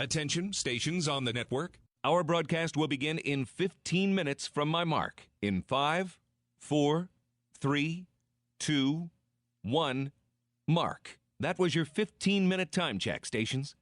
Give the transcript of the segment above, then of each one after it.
Attention, stations on the network. Our broadcast will begin in 15 minutes from my mark. In 5, 4, 3, 2, 1, mark. That was your 15-minute time check, stations.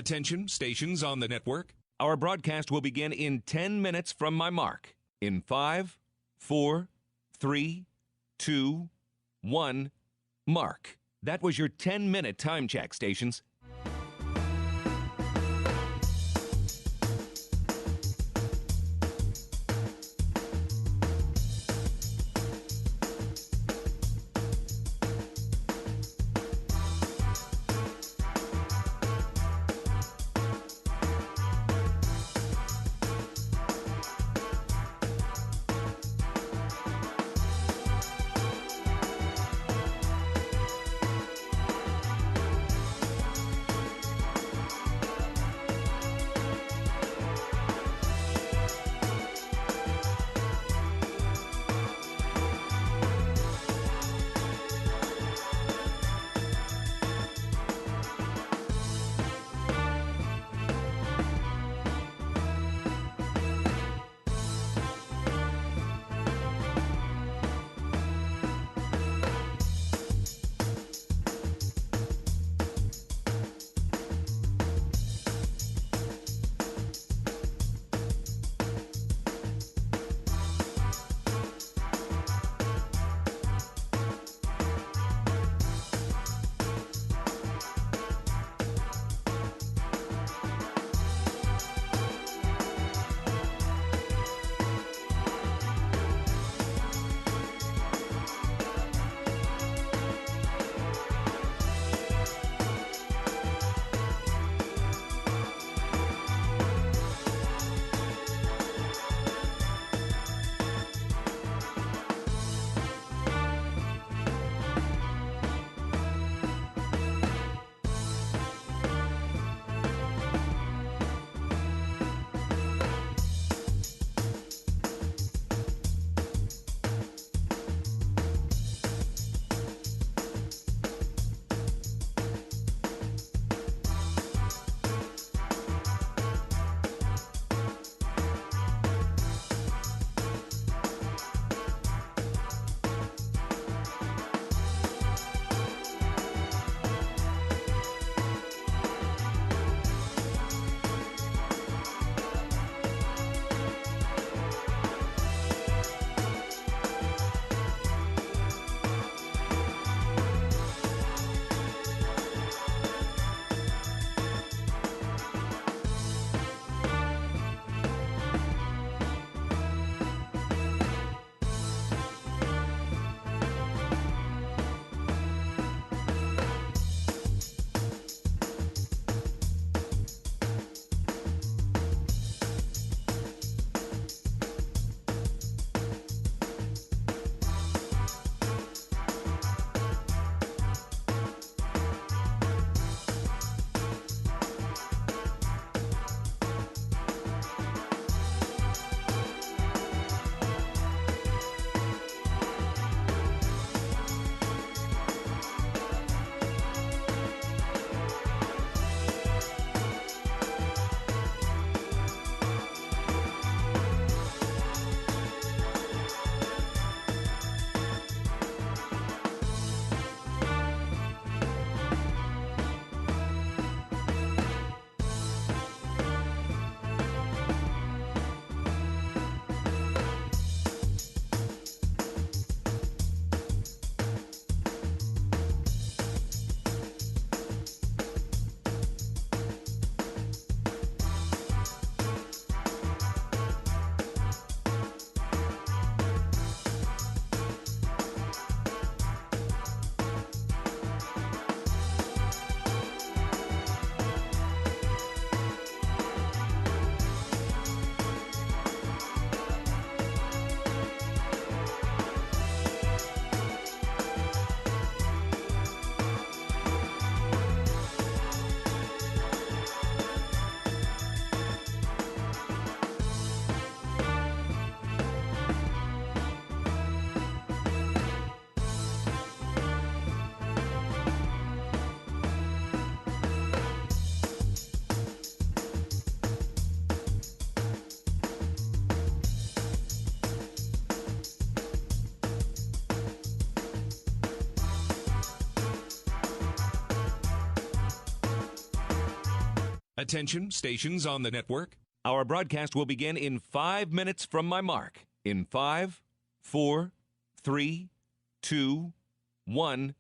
Attention, stations on the network. Our broadcast will begin in 10 minutes from my mark. In 5, 4, 3, 2, 1, mark. That was your 10-minute time check, stations. Attention, stations on the network. Our broadcast will begin in 5 minutes from my mark. In 5, 4, 3, 2, 1,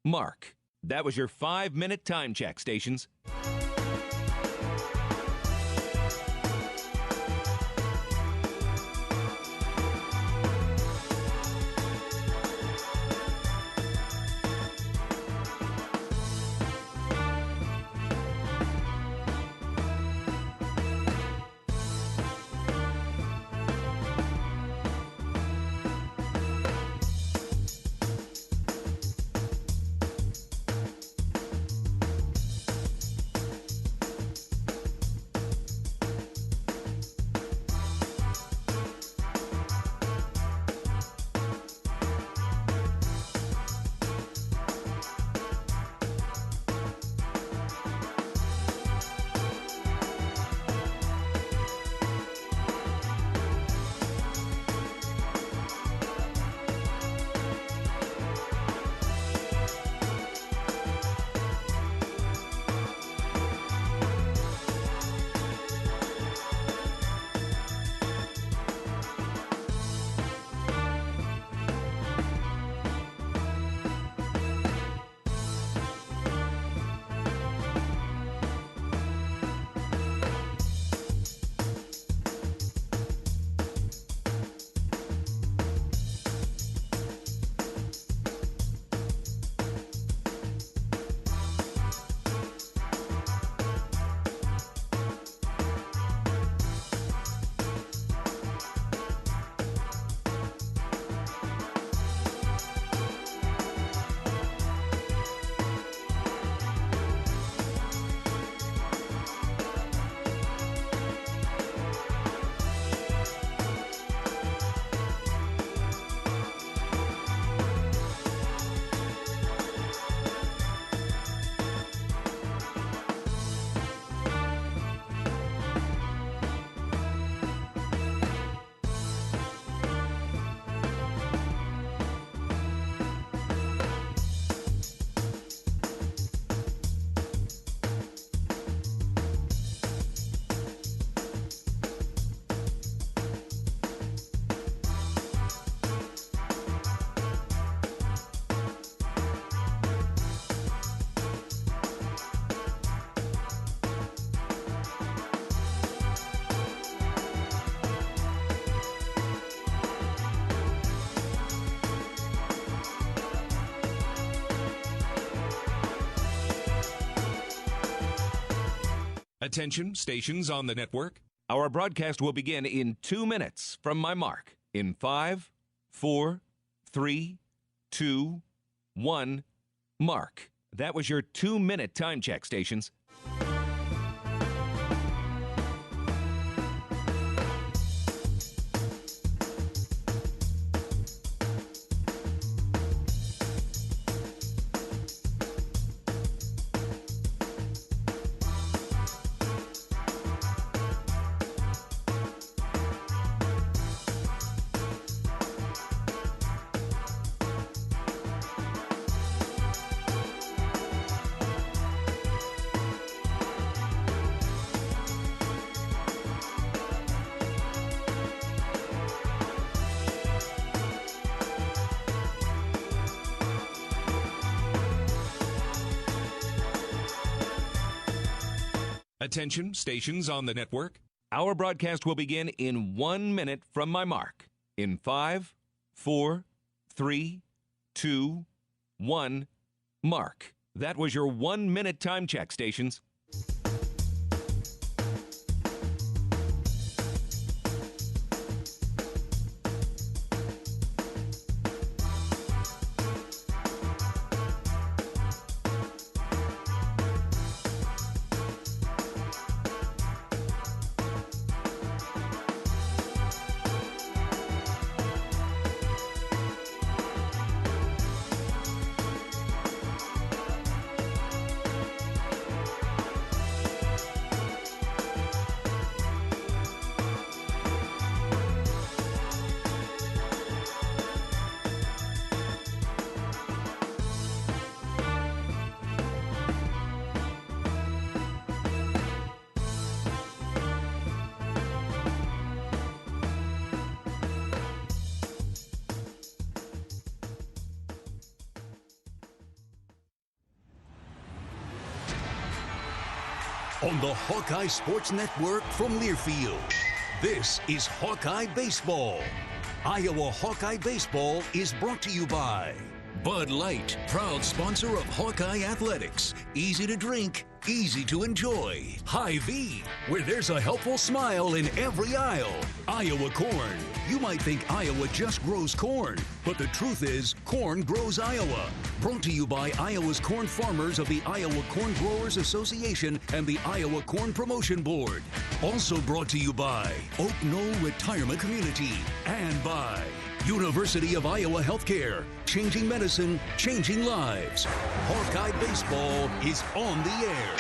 mark. That was your 5-minute time check, stations. Attention, stations on the network. Our broadcast will begin in 2 minutes from my mark. In 5, 4, 3, 2, 1, mark. That was your 2-minute time check, stations. Attention, stations on the network. Our broadcast will begin in 1 minute from my mark. In 5, 4, 3, 2, 1, mark. That was your 1-minute time check, stations. on the Hawkeye Sports Network from Learfield. This is Hawkeye Baseball. Iowa Hawkeye Baseball is brought to you by Bud Light, proud sponsor of Hawkeye Athletics. Easy to drink, easy to enjoy. Hy-Vee, where there's a helpful smile in every aisle. Iowa Corn. You might think Iowa just grows corn, but the truth is, corn grows Iowa. Brought to you by Iowa's corn farmers of the Iowa Corn Growers Association and the Iowa Corn Promotion Board. Also brought to you by Oak Knoll Retirement Community and by University of Iowa Healthcare, changing medicine, changing lives. Hawkeye Baseball is on the air.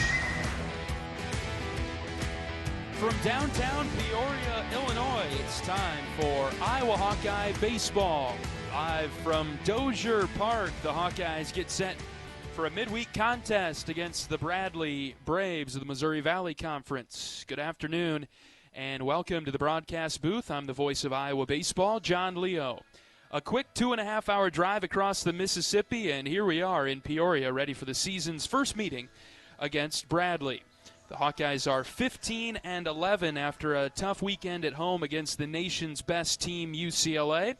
From downtown Peoria, Illinois, it's time for Iowa Hawkeye Baseball. Live from Dozier Park, the Hawkeyes get set for a midweek contest against the Bradley Braves of the Missouri Valley Conference. Good afternoon and welcome to the broadcast booth. I'm the voice of Iowa Baseball, John Leo. A quick 2.5-hour drive across the Mississippi, and here we are in Peoria, ready for the season's first meeting against Bradley. The Hawkeyes are 15-11 after a tough weekend at home against the nation's best team, UCLA.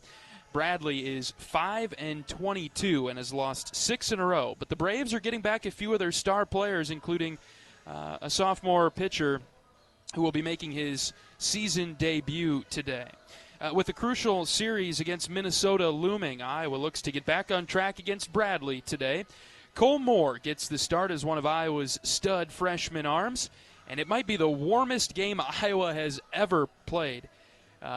Bradley is 5-22 and has lost 6 in a row. But the Braves are getting back a few of their star players, including a sophomore pitcher who will be making his season debut today. With a crucial series against Minnesota looming, Iowa looks to get back on track against Bradley today. Cole Moore gets the start as one of Iowa's stud freshman arms, and it might be the warmest game Iowa has ever played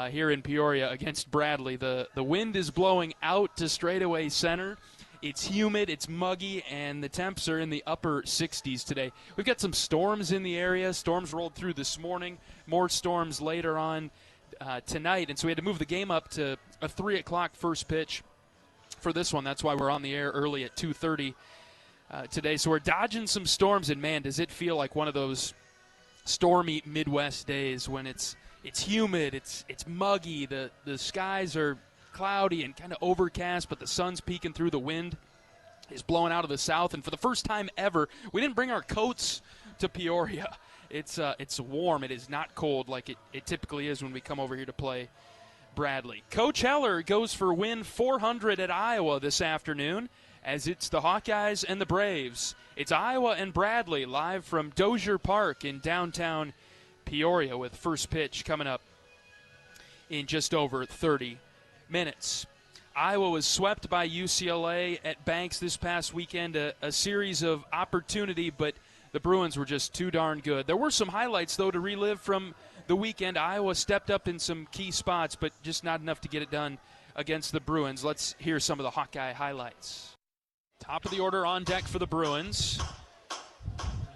here in Peoria against Bradley. The wind is blowing out to straightaway center. It's humid, it's muggy, and the temps are in the upper 60s today. We've got some storms in the area. Storms rolled through this morning, more storms later on tonight, and so we had to move the game up to a 3 o'clock first pitch for this one. That's why we're on the air early at 2:30 today. So we're dodging some storms, and man, does it feel like one of those stormy Midwest days when it's humid, it's muggy, the skies are cloudy and kind of overcast, but the sun's peeking through, the wind is blowing out of the south, and for the first time ever, we didn't bring our coats to Peoria. It's warm. It is not cold like it typically is when we come over here to play Bradley. Coach Heller goes for win 400 at Iowa this afternoon, as it's the Hawkeyes and the Braves. It's Iowa and Bradley live from Dozier Park in downtown Peoria, with first pitch coming up in just over 30 minutes. Iowa was swept by UCLA at Banks this past weekend, a series of opportunity, but the Bruins were just too darn good. There were some highlights, though, to relive from the weekend. Iowa stepped up in some key spots, but just not enough to get it done against the Bruins. Let's hear some of the Hawkeye highlights. Top of the order on deck for the Bruins.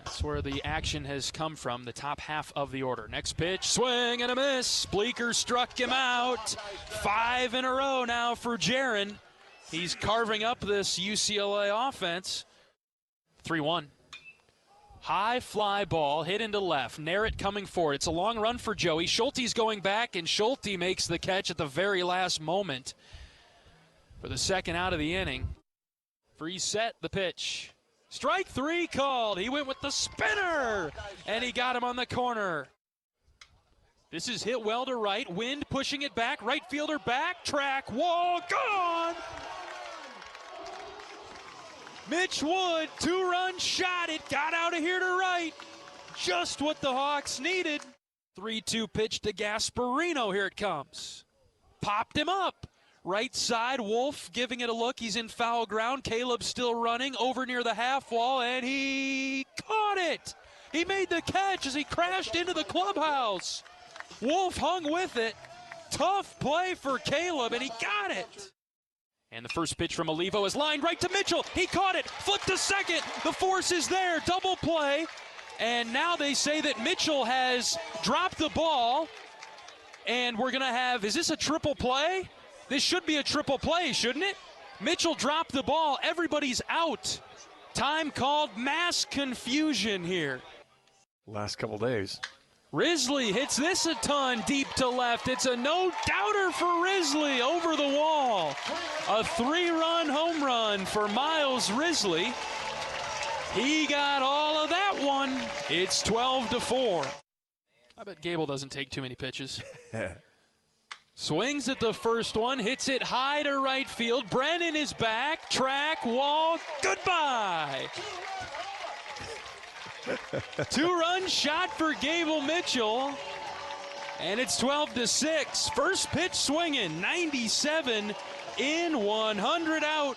That's where the action has come from, the top half of the order. Next pitch, swing and a miss. Bleeker struck him out. 5 in a row now for Jaron. He's carving up this UCLA offense. 3-1. High fly ball hit into left. Narrett coming forward. It's a long run for Joey. Schulte's going back, and Schulte makes the catch at the very last moment for the second out of the inning. Free set, the pitch. Strike 3 called. He went with the spinner, and he got him on the corner. This is hit well to right. Wind pushing it back. Right fielder back. Track. Wall. Gone. Mitch Wood, 2-run shot. It got out of here to right. Just what the Hawks needed. 3-2 pitch to Gasparino. Here it comes. Popped him up. Right side, Wolf giving it a look. He's in foul ground. Caleb still running over near the half wall, and he caught it. He made the catch as he crashed into the clubhouse. Wolf hung with it. Tough play for Caleb, and he got it. And the first pitch from Olivo is lined right to Mitchell. He caught it. Flip to second. The force is there. Double play. And now they say that Mitchell has dropped the ball. And we're going to have, is this a triple play? This should be a triple play, shouldn't it? Mitchell dropped the ball. Everybody's out. Time called. Mass confusion here. Last couple days. Risley hits this a ton deep to left. It's a no-doubter for Risley over the wall. A 3-run home run for Miles Risley. He got all of that one. It's 12-4. I bet Gable doesn't take too many pitches. Swings at the first one, hits it high to right field. Brennan is back, track, wall, goodbye. 2-run shot for Gable Mitchell, and it's 12-6. First pitch swinging, 97 in, 100 out.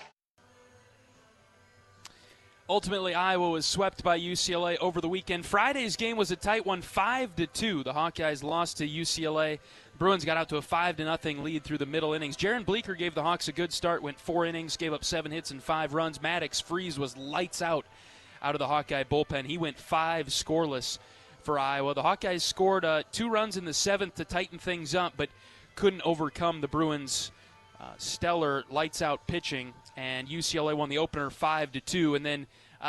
Ultimately, Iowa was swept by UCLA over the weekend. Friday's game was a tight one, 5-2. The Hawkeyes lost to UCLA. Bruins got out to a 5-0 lead through the middle innings. Jaron Bleeker gave the Hawks a good start, went 4 innings, gave up 7 hits and 5 runs. Maddox Freeze was lights out of the Hawkeye bullpen. He went 5 scoreless for Iowa. The Hawkeyes scored 2 runs in the 7th to tighten things up, but couldn't overcome the Bruins' stellar lights-out pitching, and UCLA won the opener 5-2. And then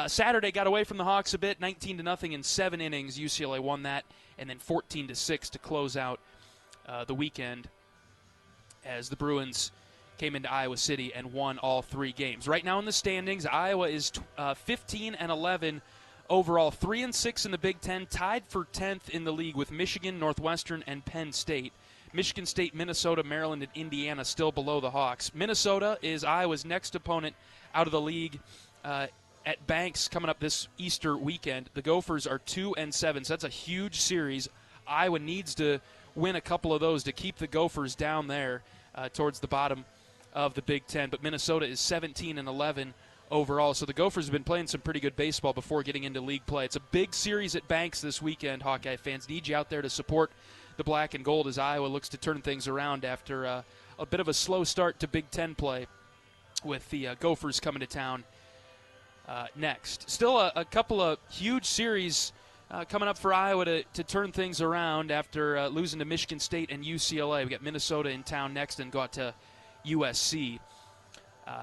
Saturday got away from the Hawks a bit, 19-0 in 7 innings. UCLA won that, and then 14-6 to close out the weekend as the Bruins came into Iowa City and won all 3 games. Right now in the standings, Iowa is 15-11 overall, 3-6 in the Big Ten, tied for 10th in the league with Michigan, Northwestern, and Penn State. Michigan State, Minnesota, Maryland, and Indiana still below the Hawks. Minnesota is Iowa's next opponent out of the league at Banks coming up this Easter weekend. The Gophers are 2-7, so that's a huge series. Iowa needs to win a couple of those to keep the Gophers down there towards the bottom of the Big Ten. But Minnesota is 17-11 overall, so the Gophers have been playing some pretty good baseball before getting into league play. It's a big series at Banks this weekend. Hawkeye fans need you out there to support the black and gold as Iowa looks to turn things around after a bit of a slow start to Big Ten play with the Gophers coming to town next. Still a couple of huge series coming up for Iowa to turn things around after losing to Michigan State and UCLA. We got Minnesota in town next and go out to USC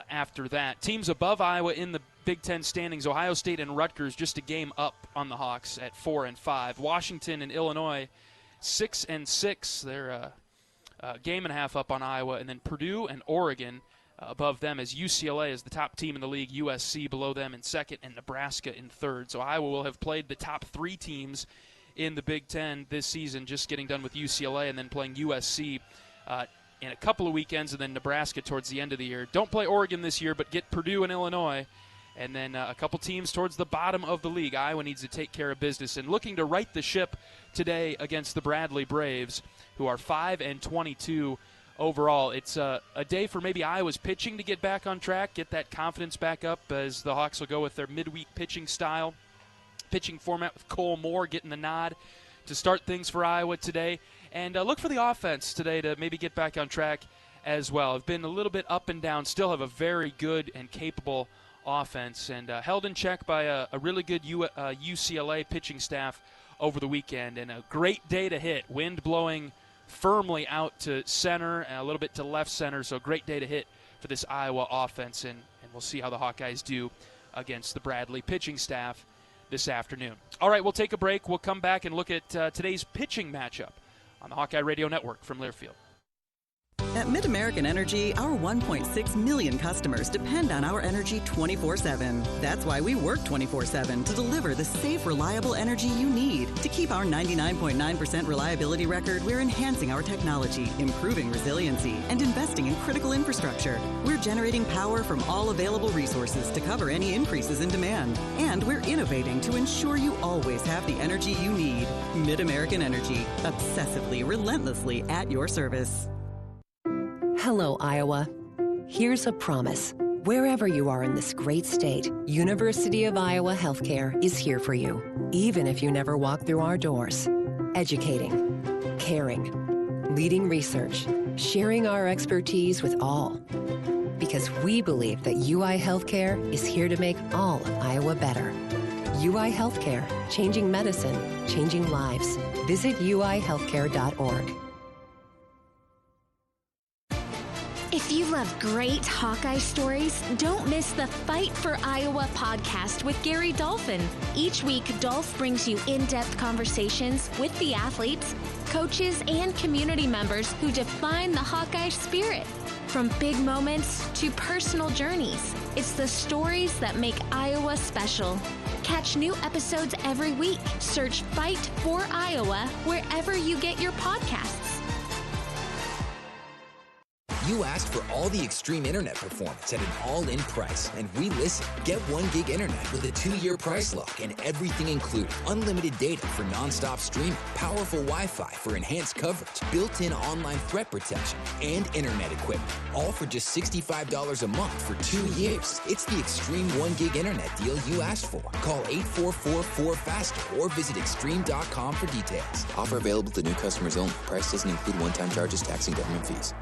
after that. Teams above Iowa in the Big Ten standings, Ohio State and Rutgers just a game up on the Hawks at 4-5. Washington and Illinois 6-6. They're a game and a half up on Iowa. And then Purdue and Oregon above them as UCLA is the top team in the league, USC below them in second, and Nebraska in third. So Iowa will have played the top 3 teams in the Big Ten this season, just getting done with UCLA and then playing USC in a couple of weekends, and then Nebraska towards the end of the year. Don't play Oregon this year, but get Purdue and Illinois, and then a couple teams towards the bottom of the league. Iowa needs to take care of business and looking to right the ship today against the Bradley Braves, who are 5-22 overall. It's a day for maybe Iowa's pitching to get back on track, get that confidence back up as the Hawks will go with their midweek pitching style, pitching format with Cole Moore getting the nod to start things for Iowa today. And look for the offense today to maybe get back on track as well. Have been a little bit up and down, still have a very good and capable offense, and held in check by a really good UCLA pitching staff over the weekend. And a great day to hit. Wind blowing firmly out to center and a little bit to left center, so great day to hit for this Iowa offense, and we'll see how the Hawkeyes do against the Bradley pitching staff this afternoon. All right, we'll take a break. We'll come back and look at today's pitching matchup on the Hawkeye Radio Network from Learfield. At MidAmerican Energy, our 1.6 million customers depend on our energy 24/7. That's why we work 24/7 to deliver the safe, reliable energy you need. To keep our 99.9% reliability record, we're enhancing our technology, improving resiliency, and investing in critical infrastructure. We're generating power from all available resources to cover any increases in demand. And we're innovating to ensure you always have the energy you need. MidAmerican Energy, obsessively, relentlessly at your service. Hello, Iowa. Here's a promise. Wherever you are in this great state, University of Iowa Healthcare is here for you, even if you never walk through our doors. Educating, caring, leading research, sharing our expertise with all. Because we believe that UI Healthcare is here to make all of Iowa better. UI Healthcare, changing medicine, changing lives. Visit uihealthcare.org. If you love great Hawkeye stories, don't miss the Fight for Iowa podcast with Gary Dolphin. Each week, Dolph brings you in-depth conversations with the athletes, coaches, and community members who define the Hawkeye spirit. From big moments to personal journeys, it's the stories that make Iowa special. Catch new episodes every week. Search Fight for Iowa wherever you get your podcasts. You asked for all the extreme internet performance at an all-in price, and we listened. Get 1 gig internet with a 2-year price lock and everything included. Unlimited data for non-stop streaming, powerful Wi-Fi for enhanced coverage, built-in online threat protection, and internet equipment. All for just $65 a month for 2 years. It's the extreme 1 gig internet deal you asked for. Call 844-4FASTER or visit extreme.com for details. Offer available to new customers only. Price doesn't include one-time charges, tax, and government fees.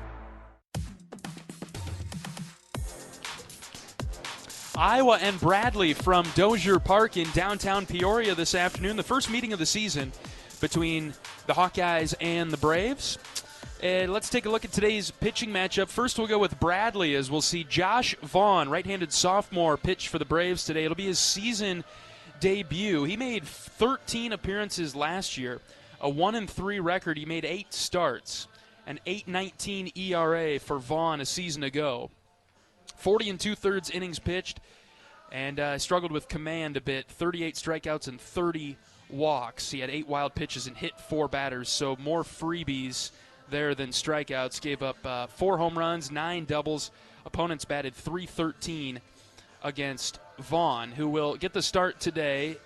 Iowa and Bradley from Dozier Park in downtown Peoria this afternoon. The first meeting of the season between the Hawkeyes and the Braves. Let's take a look at today's pitching matchup. First, we'll go with Bradley as we'll see Josh Vaughn, right-handed sophomore, pitch for the Braves today. It'll be his season debut. He made 13 appearances last year, a 1-3 record. He made 8 starts, an 8.19 ERA for Vaughn a season ago. 40 2/3 innings pitched, and struggled with command a bit. 38 strikeouts and 30 walks. He had 8 wild pitches and hit 4 batters, so more freebies there than strikeouts. Gave up 4 home runs, 9 doubles. Opponents batted .313 against Vaughn, who will get the start today.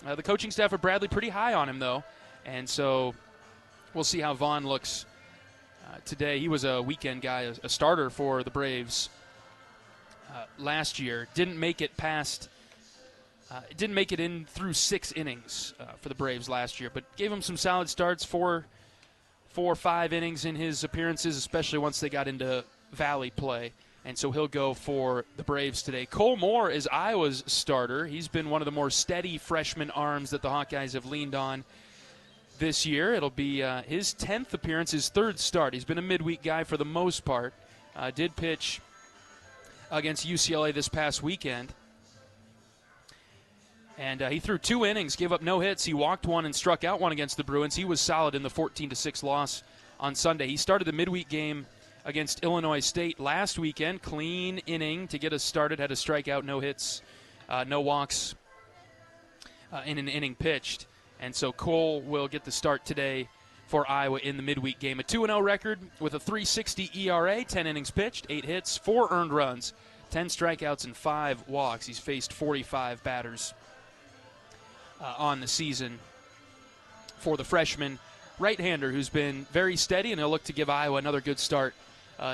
The coaching staff at Bradley pretty high on him, though, and so we'll see how Vaughn looks today. He was a weekend guy, a starter for the Braves last year. Didn't make it in through 6 innings for the Braves last year, but gave him some solid starts, 4 or 5 innings in his appearances, especially once they got into Valley play. And so he'll go for the Braves today. Cole Moore is Iowa's starter. He's been one of the more steady freshman arms that the Hawkeyes have leaned on this year. It'll be his 10th appearance, his 3rd start. He's been a midweek guy for the most part. Did pitch against UCLA this past weekend. And he threw 2 innings, gave up no hits. He walked 1 and struck out 1 against the Bruins. He was solid in the 14-6 loss on Sunday. He started the midweek game against Illinois State last weekend. Clean inning to get us started. Had a strikeout, no hits, no walks in an inning pitched. And so Cole will get the start today for Iowa in the midweek game. A 2-0 record with a .360 ERA, 10 innings pitched, 8 hits, 4 earned runs, 10 strikeouts, and 5 walks. He's faced 45 batters on the season for the freshman right-hander who's been very steady, and he'll look to give Iowa another good start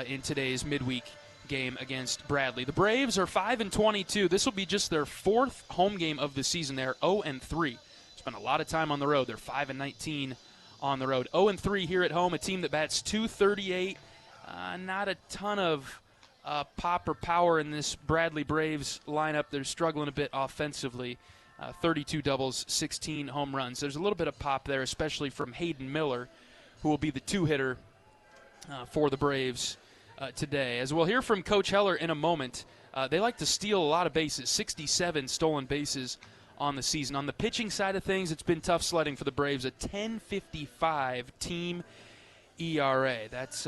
in today's midweek game against Bradley. The Braves are 5-22. This will be just their 4th home game of the season. They're 0-3. Spent a lot of time on the road. They're 5-19 on the road. 0-3 here at home, a team that bats .238. Not a ton of pop or power in this Bradley Braves lineup. They're struggling a bit offensively. 32 doubles, 16 home runs. There's a little bit of pop there, especially from Hayden Miller, who will be the 2-hitter for the Braves today. As we'll hear from Coach Heller in a moment, they like to steal a lot of bases, 67 stolen bases on the season. On the pitching side of things, it's been tough sledding for the Braves, a 10.55 team ERA. That's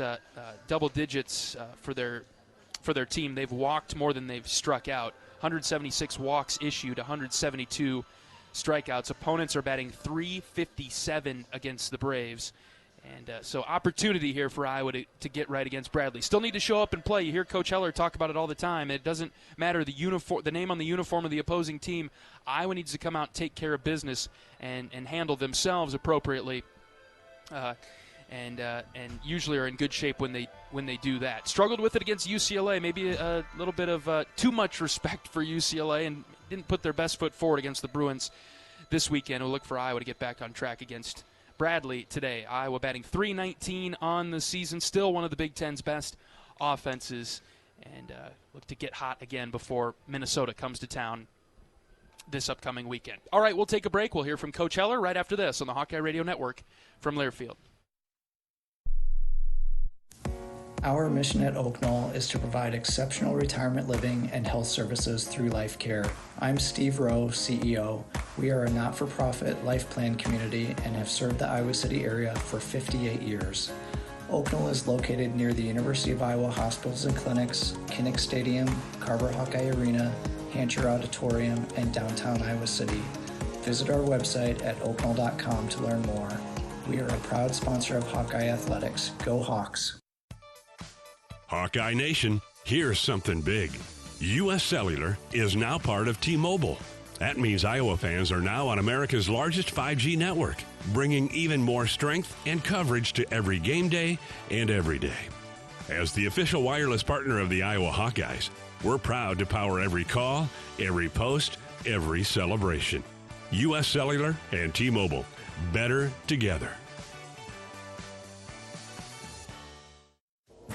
double digits for their team. They've walked more than they've struck out. 176 walks issued, 172 strikeouts. Opponents are batting .357 against the Braves. And so opportunity here for Iowa to get right against Bradley. Still need to show up and play. You hear Coach Heller talk about it all the time. It doesn't matter the name on the uniform of the opposing team. Iowa needs to come out and take care of business and handle themselves appropriately. And usually are in good shape when they do that. Struggled with it against UCLA. Maybe a little bit of too much respect for UCLA, and didn't put their best foot forward against the Bruins this weekend. We'll look for Iowa to get back on track against Bradley today. Iowa batting .319 on the season, still one of the Big Ten's best offenses, and look to get hot again before Minnesota comes to town this upcoming weekend. All right, we'll take a break. We'll hear from Coach Heller right after this on the Hawkeye Radio Network from Learfield. Our mission at Oak Knoll is to provide exceptional retirement living and health services through Life Care. I'm Steve Rowe, CEO. We are a not-for-profit life plan community and have served the Iowa City area for 58 years. Oaknall is located near the University of Iowa hospitals and clinics, Kinnick Stadium, Carver Hawkeye Arena, Hancher Auditorium, and downtown Iowa City. Visit our website at oaknall.com to learn more. We are a proud sponsor of Hawkeye Athletics. Go Hawks! Hawkeye Nation, here's something big. U.S. Cellular is now part of T-Mobile. That means Iowa fans are now on America's largest 5G network, bringing even more strength and coverage to every game day and every day. As the official wireless partner of the Iowa Hawkeyes, we're proud to power every call, every post, every celebration. U.S. Cellular and T-Mobile, better together.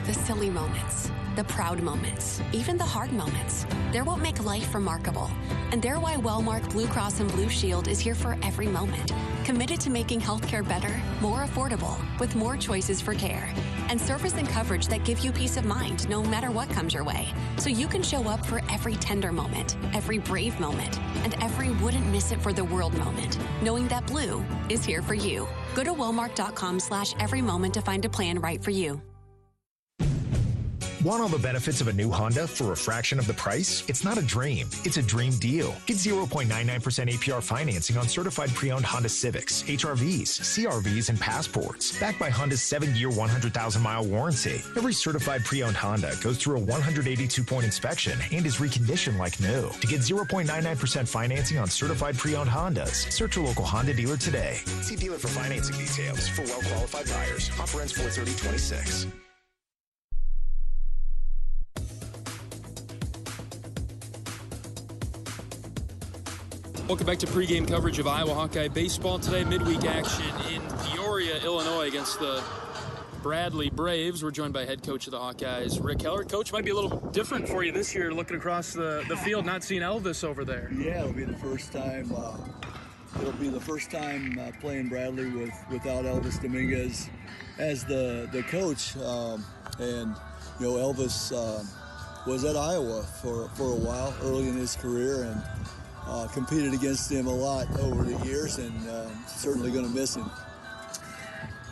The silly moments, the proud moments, even the hard moments. They're what make life remarkable. And they're why Wellmark Blue Cross and Blue Shield is here for every moment. Committed to making healthcare better, more affordable, with more choices for care. And service and coverage that give you peace of mind no matter what comes your way. So you can show up for every tender moment, every brave moment, and every wouldn't miss it for the world moment, knowing that Blue is here for you. Go to wellmark.com/every moment to find a plan right for you. Want all the benefits of a new Honda for a fraction of the price? It's not a dream. It's a dream deal. Get 0.99% APR financing on certified pre-owned Honda Civics, HRVs, CRVs, and Passports. Backed by Honda's 7-year, 100,000-mile warranty. Every certified pre-owned Honda goes through a 182-point inspection and is reconditioned like new. To get 0.99% financing on certified pre-owned Hondas, search your local Honda dealer today. See dealer for financing details for well-qualified buyers. Offer ends 4/30/26. Welcome back to pregame coverage of Iowa Hawkeye baseball. Today, midweek action in Peoria, Illinois against the Bradley Braves. We're joined by head coach of the Hawkeyes, Rick Heller. Coach, might be a little different for you this year looking across the field, not seeing Elvis over there. Yeah, it'll be the first time. Playing Bradley without Elvis Dominguez as the coach. And you know, Elvis was at Iowa for a while early in his career, and competed against him a lot over the years, and certainly going to miss him.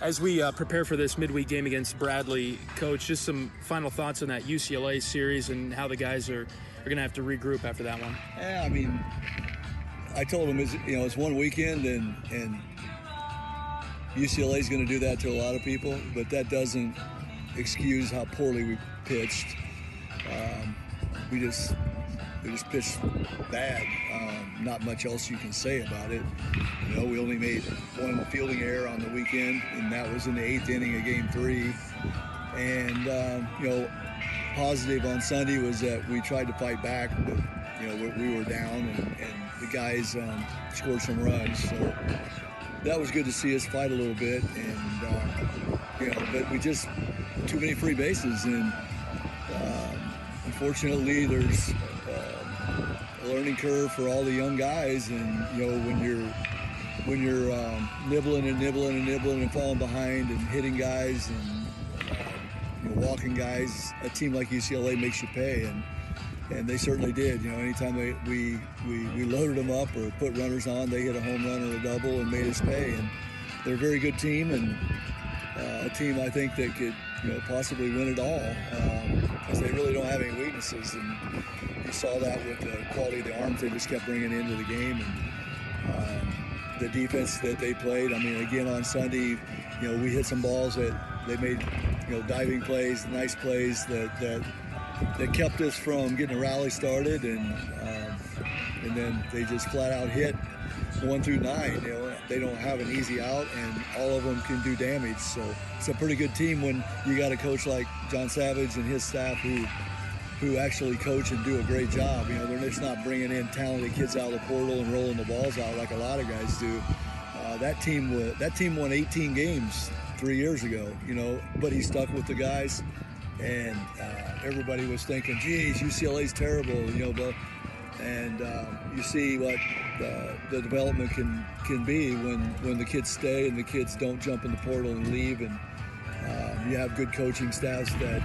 As we prepare for this midweek game against Bradley, Coach, just some final thoughts on that UCLA series and how the guys are going to have to regroup after that one. Yeah, I mean, I told him it's one weekend, and UCLA is going to do that to a lot of people, but that doesn't excuse how poorly we pitched. We just pitched bad. Not much else you can say about it. You know, we only made one fielding error on the weekend, and that was in the 8th inning of Game 3. And positive on Sunday was that we tried to fight back, but we were down, and the guys scored some runs. So that was good to see us fight a little bit, and but we just too many free bases, and unfortunately there's learning curve for all the young guys, and when you're nibbling and falling behind and hitting guys and walking guys, a team like UCLA makes you pay, and they certainly did. Anytime we loaded them up or put runners on, they hit a home run or a double and made us pay. And they're a very good team, and a team I think that could possibly win it all, because they really don't have any weaknesses. And you saw that with the quality of the arms they just kept bringing into the game, and the defense that they played. I mean, again on Sunday, we hit some balls that they made, diving plays, nice plays that kept us from getting a rally started, and then they just flat out hit 1 through 9. They don't have an easy out, and all of them can do damage. So it's a pretty good team when you got a coach like John Savage and his staff who actually coach and do a great job. They're just not bringing in talented kids out of the portal and rolling the balls out like a lot of guys do. That team won 18 games 3 years ago, but he stuck with the guys, and everybody was thinking, geez, UCLA's terrible, but and you see what the development can be when the kids stay and the kids don't jump in the portal and leave, and you have good coaching staffs that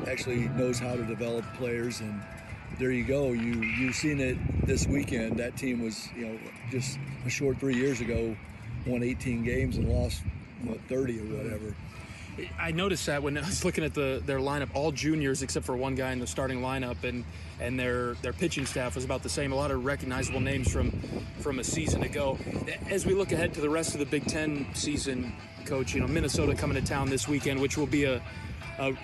actually knows how to develop players. And there you go. You've seen it this weekend. That team was, just a short 3 years ago, won 18 games and lost 30 or whatever. I noticed that when I was looking at their lineup, all juniors except for one guy in the starting lineup, and their pitching staff was about the same. A lot of recognizable names from a season ago. As we look ahead to the rest of the Big Ten season, Coach, Minnesota coming to town this weekend, which will be a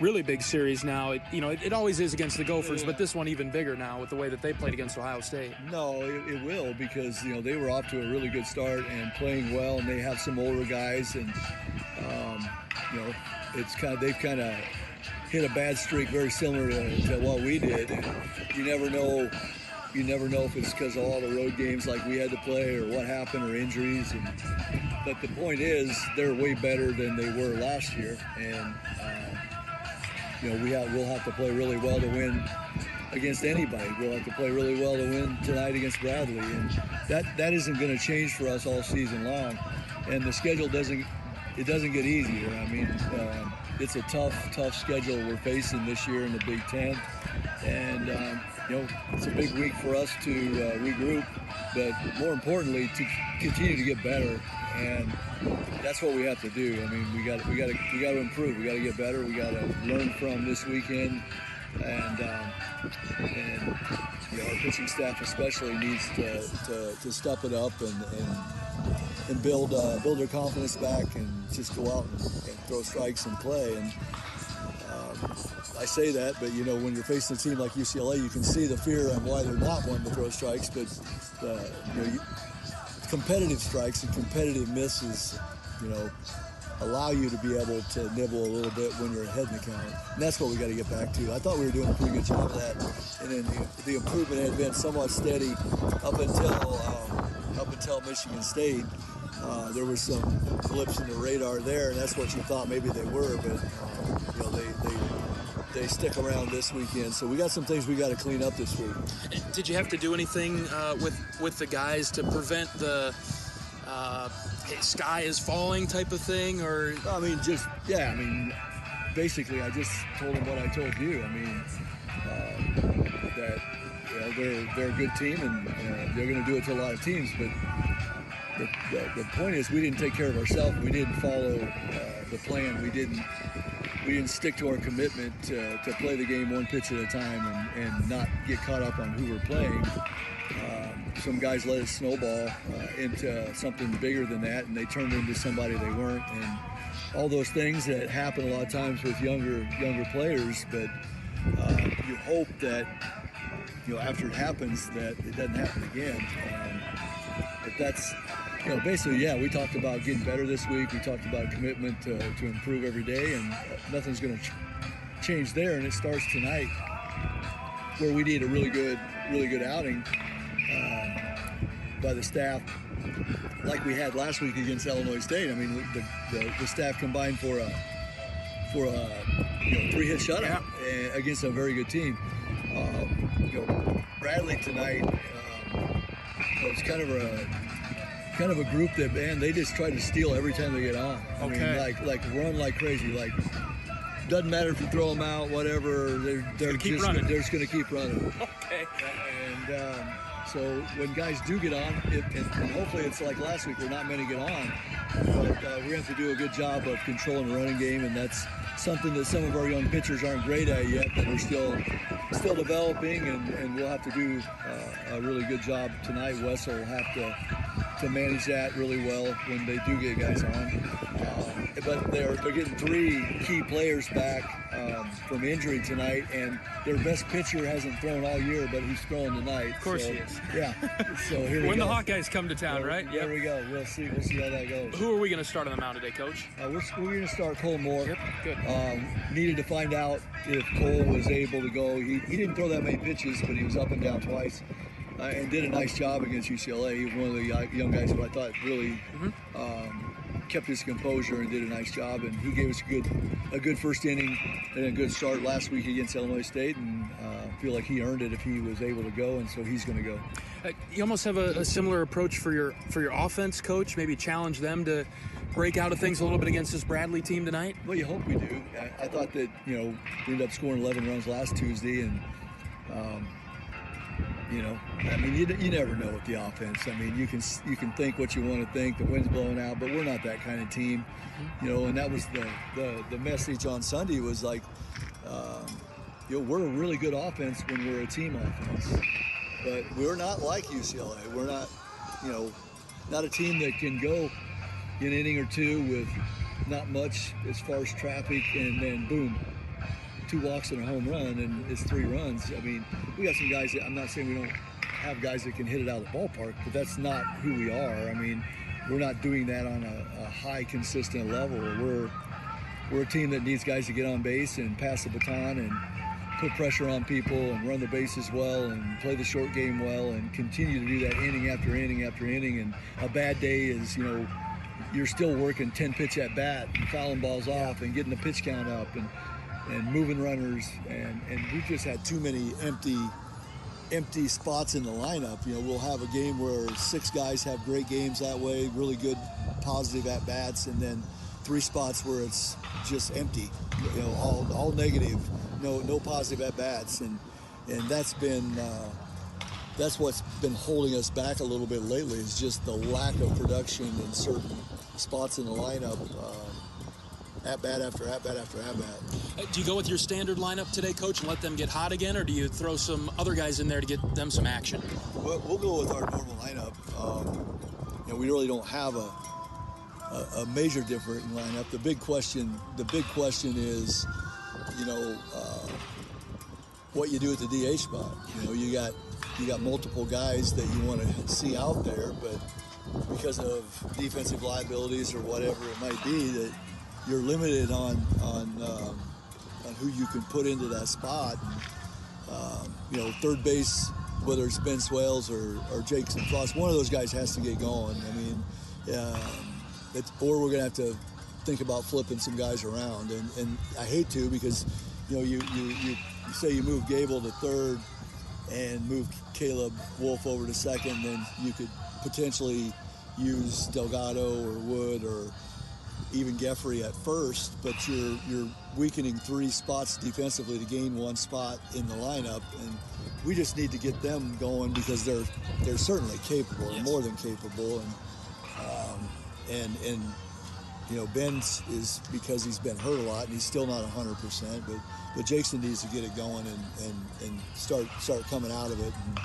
really big series now. It always is against the Gophers, but this one even bigger now with the way that they played against Ohio State. No, it will, because they were off to a really good start and playing well, and they have some older guys, and they've kind of hit a bad streak very similar to what we did. You never know if it's because of all the road games like we had to play or what happened or injuries. But the point is, they're way better than they were last year, and we'll have to play really well to win against anybody. We'll have to play really well to win tonight against Bradley, and that isn't going to change for us all season long. And the schedule doesn't get easier. I mean, it's a tough schedule we're facing this year in the Big Ten, and it's a big week for us to regroup, but more importantly, to continue to get better. And that's what we have to do. I mean, we got to improve. We got to get better. We got to learn from this weekend, and our pitching staff especially needs to step it up and build their confidence back and just go out and throw strikes and play. And I say that, but when you're facing a team like UCLA, you can see the fear on why they're not wanting to throw strikes, but competitive strikes and competitive misses, allow you to be able to nibble a little bit when you're ahead in the count. And that's what we got to get back to. I thought we were doing a pretty good job of that, and then the improvement had been somewhat steady up until Michigan State. There was some blips in the radar there, and that's what you thought maybe they were, but they stick around this weekend. So we got some things we got to clean up this week. Did you have to do anything with the guys to prevent the sky is falling type of thing, or? Basically I just told them what I told you. I mean, that they're a good team, and they're going to do it to a lot of teams, but the point is, we didn't take care of ourselves. We didn't follow the plan. We didn't stick to our commitment to play the game one pitch at a time and not get caught up on who we're playing. Some guys let it snowball into something bigger than that, and they turned into somebody they weren't. And all those things that happen a lot of times with younger players, but you hope that after it happens that it doesn't happen again. But that's basically, we talked about getting better this week. We talked about a commitment to improve every day, and nothing's going to change there. And it starts tonight, where we need a really good outing by the staff, like we had last week against Illinois State. I mean, the staff combined for a 3-hit shutout against a very good team. Bradley tonight, it's kind of a group that, man, they just try to steal every time they get on. I mean, like run like crazy. Like, doesn't matter if you throw them out, whatever. They're just going to keep running. Okay. And so when guys do get on, and hopefully it's like last week, where not many get on, but we have to do a good job of controlling the running game, and that's something that some of our young pitchers aren't great at yet, but we're still developing, and we'll have to do a really good job tonight. Wes will have to manage that really well when they do get guys on. But they're getting 3 key players back from injury tonight, and their best pitcher hasn't thrown all year, but he's throwing tonight. Of course he is. Yeah. So here we go. When the Hawkeyes come to town, right? There we go. We'll see how that goes. Who are we going to start on the mound today, Coach? We're going to start Cole Moore. Yep, good. Needed to find out if Cole was able to go. He didn't throw that many pitches, but he was up and down twice. And did a nice job against UCLA. He was one of the young guys who I thought really kept his composure and did a nice job. And he gave us a good first inning and a good start last week against Illinois State. And I feel like he earned it if he was able to go, and so he's going to go. You almost have a similar approach for your offense, Coach. Maybe challenge them to break out of things a little bit against this Bradley team tonight. Well, you hope we do. I thought that we ended up scoring 11 runs last Tuesday, and You know, I mean, you never know with the offense. I mean, you can think what you want to think. The wind's blowing out, but we're not that kind of team. You know, and that was the message on Sunday was like, you know, we're a really good offense when we're a team offense, but we're not like UCLA. We're not, you know, not a team that can go an inning or two with not much as far as traffic, and then boom, 2 walks and a home run, and it's 3 runs. I mean, we got some guys that, I'm not saying we don't have guys that can hit it out of the ballpark, but that's not who we are. I mean, we're not doing that on a high, consistent level. We're a team that needs guys to get on base and pass the baton and put pressure on people and run the bases well and play the short game well and continue to do that inning after inning after inning. And a bad day is, you know, you're still working 10 pitch at bat and fouling balls off and getting the pitch count up and moving runners, and we've just had too many empty spots in the lineup. You know, we'll have a game where 6 guys have great games that way, really good positive at bats, and then 3 spots where it's just empty, you know, all negative, no positive at bats, and that's been that's what's been holding us back a little bit lately, is just the lack of production in certain spots in the lineup. At bat after at bat after at bat. Do you go with your standard lineup today, Coach, and let them get hot again, or do you throw some other guys in there to get them some action? We'll go with our normal lineup. You know, we really don't have a major different lineup. The big question is, you know, what you do at the DH spot. You know, you got multiple guys that you want to see out there, but because of defensive liabilities or whatever it might be, that you're limited on who you can put into that spot. You know, third base, whether it's Ben Swales or Jason Frost, one of those guys has to get going. I mean, or we're going to have to think about flipping some guys around. And I hate to, because, you know, you say you move Gable to third and move Caleb Wolf over to second, then you could potentially use Delgado or Wood or even Geffrey at first, but you're weakening 3 spots defensively to gain 1 spot in the lineup, and we just need to get them going because they're certainly capable, yes, more than capable, and you know, Ben is, because he's been hurt a lot and he's still not 100%, but Jason needs to get it going and start coming out of it, and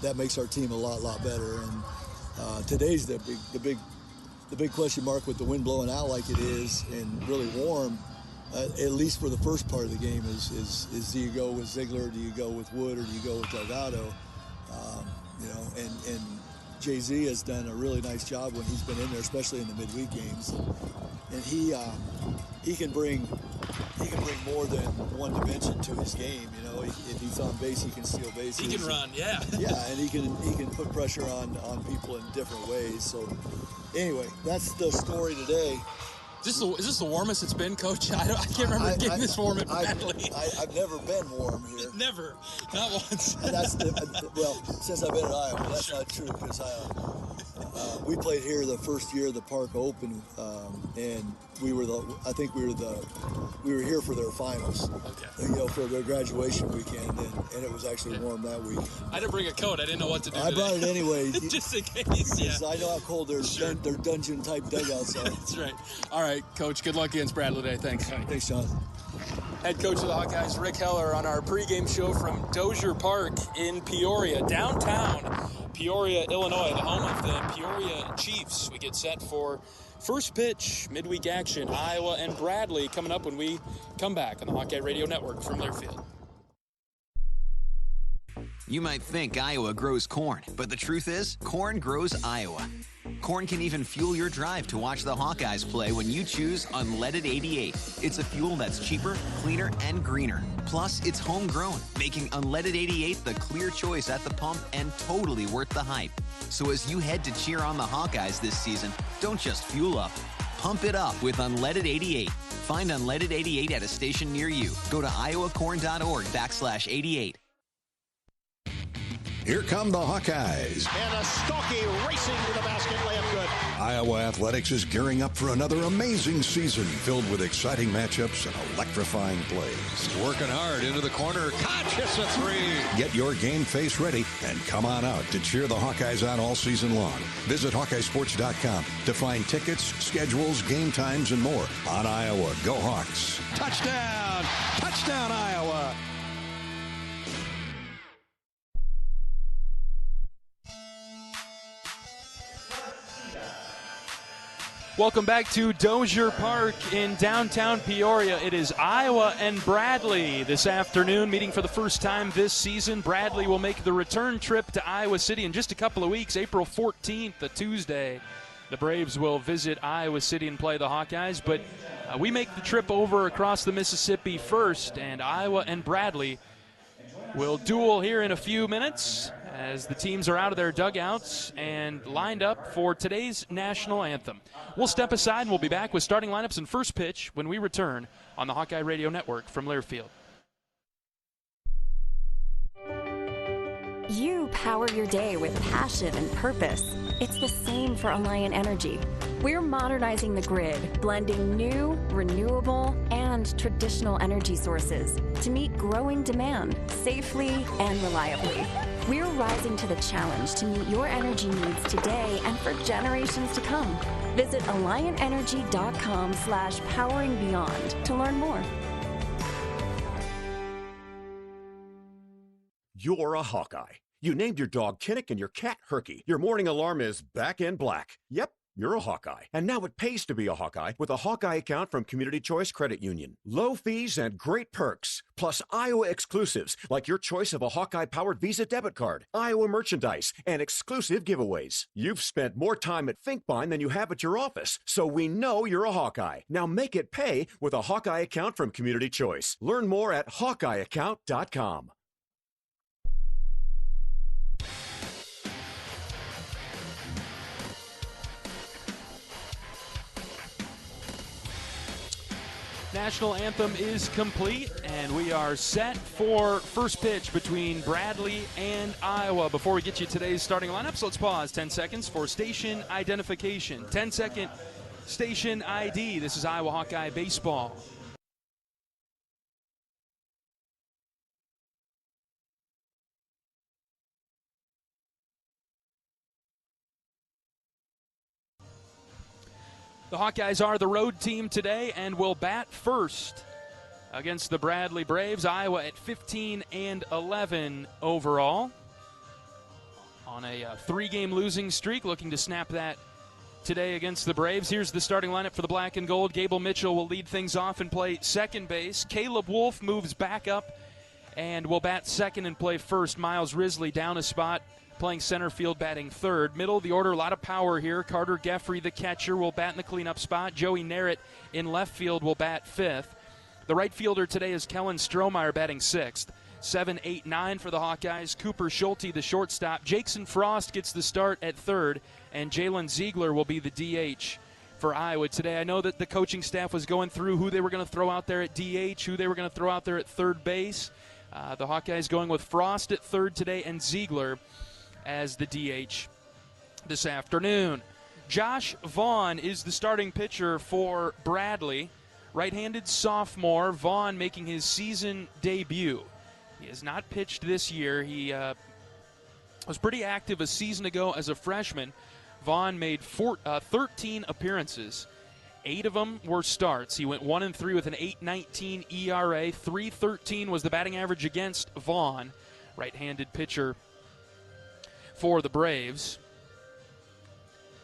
that makes our team a lot better. And today's the big question mark with the wind blowing out like it is and really warm, at least for the first part of the game, is do you go with Ziegler, do you go with Wood, or do you go with Delgado? You know, and Jay-Z has done a really nice job when he's been in there, especially in the midweek games, and he can bring more than one dimension to his game. You know, if he's on base, he can steal bases. He can run, yeah. Yeah, and he can put pressure on people in different ways. So anyway, that's the story today. Is this the warmest it's been, Coach? I can't remember getting this warm at Bradley. I've never been warm here. Never, not once. Well, since I've been at Iowa, that's not true, because we played here the first year the park opened, and we were here for their finals. Okay. You know, for their graduation weekend, and it was actually warm that week. I didn't bring a coat. I didn't know what to do. I brought it anyway, just in case. Yeah. I know how cold their dungeon type dugouts are. That's right. All right, Coach. Good luck against Bradley today. Thanks. All right, thanks, John. Head coach of the Hawkeyes, Rick Heller, on our pregame show from Dozier Park in Peoria, downtown Peoria, Illinois, the home of the Peoria Chiefs. We get set for first pitch, midweek action, Iowa and Bradley, coming up when we come back on the Hawkeye Radio Network from Learfield. You might think Iowa grows corn, but the truth is, corn grows Iowa. Corn can even fuel your drive to watch the Hawkeyes play when you choose Unleaded 88. It's a fuel that's cheaper, cleaner, and greener. Plus, it's homegrown, making Unleaded 88 the clear choice at the pump and totally worth the hype. So as you head to cheer on the Hawkeyes this season, don't just fuel up. Pump it up with Unleaded 88. Find Unleaded 88 at a station near you. Go to iowacorn.org/88. Here come the Hawkeyes. And a Stokey racing to the basket, layup good. Iowa Athletics is gearing up for another amazing season filled with exciting matchups and electrifying plays. Working hard into the corner. Koch hits a three. Get your game face ready and come on out to cheer the Hawkeyes on all season long. Visit HawkeyeSports.com to find tickets, schedules, game times, and more on Iowa. Go Hawks. Touchdown! Touchdown, Iowa! Welcome back to Dozier Park in downtown Peoria. It is Iowa and Bradley this afternoon, meeting for the first time this season. Bradley will make the return trip to Iowa City in just a couple of weeks, April 14th, a Tuesday. The Braves will visit Iowa City and play the Hawkeyes, but we make the trip over across the Mississippi first, and Iowa and Bradley will duel here in a few minutes as the teams are out of their dugouts and lined up for today's national anthem. We'll step aside and we'll be back with starting lineups and first pitch when we return on the Hawkeye Radio Network from Learfield. You power your day with passion and purpose. It's the same for Alliant Energy. We're modernizing the grid, blending new, renewable, and traditional energy sources to meet growing demand safely and reliably. We're rising to the challenge to meet your energy needs today and for generations to come. Visit AlliantEnergy.com/poweringbeyond to learn more. You're a Hawkeye. You named your dog Kinnick and your cat Herky. Your morning alarm is back in black. Yep, you're a Hawkeye. And now it pays to be a Hawkeye with a Hawkeye account from Community Choice Credit Union. Low fees and great perks, plus Iowa exclusives like your choice of a Hawkeye-powered Visa debit card, Iowa merchandise, and exclusive giveaways. You've spent more time at Finkbine than you have at your office, so we know you're a Hawkeye. Now make it pay with a Hawkeye account from Community Choice. Learn more at HawkeyeAccount.com. National anthem is complete, and we are set for first pitch between Bradley and Iowa. Before we get you today's starting lineups, let's pause 10 seconds for station identification. 10-second station ID. This is Iowa Hawkeye Baseball. The Hawkeyes are the road team today and will bat first against the Bradley Braves. Iowa at 15-11 overall on a three-game losing streak, looking to snap that today against the Braves. Here's the starting lineup for the black and gold. Gable Mitchell will lead things off and play second base. Caleb Wolf moves back up and will bat second and play first. Miles Risley down a spot, playing center field, batting third. Middle of the order, a lot of power here. Carter Geffrey, the catcher, will bat in the cleanup spot. Joey Narrett in left field will bat fifth. The right fielder today is Kellen Strohmeyer, batting sixth. 7, 8, 9 for the Hawkeyes. Cooper Schulte, the shortstop. Jackson Frost gets the start at third, and Jalen Ziegler will be the DH for Iowa today. I know that the coaching staff was going through who they were going to throw out there at DH, who they were going to throw out there at third base. The Hawkeyes going with Frost at third today and Ziegler as the DH this afternoon. Josh Vaughn is the starting pitcher for Bradley. Right-handed sophomore, Vaughn making his season debut. He has not pitched this year. He was pretty active a season ago as a freshman. Vaughn made 13 appearances. 8 of them were starts. He went 1-3 with an 8.19 ERA. 3.13 was the batting average against Vaughn, right-handed pitcher for the Braves.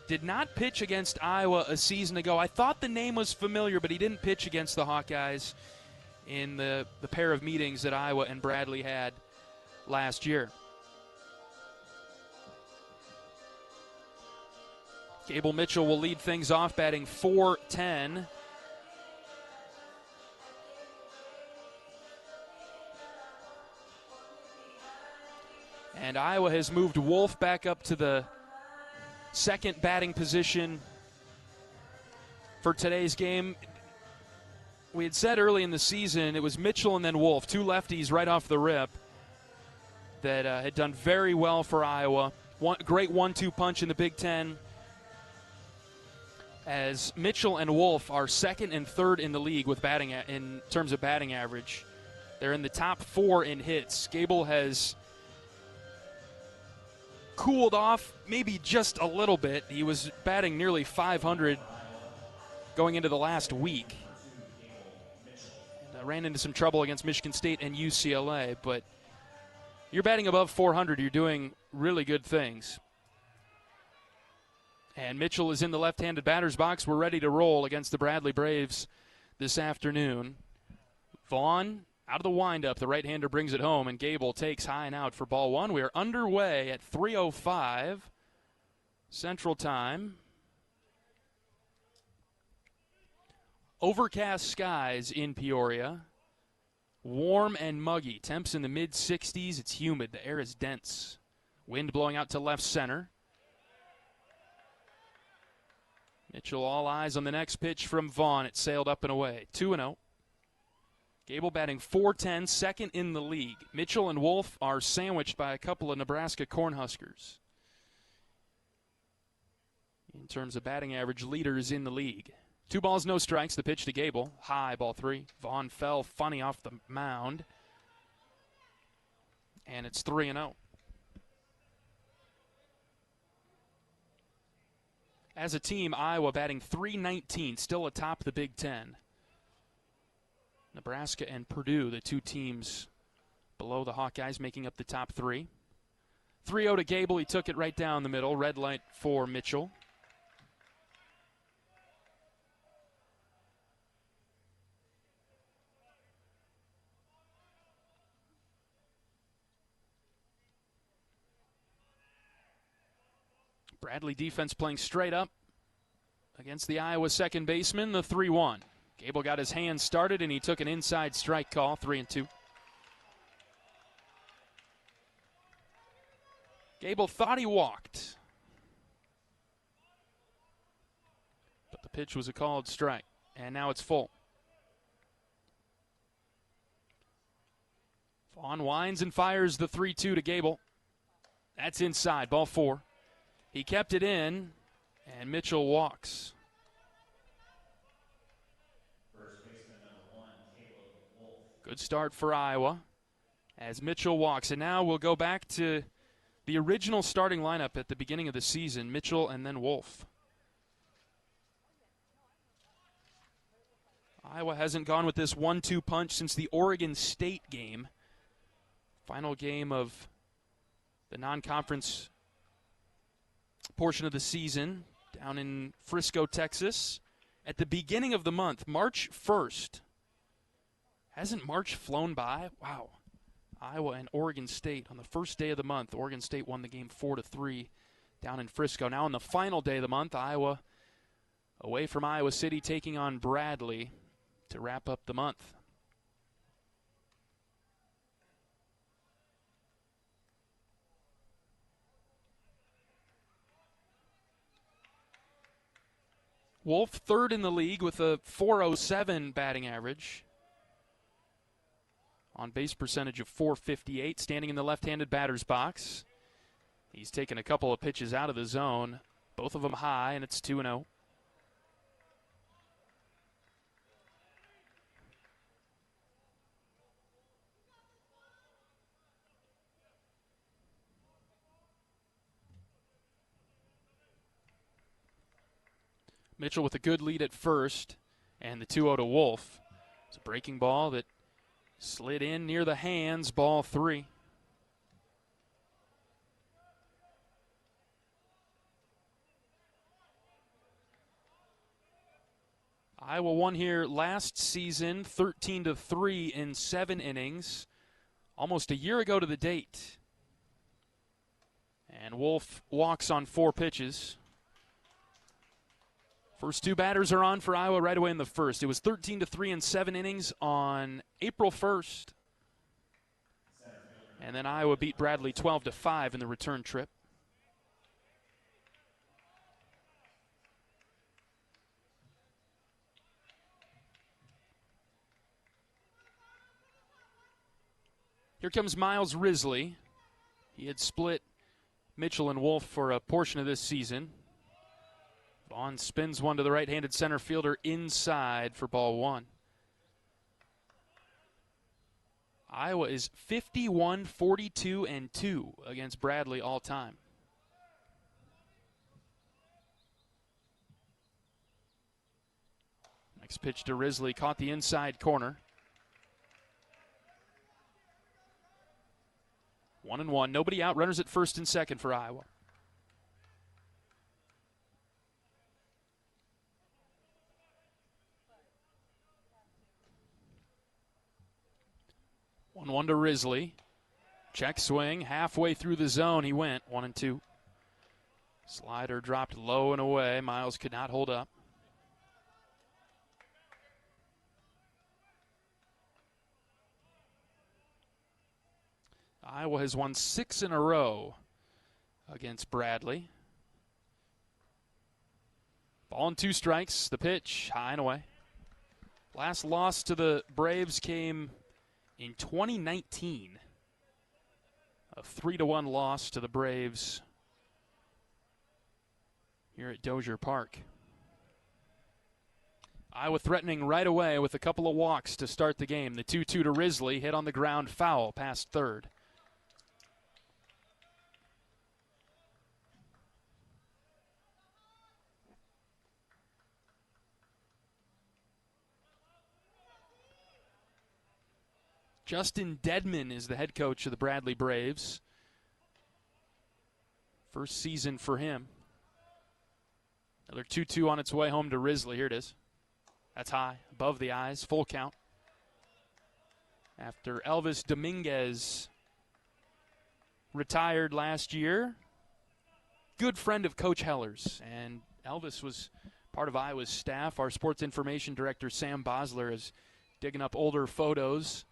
Did not pitch against Iowa a season ago. I thought the name was familiar, but he didn't pitch against the Hawkeyes in the pair of meetings that Iowa and Bradley had last year. Gable Mitchell will lead things off, batting .410. And Iowa has moved Wolf back up to the second batting position for today's game. We had said early in the season it was Mitchell and then Wolf, two lefties right off the rip. that had done very well for Iowa. Great 1-2 punch in the Big Ten, as Mitchell and Wolf are second and third in the league with batting in terms of batting average. They're in the top 4 in hits. Gable has cooled off maybe just a little bit. He was batting nearly 500 going into the last week. And ran into some trouble against Michigan State and UCLA, but you're batting above 400, you're doing really good things. And Mitchell is in the left-handed batter's box. We're ready to roll against the Bradley Braves this afternoon. Vaughn out of the windup. The right-hander brings it home, and Gable takes high and out for ball 1. We are underway at 3:05 Central Time. Overcast skies in Peoria. Warm and muggy. Temps in the mid-60s. It's humid. The air is dense. Wind blowing out to left center. Mitchell, all eyes on the next pitch from Vaughn. It sailed up and away. 2-0. Gable batting .410, second in the league. Mitchell and Wolf are sandwiched by a couple of Nebraska Cornhuskers in terms of batting average, leaders in the league. 2 balls, no strikes. The pitch to Gable. High, ball 3. Vaughn fell funny off the mound. And it's 3-0. As a team, Iowa batting .319, still atop the Big Ten. Nebraska and Purdue, the 2 teams below the Hawkeyes, making up the top 3. 3-0 to Gable. He took it right down the middle. Red light for Mitchell. Bradley defense playing straight up against the Iowa second baseman, the 3-1. Gable got his hand started, and he took an inside strike call, 3-2. Gable thought he walked, but the pitch was a called strike, and now it's full. Vaughn winds and fires the 3-2 to Gable. That's inside, ball 4. He kept it in, and Mitchell walks. Good start for Iowa as Mitchell walks. And now we'll go back to the original starting lineup at the beginning of the season, Mitchell and then Wolf. Iowa hasn't gone with this 1-2 punch since the Oregon State game. Final game of the non-conference portion of the season down in Frisco, Texas, at the beginning of the month, March 1st. Hasn't March flown by? Wow. Iowa and Oregon State on the first day of the month. Oregon State won the game 4-3 down in Frisco. Now on the final day of the month, Iowa away from Iowa City, taking on Bradley to wrap up the month. Wolf third in the league with a .407 batting average. On base percentage of .458, standing in the left-handed batter's box. He's taken a couple of pitches out of the zone, both of them high, and it's 2-0. Mitchell with a good lead at first, and the 2-0 to Wolf. It's a breaking ball that slid in near the hands, ball 3. Iowa won here last season, 13-3 in 7 innings, almost a year ago to the date. And Wolf walks on 4 pitches. First 2 batters are on for Iowa right away in the first. It was 13-3 in 7 innings on April 1st. And then Iowa beat Bradley 12-5 in the return trip. Here comes Miles Risley. He had split Mitchell and Wolf for a portion of this season. Vaughn spins one to the right-handed center fielder inside for ball one. Iowa is 51-42-2 against Bradley all time. Next pitch to Risley, caught the inside corner. 1-1, nobody out, runners at first and second for Iowa. One to Risley. Check swing, halfway through the zone he went, 1-2. Slider dropped low and away. Miles could not hold up. Iowa has won 6 in a row against Bradley. Ball and 2 strikes. The pitch, high and away. Last loss to the Braves came in 2019. A 3-1 loss to the Braves here at Dozier Park. Iowa threatening right away with a couple of walks to start the game. The 2-2 to Risley, hit on the ground, foul past third. Justin Dedman is the head coach of the Bradley Braves. First season for him. Another 2-2 on its way home to Risley. Here it is. That's high, above the eyes, full count. After Elvis Dominguez retired last year, good friend of Coach Heller's, and Elvis was part of Iowa's staff. Our sports information director, Sam Bosler, is digging up older photos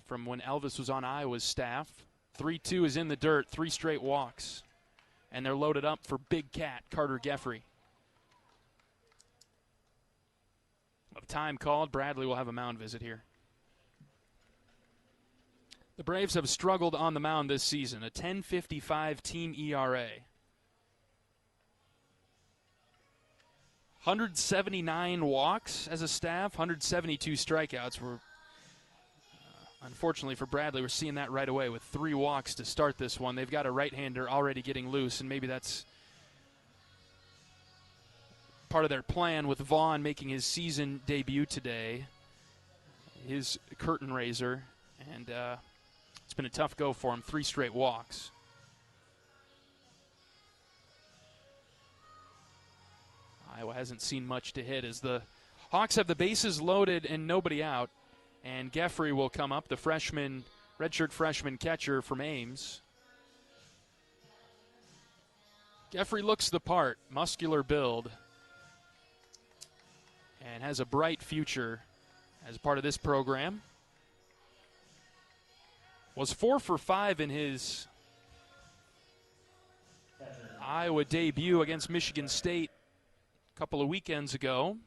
from when Elvis was on Iowa's staff. 3-2 is in the dirt, 3 straight walks. And they're loaded up for Big Cat, Carter Geffrey. Of time called, Bradley will have a mound visit here. The Braves have struggled on the mound this season, a 10.55 team ERA. 179 walks as a staff, 172 strikeouts. Unfortunately for Bradley, we're seeing that right away with 3 walks to start this one. They've got a right-hander already getting loose, and maybe that's part of their plan with Vaughn making his season debut today, his curtain raiser, and it's been a tough go for him, 3 straight walks. Iowa hasn't seen much to hit as the Hawks have the bases loaded and nobody out. And Geffrey will come up, the freshman, redshirt freshman catcher from Ames. Geffrey looks the part, muscular build, and has a bright future as part of this program. Was 4 for 5 in his Iowa debut against Michigan State a couple of weekends ago.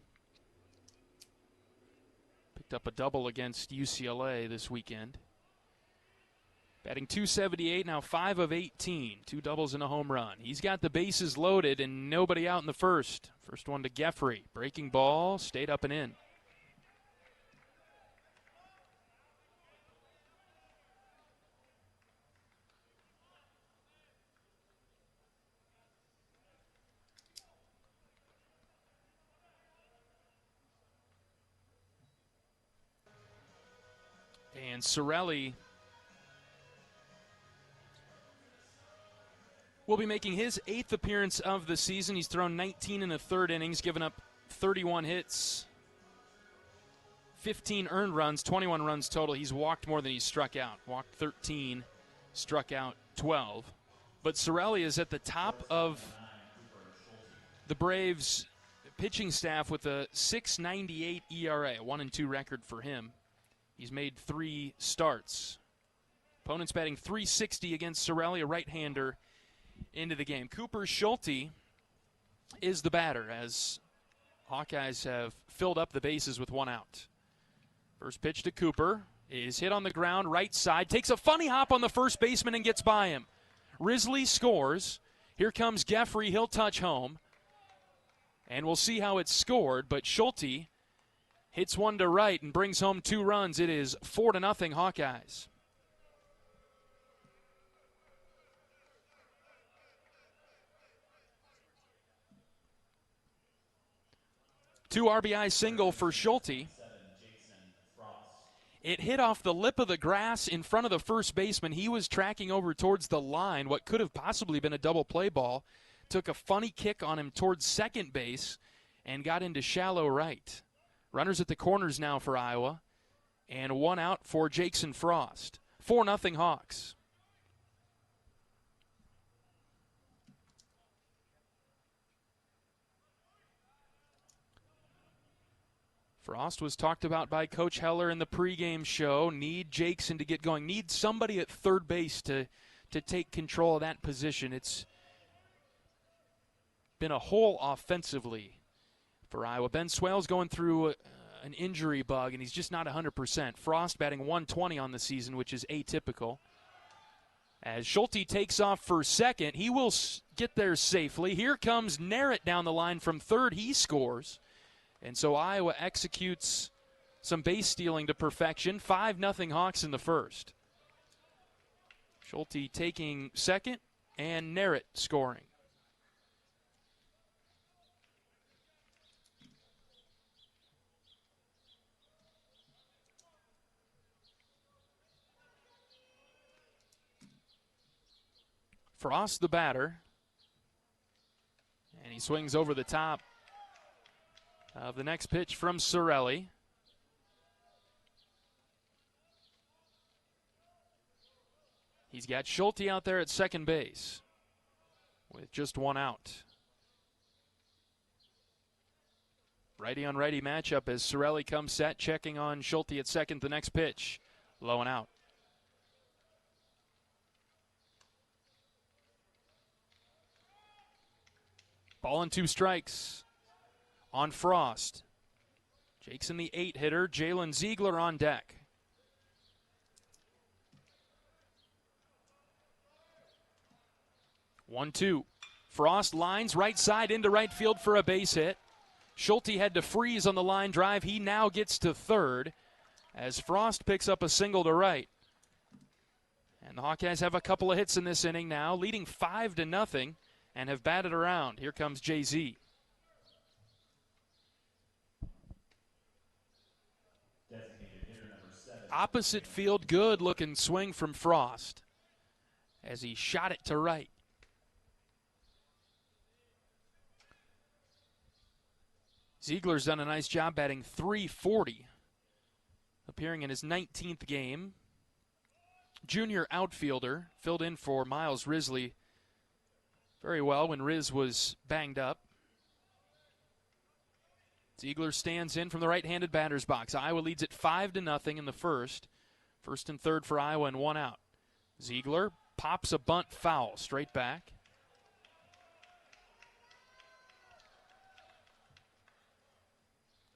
Picked up a double against UCLA this weekend. Batting .278, now 5 of 18. 2 doubles and a home run. He's got the bases loaded and nobody out in the first. First one to Geffrey. Breaking ball, stayed up and in. And Sorelli will be making his 8th appearance of the season. He's thrown 19 in the 3rd innings, given up 31 hits, 15 earned runs, 21 runs total. He's walked more than he's struck out. Walked 13, struck out 12. But Sorelli is at the top of the Braves pitching staff with a .698 ERA, 1-2 record for him. He's made 3 starts. Opponents batting .360 against Sorelli, a right-hander, into the game. Cooper Schulte is the batter as Hawkeyes have filled up the bases with 1 out. First pitch to Cooper. is hit on the ground, right side, takes a funny hop on the first baseman and gets by him. Risley scores. Here comes Geffrey. He'll touch home. And we'll see how it's scored, but Schulte hits one to right and brings home 2 runs. It is 4-0 Hawkeyes. Two RBI single for Schulte. It hit off the lip of the grass in front of the first baseman. He was tracking over towards the line, what could have possibly been a double play ball. Took a funny kick on him towards second base and got into shallow right. Runners at the corners now for Iowa, and 1 out for Jackson Frost. 4-0 Hawks. Frost was talked about by Coach Heller in the pregame show. Need Jackson to get going. Need somebody at third base to take control of that position. It's been a hole offensively for Iowa. Ben Swale's going through an injury bug, and he's just not 100%. Frost batting 120 on the season, which is atypical. As Schulte takes off for second, he will get there safely. Here comes Narrett down the line from third. He scores. And so Iowa executes some base stealing to perfection. 5-0 Hawks in the first. Schulte taking second, and Narrett scoring. Frost the batter, and he swings over the top of the next pitch from Sorelli. He's got Schulte out there at second base with just 1 out. Righty on righty matchup as Sorelli comes set, checking on Schulte at second. The next pitch, low and out. Ball and 2 strikes on Frost. Jackson the 8-hitter. Jalen Ziegler on deck. One, 2. Frost lines right side into right field for a base hit. Schulte had to freeze on the line drive. He now gets to third as Frost picks up a single to right. And the Hawkeyes have a couple of hits in this inning now, leading 5-0. And have batted around. Here comes Jay-Z. Opposite field, good looking swing from Frost as he shot it to right. Ziegler's done a nice job batting .340, appearing in his 19th game. Junior outfielder, filled in for Miles Risley very well when Riz was banged up. Ziegler stands in from the right-handed batter's box. Iowa leads it 5-0 in the first. First and third for Iowa and 1 out. Ziegler pops a bunt foul straight back.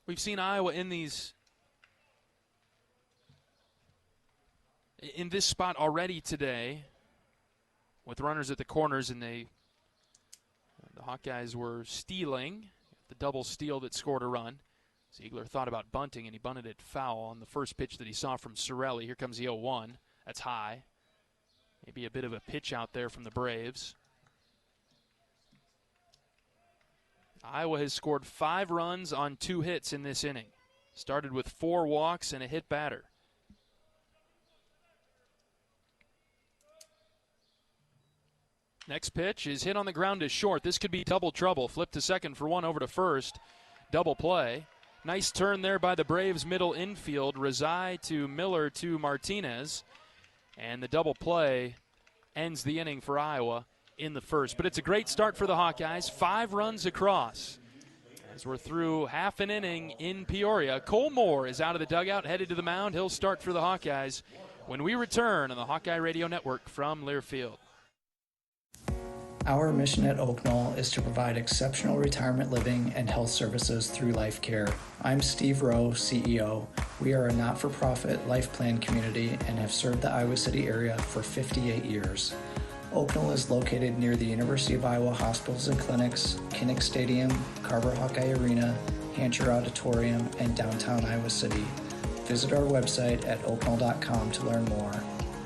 We've seen Iowa in this spot already today with runners at the corners, and the Hawkeyes were stealing, the double steal that scored a run. Ziegler thought about bunting, and he bunted it foul on the first pitch that he saw from Sorelli. Here comes the 0-1. That's high. Maybe a bit of a pitch out there from the Braves. Iowa has scored 5 runs on 2 hits in this inning. Started with 4 walks and a hit batter. Next pitch is hit on the ground to short. This could be double trouble. Flip to second for 1 over to first. Double play. Nice turn there by the Braves middle infield. Rezai to Miller to Martinez. And the double play ends the inning for Iowa in the first. But it's a great start for the Hawkeyes. 5 runs across as we're through half an inning in Peoria. Cole Moore is out of the dugout, headed to the mound. He'll start for the Hawkeyes when we return on the Hawkeye Radio Network from Learfield. Our mission at Oak Knoll is to provide exceptional retirement living and health services through life care. I'm Steve Rowe, CEO. We are a not-for-profit life plan community and have served the Iowa City area for 58 years. Oaknall is located near the University of Iowa hospitals and clinics, Kinnick Stadium, Carver Hawkeye Arena, Hancher Auditorium, and downtown Iowa City. Visit our website at oaknall.com to learn more.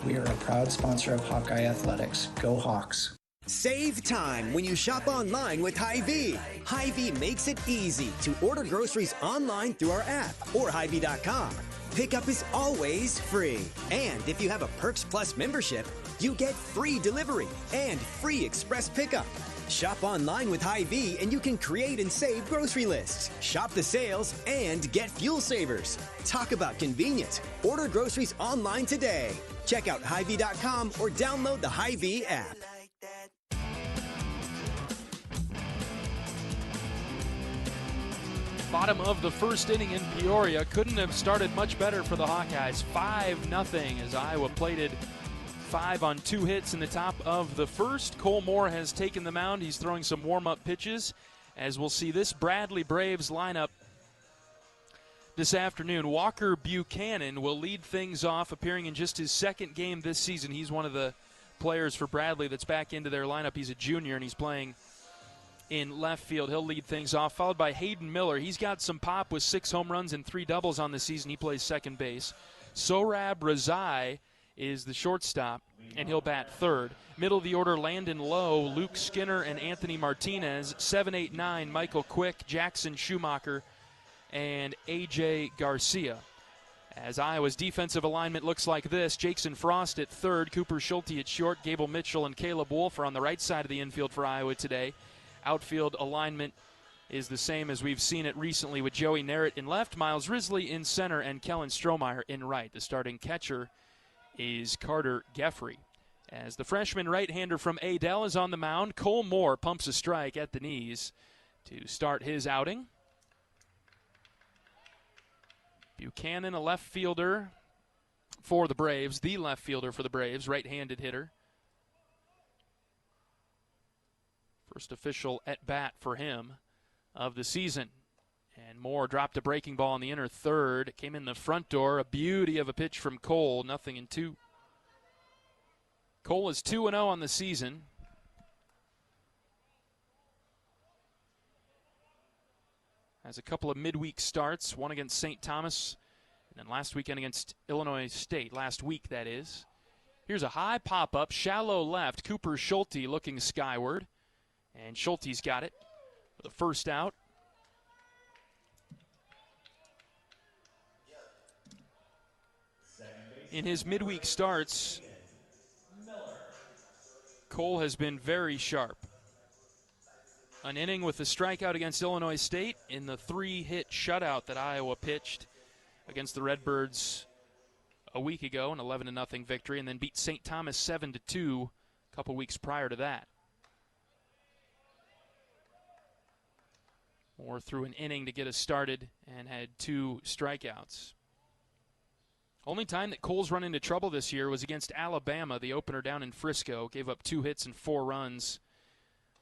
We are a proud sponsor of Hawkeye Athletics. Go Hawks! Save time when you shop online with Hy-Vee. Hy-Vee makes it easy to order groceries online through our app or Hy-Vee.com. Pickup is always free. And if you have a Perks Plus membership, you get free delivery and free express pickup. Shop online with Hy-Vee and you can create and save grocery lists, shop the sales, and get fuel savers. Talk about convenience. Order groceries online today. Check out Hy-Vee.com or download the Hy-Vee app. Bottom of the first inning in Peoria. Couldn't have started much better for the Hawkeyes. 5-0 as Iowa plated 5 on 2 hits in the top of the first. Cole Moore has taken the mound. He's throwing some warm-up pitches. As we'll see this Bradley Braves lineup this afternoon. Walker Buchanan will lead things off, appearing in just his second game this season. He's one of the players for Bradley that's back into their lineup. He's a junior, and he's playing in left field. He'll lead things off, followed by Hayden Miller. He's got some pop with 6 home runs and 3 doubles on the season. He plays second base. Sohrab Razai is the shortstop, and he'll bat third. Middle of the order, Landon Lowe, Luke Skinner, and Anthony Martinez. 7, 8, 9, Michael Quick, Jackson Schumacher, and A.J. Garcia. As Iowa's defensive alignment looks like this: Jackson Frost at third, Cooper Schulte at short, Gable Mitchell and Caleb Wolf are on the right side of the infield for Iowa today. Outfield alignment is the same as we've seen it recently, with Joey Narrett in left, Miles Risley in center, and Kellen Strohmeyer in right. The starting catcher is Carter Geffrey. As the freshman right-hander from Adel is on the mound, Cole Moore pumps a strike at the knees to start his outing. Buchanan, a left fielder for the Braves, the left fielder for the Braves, right-handed hitter. First official at-bat for him of the season. And Moore dropped a breaking ball in the inner third. It came in the front door. A beauty of a pitch from Cole. 0-2. Cole is 2-0 on the season. Has a couple of midweek starts. One against St. Thomas, and then last weekend against Illinois State. Last week, that is. Here's a high pop-up. Shallow left. Cooper Schulte looking skyward. And Schulte's got it for the first out. In his midweek starts, Cole has been very sharp. An inning with a strikeout against Illinois State in the 3-hit shutout that Iowa pitched against the Redbirds a week ago, an 11-0 victory, and then beat St. Thomas 7-2 a couple weeks prior to that. Moore threw an inning to get us started and had 2 strikeouts. Only time that Cole's run into trouble this year was against Alabama, the opener down in Frisco. Gave up 2 hits and 4 runs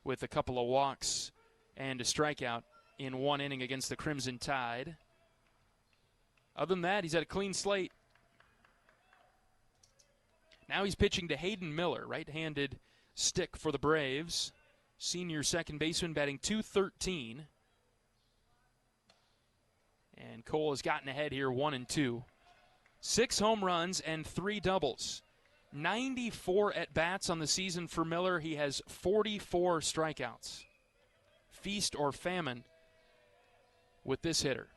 with a couple of walks and a strikeout in 1 inning against the Crimson Tide. Other than that, he's had a clean slate. Now he's pitching to Hayden Miller, right-handed stick for the Braves. Senior second baseman, batting .213. And Cole has gotten ahead here 1-2. 6 home runs and 3 doubles. 94 at-bats on the season for Miller. He has 44 strikeouts. Feast or famine with this hitter.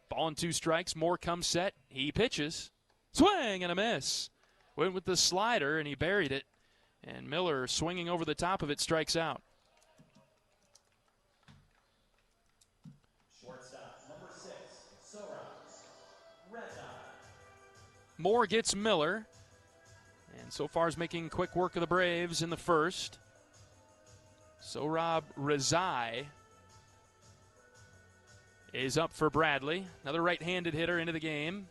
Ball and 2 strikes. Moore comes set. He pitches. Swing and a miss. Went with the slider and he buried it. And Miller, swinging over the top of it, strikes out. Moore gets Miller, and so far is making quick work of the Braves in the first. Sohrab Razai is up for Bradley. Another right-handed hitter into the game.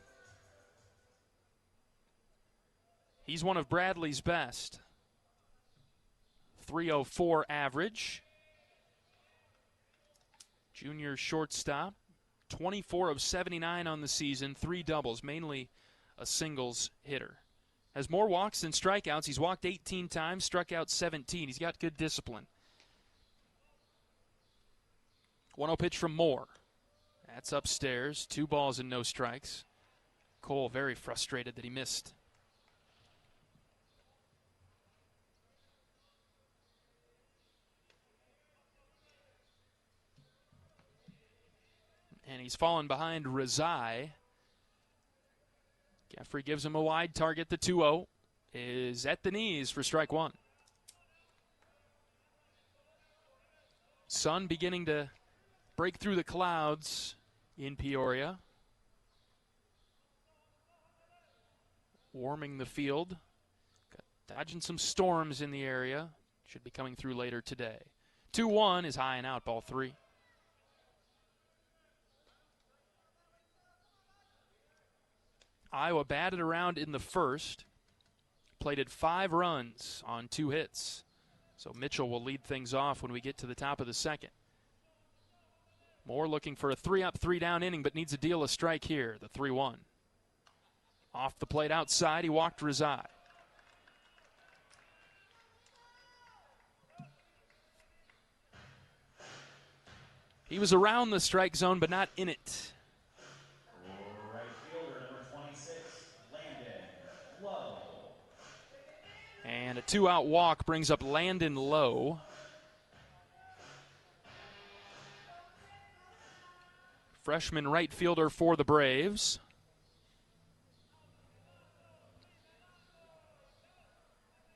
He's one of Bradley's best. .304 average. Junior shortstop. 24 of 79 on the season, 3 doubles, mainly a singles hitter. Has more walks than strikeouts. He's walked 18 times, struck out 17. He's got good discipline. 1-0 pitch from Moore. That's upstairs. 2 balls and no strikes. Cole very frustrated that he missed. And he's fallen behind Rezai. Jeffrey gives him a wide target. The 2-0 is at the knees for strike 1. Sun beginning to break through the clouds in Peoria. Warming the field. Dodging some storms in the area. Should be coming through later today. 2-1 is high and out, ball 3. Iowa batted around in the first. Plated 5 runs on 2 hits. So Mitchell will lead things off when we get to the top of the second. Moore looking for a 3-up, 3-down inning, but needs a deal a strike here. The 3-1. Off the plate outside, he walked Rezai. He was around the strike zone, but not in it. Right fielder, number 26, Landon Lowe. And a 2-out walk brings up Landon Lowe. Freshman right fielder for the Braves.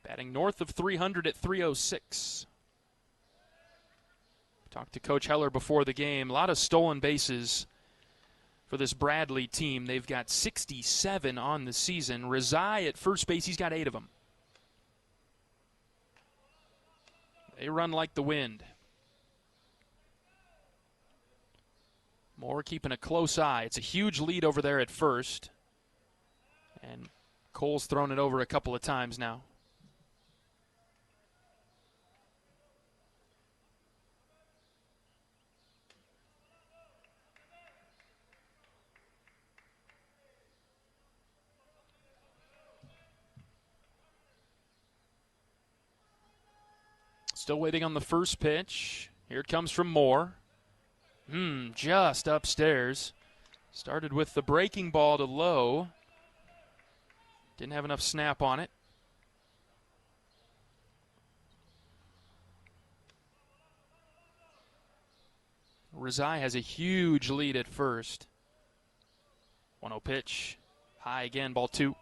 Batting north of 300 at 306. Talked to Coach Heller before the game. A lot of stolen bases for this Bradley team. They've got 67 on the season. Rezai at first base, he's got 8 of them. They run like the wind. Moore keeping a close eye. It's a huge lead over there at first. And Cole's thrown it over a couple of times now. Still waiting on the first pitch. Here it comes from Moore. Just upstairs. Started with the breaking ball to Lowe. Didn't have enough snap on it. Rezai has a huge lead at first. 1-0 pitch. High again, ball 2.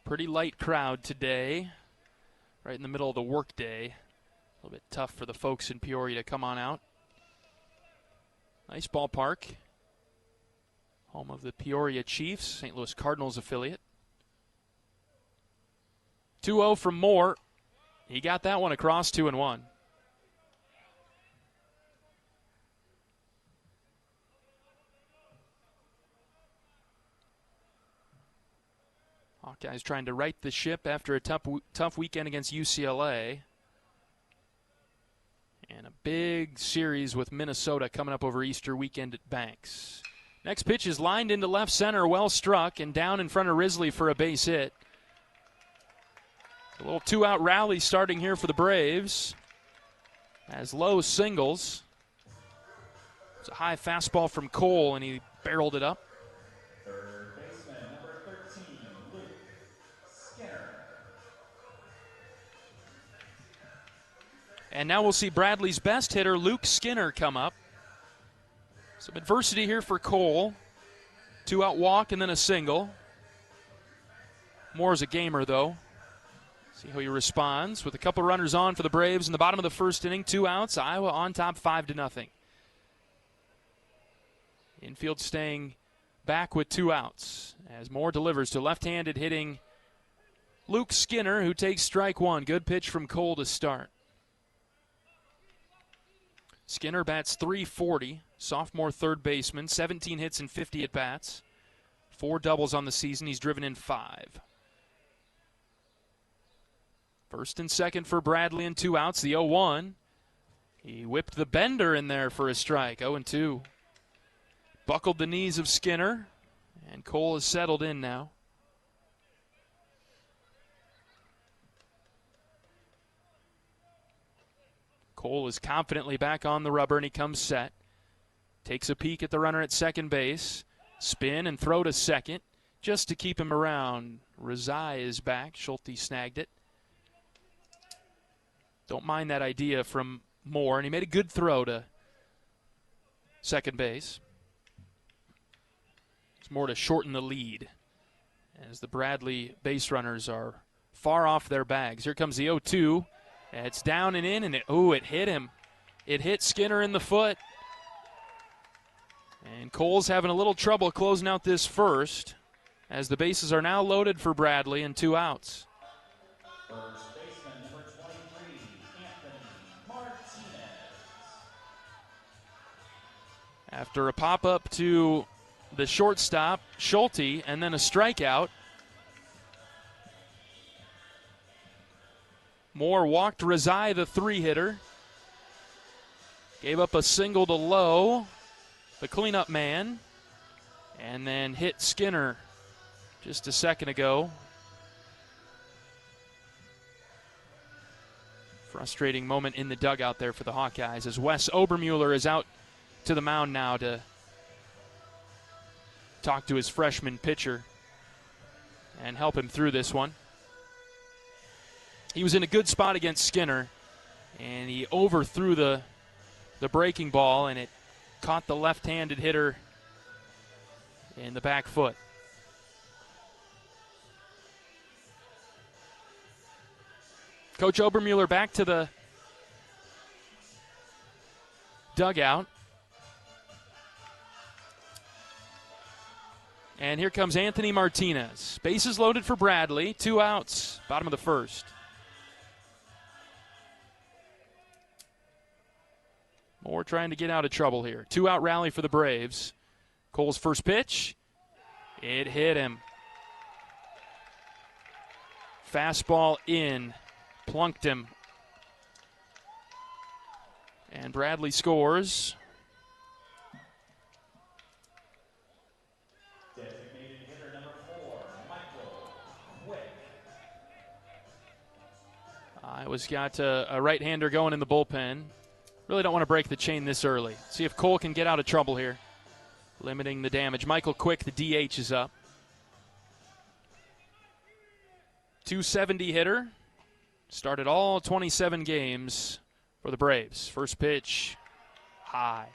Pretty light crowd today, right in the middle of the workday. A little bit tough for the folks in Peoria to come on out. Nice ballpark. Home of the Peoria Chiefs, St. Louis Cardinals affiliate. 2-0 from Moore. He got that one across, 2-1. Hawkeyes trying to right the ship after a tough weekend against UCLA. And a big series with Minnesota coming up over Easter weekend at Banks. Next pitch is lined into left center, well struck, and down in front of Risley for a base hit. A little 2-out rally starting here for the Braves. As Lowe singles. It's a high fastball from Cole, and he barreled it up. Third baseman, number 13, Luke Skinner. And now we'll see Bradley's best hitter, Luke Skinner, come up. Some adversity here for Cole. 2-out walk and then a single. Moore's a gamer, though. See how he responds with a couple runners on for the Braves in the bottom of the first inning. 2 outs. Iowa on top 5-0. Infield staying back with 2 outs as Moore delivers to left-handed hitting Luke Skinner, who takes strike 1. Good pitch from Cole to start. Skinner bats .340, sophomore third baseman, 17 hits and 50 at-bats. 4 doubles on the season. He's driven in 5. First and second for Bradley and 2 outs. The 0-1. He whipped the bender in there for a strike. 0-2. Buckled the knees of Skinner, and Cole is settled in now. Cole is confidently back on the rubber, and he comes set. Takes a peek at the runner at second base. Spin and throw to second just to keep him around. Razai is back. Schulte snagged it. Don't mind that idea from Moore, and he made a good throw to second base. It's more to shorten the lead as the Bradley base runners are far off their bags. Here comes the 0-2. It's down and in, and it hit him. It hit Skinner in the foot. And Cole's having a little trouble closing out this first as the bases are now loaded for Bradley and 2 outs. First baseman, number 23, Anthony Martinez. After a pop-up to the shortstop, Schulte, and then a strikeout, Moore walked Razai, the 3-hitter. Gave up a single to Lowe, the cleanup man, and then hit Skinner just a second ago. Frustrating moment in the dugout there for the Hawkeyes as Wes Obermuller is out to the mound now to talk to his freshman pitcher and help him through this one. He was in a good spot against Skinner, and he overthrew the breaking ball, and it caught the left-handed hitter in the back foot. Coach Obermuller back to the dugout. And here comes Anthony Martinez. Bases loaded for Bradley. 2 outs, bottom of the first. Moore trying to get out of trouble here. 2-out rally for the Braves. Cole's first pitch. It hit him. Fastball in. Plunked him. And Bradley scores. Designated hitter number 4, Michael Quick. Iowa's got a right-hander going in the bullpen. Really don't want to break the chain this early. See if Cole can get out of trouble here. Limiting the damage. Michael Quick, the DH, is up. 270 hitter. Started all 27 games for the Braves. First pitch, high.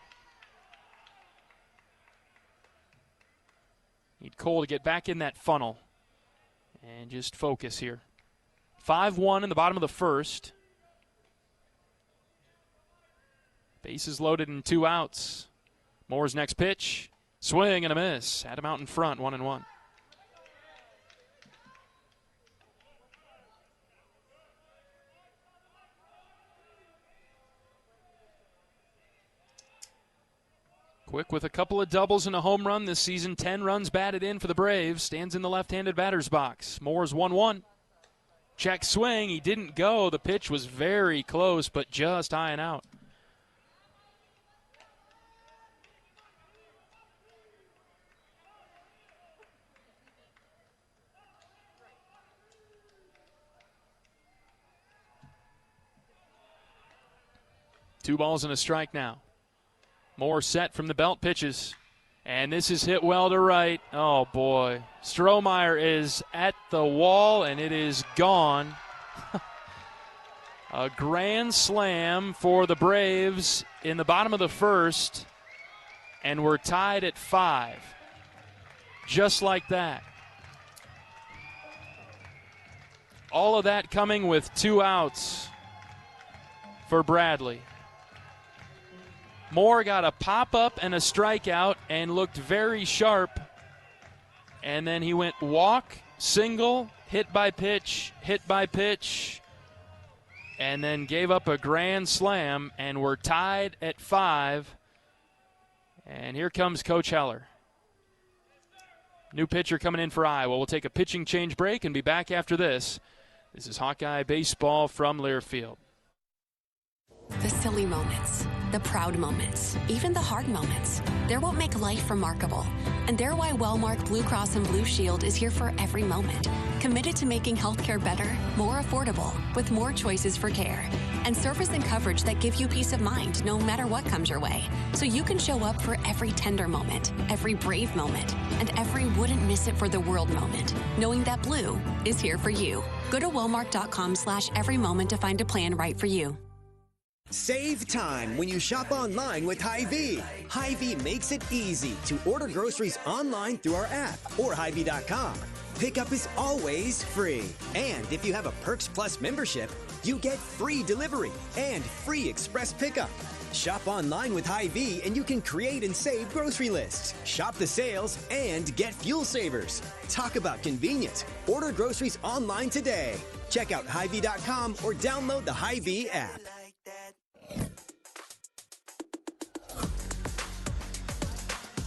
Need Cole to get back in that funnel and just focus here. 5-1 in the bottom of the first. Bases loaded and 2 outs. Moore's next pitch. Swing and a miss. Had him out in front, 1-1. Quick with a couple of doubles and a home run this season. 10 runs batted in for the Braves. Stands in the left-handed batter's box. Moore's 1-1. Check swing. He didn't go. The pitch was very close, but just high and out. Two balls and a strike now. Moore set from the belt, pitches. And this is hit well to right. Oh, boy. Strohmeyer is at the wall, and it is gone. A grand slam for the Braves in the bottom of the first, and we're tied at 5. Just like that. All of that coming with 2 outs for Bradley. Moore got a pop-up and a strikeout and looked very sharp. And then he went walk, single, hit by pitch, and then gave up a grand slam, and we're tied at 5. And here comes Coach Heller. New pitcher coming in for Iowa. We'll take a pitching change break and be back after this. This is Hawkeye Baseball from Learfield. The silly moments, the proud moments, even the hard moments. They're what make life remarkable. And they're why Wellmark Blue Cross and Blue Shield is here for every moment. Committed to making healthcare better, more affordable, with more choices for care. And service and coverage that give you peace of mind no matter what comes your way. So you can show up for every tender moment, every brave moment, and every wouldn't miss it for the world moment, knowing that Blue is here for you. Go to Wellmark.com/every moment to find a plan right for you. Save time when you shop online with Hy-Vee. Hy-Vee makes it easy to order groceries online through our app or Hy-Vee.com. Pickup is always free. And if you have a Perks Plus membership, you get free delivery and free express pickup. Shop online with Hy-Vee and you can create and save grocery lists, shop the sales, and get fuel savers. Talk about convenience. Order groceries online today. Check out Hy-Vee.com or download the Hy-Vee app.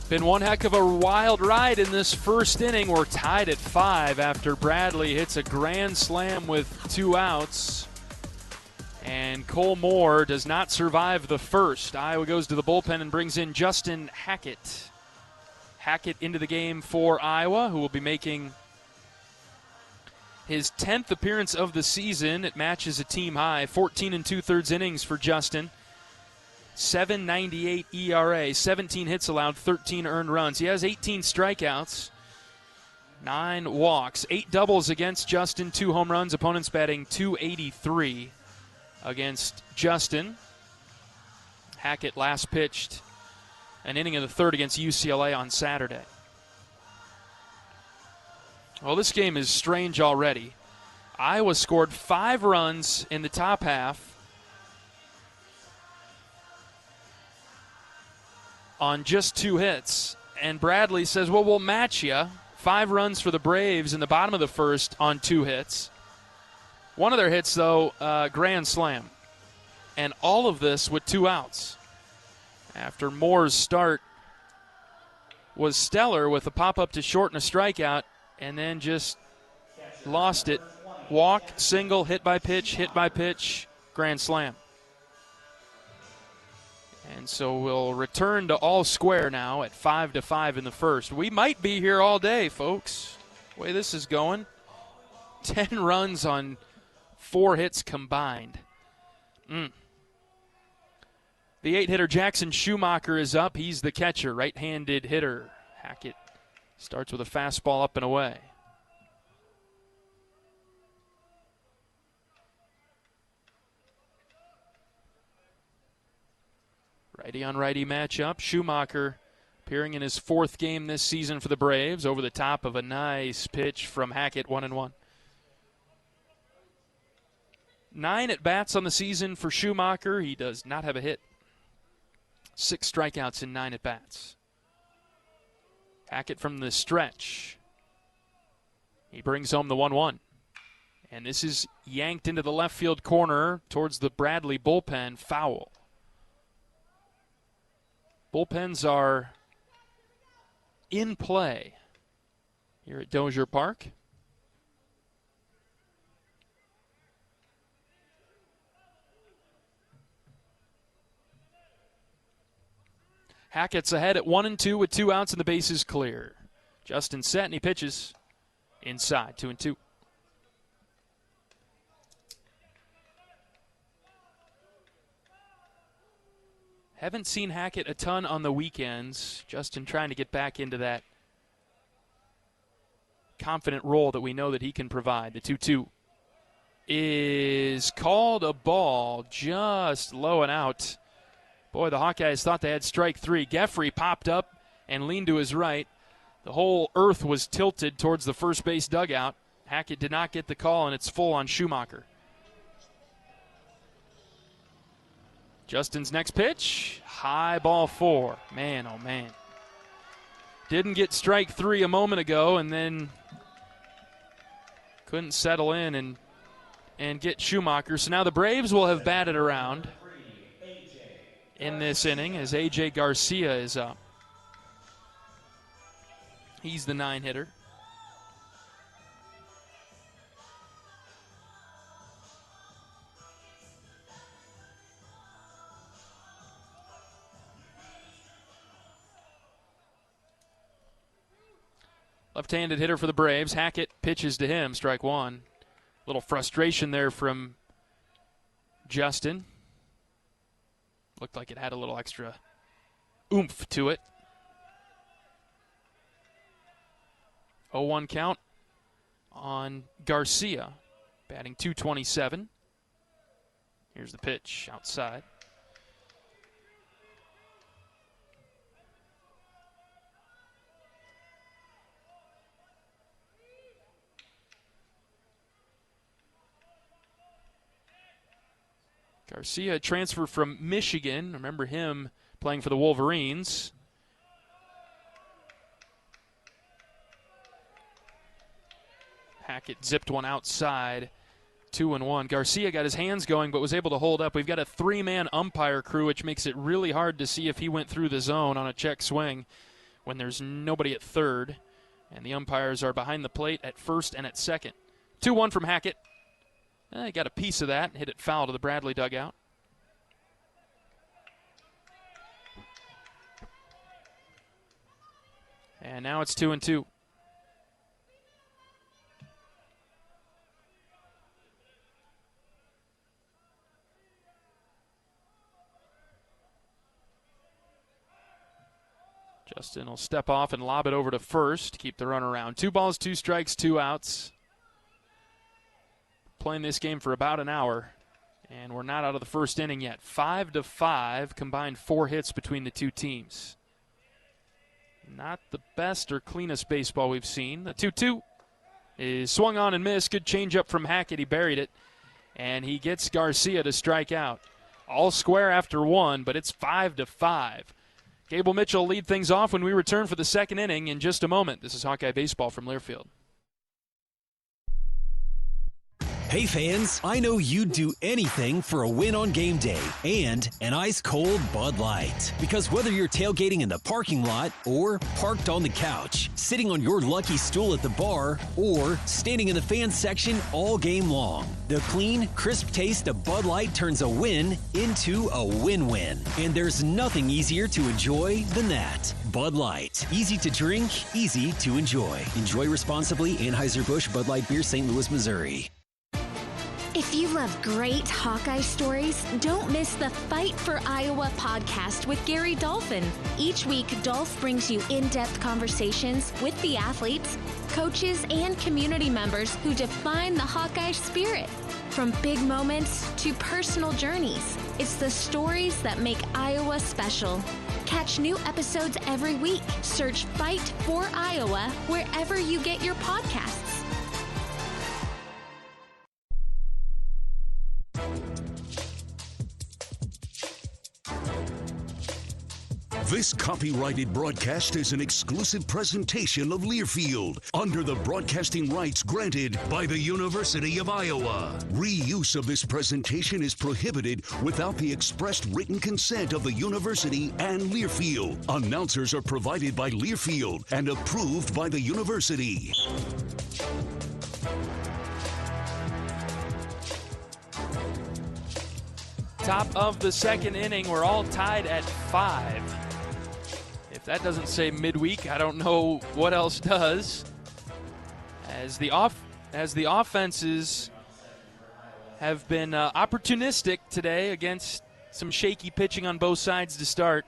Been one heck of a wild ride in this first inning. We're tied at 5 after Bradley hits a grand slam with 2 outs. And Cole Moore does not survive the first. Iowa goes to the bullpen and brings in Justin Hackett. Hackett into the game for Iowa, who will be making his 10th appearance of the season. It matches a team high, 14 2/3 innings for Justin. 7.98 ERA, 17 hits allowed, 13 earned runs. He has 18 strikeouts, 9 walks, 8 doubles against Justin, 2 home runs. Opponents batting .283 against Justin. Hackett last pitched an inning of the third against UCLA on Saturday. Well, this game is strange already. Iowa scored 5 runs in the top half on just 2 hits. And Bradley says, well, we'll match you. 5 runs for the Braves in the bottom of the first on 2 hits. One of their hits, though, grand slam. And all of this with 2 outs. After Moore's start was stellar with a pop-up to short and a strikeout, and then just lost it. Walk, single, hit by pitch, grand slam. And so we'll return to all square now at 5-5 in the first. We might be here all day, folks. The way this is going. 10 runs on 4 hits combined. The 8-hitter Jackson Schumacher is up. He's the catcher, right-handed hitter. Hackett starts with a fastball up and away. Righty-on-righty matchup. Schumacher appearing in his 4th game this season for the Braves. Over the top of a nice pitch from Hackett, 1-1. 9 at-bats on the season for Schumacher. He does not have a hit. 6 strikeouts in 9 at-bats. Hackett from the stretch. He brings home the 1-1. And this is yanked into the left field corner towards the Bradley bullpen. Foul. Bullpens are in play here at Dozier Park. Hackett's ahead at 1-2 with 2 outs and the bases clear. Justin set and he pitches inside, 2-2. Haven't seen Hackett a ton on the weekends. Justin trying to get back into that confident role that we know that he can provide. The 2-2 is called a ball, just low and out. Boy, the Hawkeyes thought they had strike 3. Geffrey popped up and leaned to his right. The whole earth was tilted towards the first base dugout. Hackett did not get the call, and it's full on Schumacher. Justin's next pitch, high ball 4. Man, oh man. Didn't get strike 3 a moment ago, and then couldn't settle in and get Schumacher. So now the Braves will have batted around in this inning as A.J. Garcia is up. He's the 9-hitter. Left-handed hitter for the Braves. Hackett pitches to him, strike one. Little frustration there from Justin. Looked like it had a little extra oomph to it. 0-1 count on Garcia, batting .227. Here's the pitch outside. Garcia, transfer from Michigan. Remember him playing for the Wolverines. Hackett zipped one outside. 2-1. Garcia got his hands going but was able to hold up. We've got a three-man umpire crew, which makes it really hard to see if he went through the zone on a check swing when there's nobody at third. And the umpires are behind the plate at first and at second. 2-1 from Hackett. He got a piece of that and hit it foul to the Bradley dugout. And now it's 2-2. Justin will step off and lob it over to first to keep the run around. 2 balls, 2 strikes, 2 outs. Playing this game for about an hour, and we're not out of the first inning yet. 5-5, combined 4 hits between the two teams. Not the best or cleanest baseball we've seen. The 2-2 is swung on and missed. Good changeup from Hackett. He buried it, and he gets Garcia to strike out. All square after 1, but it's 5-5. Gable Mitchell will lead things off when we return for the second inning in just a moment. This is Hawkeye Baseball from Learfield. Hey fans, I know you'd do anything for a win on game day and an ice-cold Bud Light. Because whether you're tailgating in the parking lot or parked on the couch, sitting on your lucky stool at the bar, or standing in the fan section all game long, the clean, crisp taste of Bud Light turns a win into a win-win. And there's nothing easier to enjoy than that. Bud Light. Easy to drink, easy to enjoy. Enjoy responsibly. Anheuser-Busch Bud Light Beer, St. Louis, Missouri. If you love great Hawkeye stories, don't miss the Fight for Iowa podcast with Gary Dolphin. Each week, Dolph brings you in-depth conversations with the athletes, coaches, and community members who define the Hawkeye spirit. From big moments to personal journeys, it's the stories that make Iowa special. Catch new episodes every week. Search Fight for Iowa wherever you get your podcasts. This copyrighted broadcast is an exclusive presentation of Learfield under the broadcasting rights granted by the University of Iowa. Reuse of this presentation is prohibited without the expressed written consent of the university and Learfield. Announcers are provided by Learfield and approved by the university. Top of the second inning, we're all tied at 5. If that doesn't say midweek, I don't know what else does. As the offenses have been opportunistic today against some shaky pitching on both sides to start.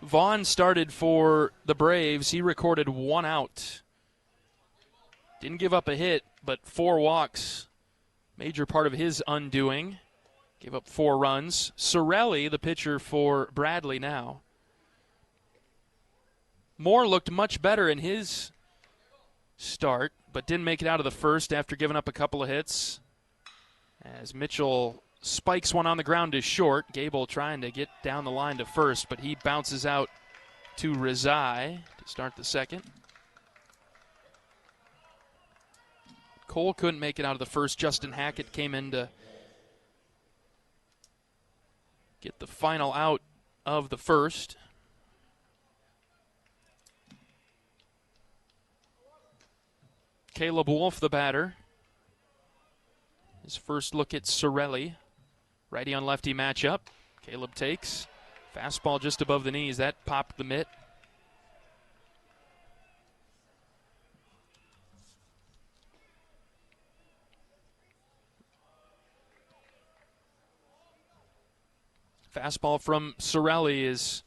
Vaughn started for the Braves. He recorded 1 out. Didn't give up a hit, but 4 walks. Major part of his undoing. Gave up 4 runs. Sorelli, the pitcher for Bradley now. Moore looked much better in his start, but didn't make it out of the first after giving up a couple of hits. As Mitchell spikes one on the ground to short. Gable trying to get down the line to first, but he bounces out to Rizai to start the second. Cole couldn't make it out of the first. Justin Hackett came in to get the final out of the first. Caleb Wolf, the batter. His first look at Sorelli. Righty on lefty matchup. Caleb takes. Fastball just above the knees. That popped the mitt. Fastball from Sorelli is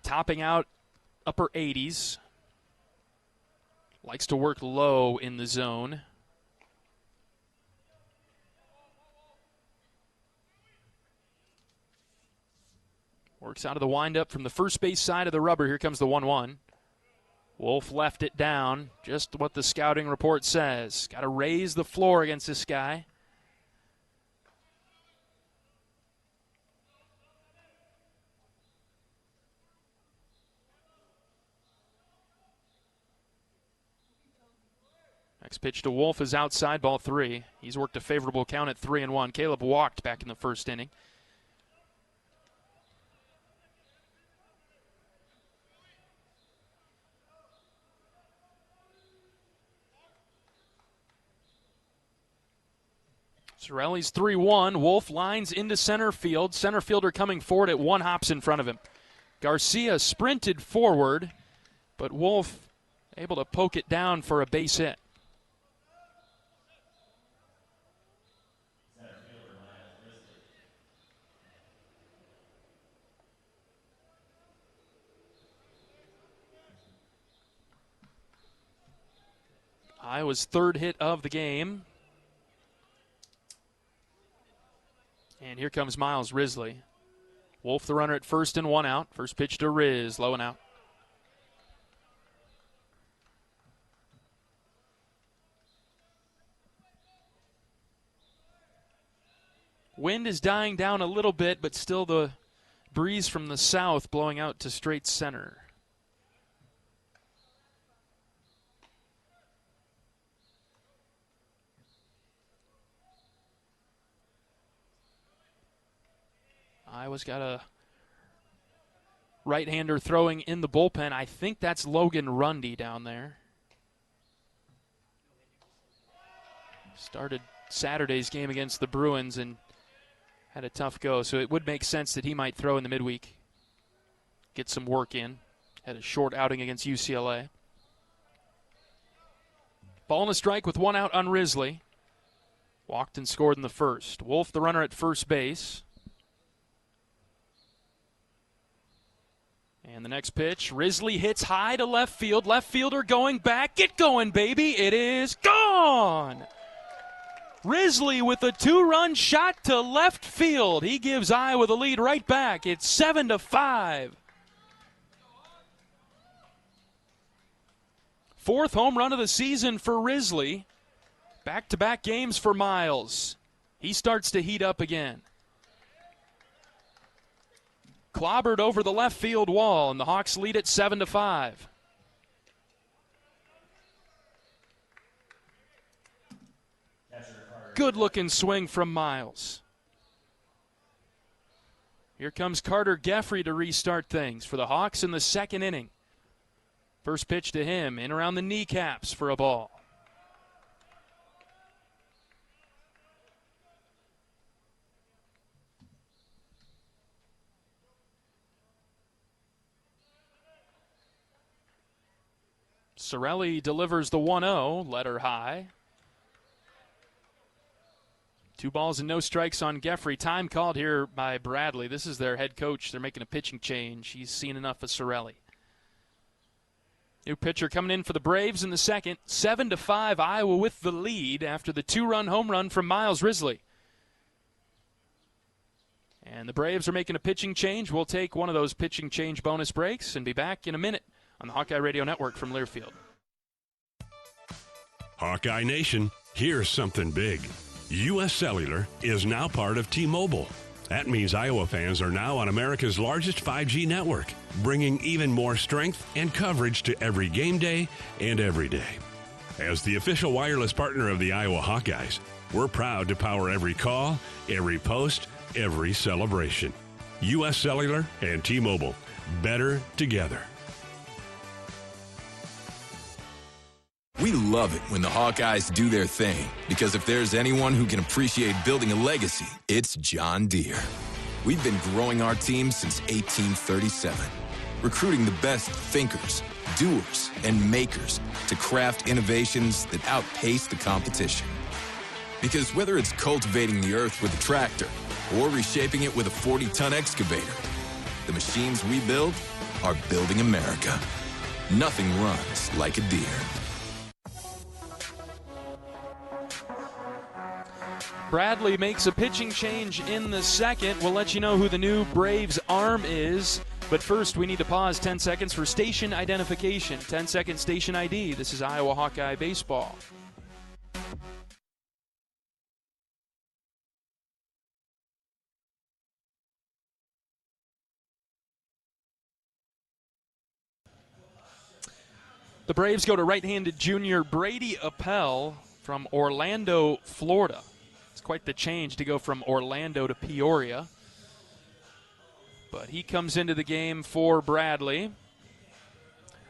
topping out upper 80s. Likes to work low in the zone. Works out of the windup from the first base side of the rubber. Here comes the 1-1. Wolf left it down, just what the scouting report says. Got to raise the floor against this guy. Next pitch to Wolf is outside, ball 3. He's worked a favorable count at 3-1. Caleb walked back in the first inning. Sorelli's 3-1. Wolf lines into center field. Center fielder coming forward at 1 hops in front of him. Garcia sprinted forward, but Wolf able to poke it down for a base hit. Iowa's 3rd hit of the game. And here comes Miles Risley. Wolf the runner at first and 1 out. First pitch to Riz, low and out. Wind is dying down a little bit, but still the breeze from the south blowing out to straight center. Iowa's got a right-hander throwing in the bullpen. I think that's Logan Rundy down there. Started Saturday's game against the Bruins and had a tough go, so it would make sense that he might throw in the midweek. Get some work in. Had a short outing against UCLA. Ball and a strike with 1 out on Risley. Walked and scored in the first. Wolf the runner at first base. And the next pitch, Risley hits high to left field. Left fielder going back. Get going, baby. It is gone. Risley with a 2-run shot to left field. He gives Iowa the lead right back. It's 7-5. 4th home run of the season for Risley. Back-to-back games for Miles. He starts to heat up again. Clobbered over the left field wall, and the Hawks lead it 7-5. Good-looking swing from Miles. Here comes Carter Geffrey to restart things for the Hawks in the 2nd inning. First pitch to him, in around the kneecaps for a ball. Sorelli delivers the 1-0, letter high. 2 balls and no strikes on Geffrey. Time called here by Bradley. This is their head coach. They're making a pitching change. He's seen enough of Sorelli. New pitcher coming in for the Braves in the 2nd. 7-5, Iowa with the lead after the 2-run home run from Miles Risley. And the Braves are making a pitching change. We'll take one of those pitching change bonus breaks and be back in a minute on the Hawkeye Radio Network from Learfield. Hawkeye Nation, here's something big. U.S. Cellular is now part of T-Mobile. That means Iowa fans are now on America's largest 5G network, bringing even more strength and coverage to every game day and every day. As the official wireless partner of the Iowa Hawkeyes, we're proud to power every call, every post, every celebration. U.S. Cellular and T-Mobile, better together. We love it when the Hawkeyes do their thing, because if there's anyone who can appreciate building a legacy, it's John Deere. We've been growing our team since 1837, recruiting the best thinkers, doers, and makers to craft innovations that outpace the competition. Because whether it's cultivating the earth with a tractor or reshaping it with a 40-ton excavator. The machines we build are building America. Nothing runs like a Deere. Bradley makes a pitching change in the second. We'll let you know who the new Braves arm is. But first, we need to pause 10 seconds for station identification. 10-second station ID. This is Iowa Hawkeye Baseball. The Braves go to right-handed junior Brady Appel from Orlando, Florida. It's quite the change to go from Orlando to Peoria. But he comes into the game for Bradley.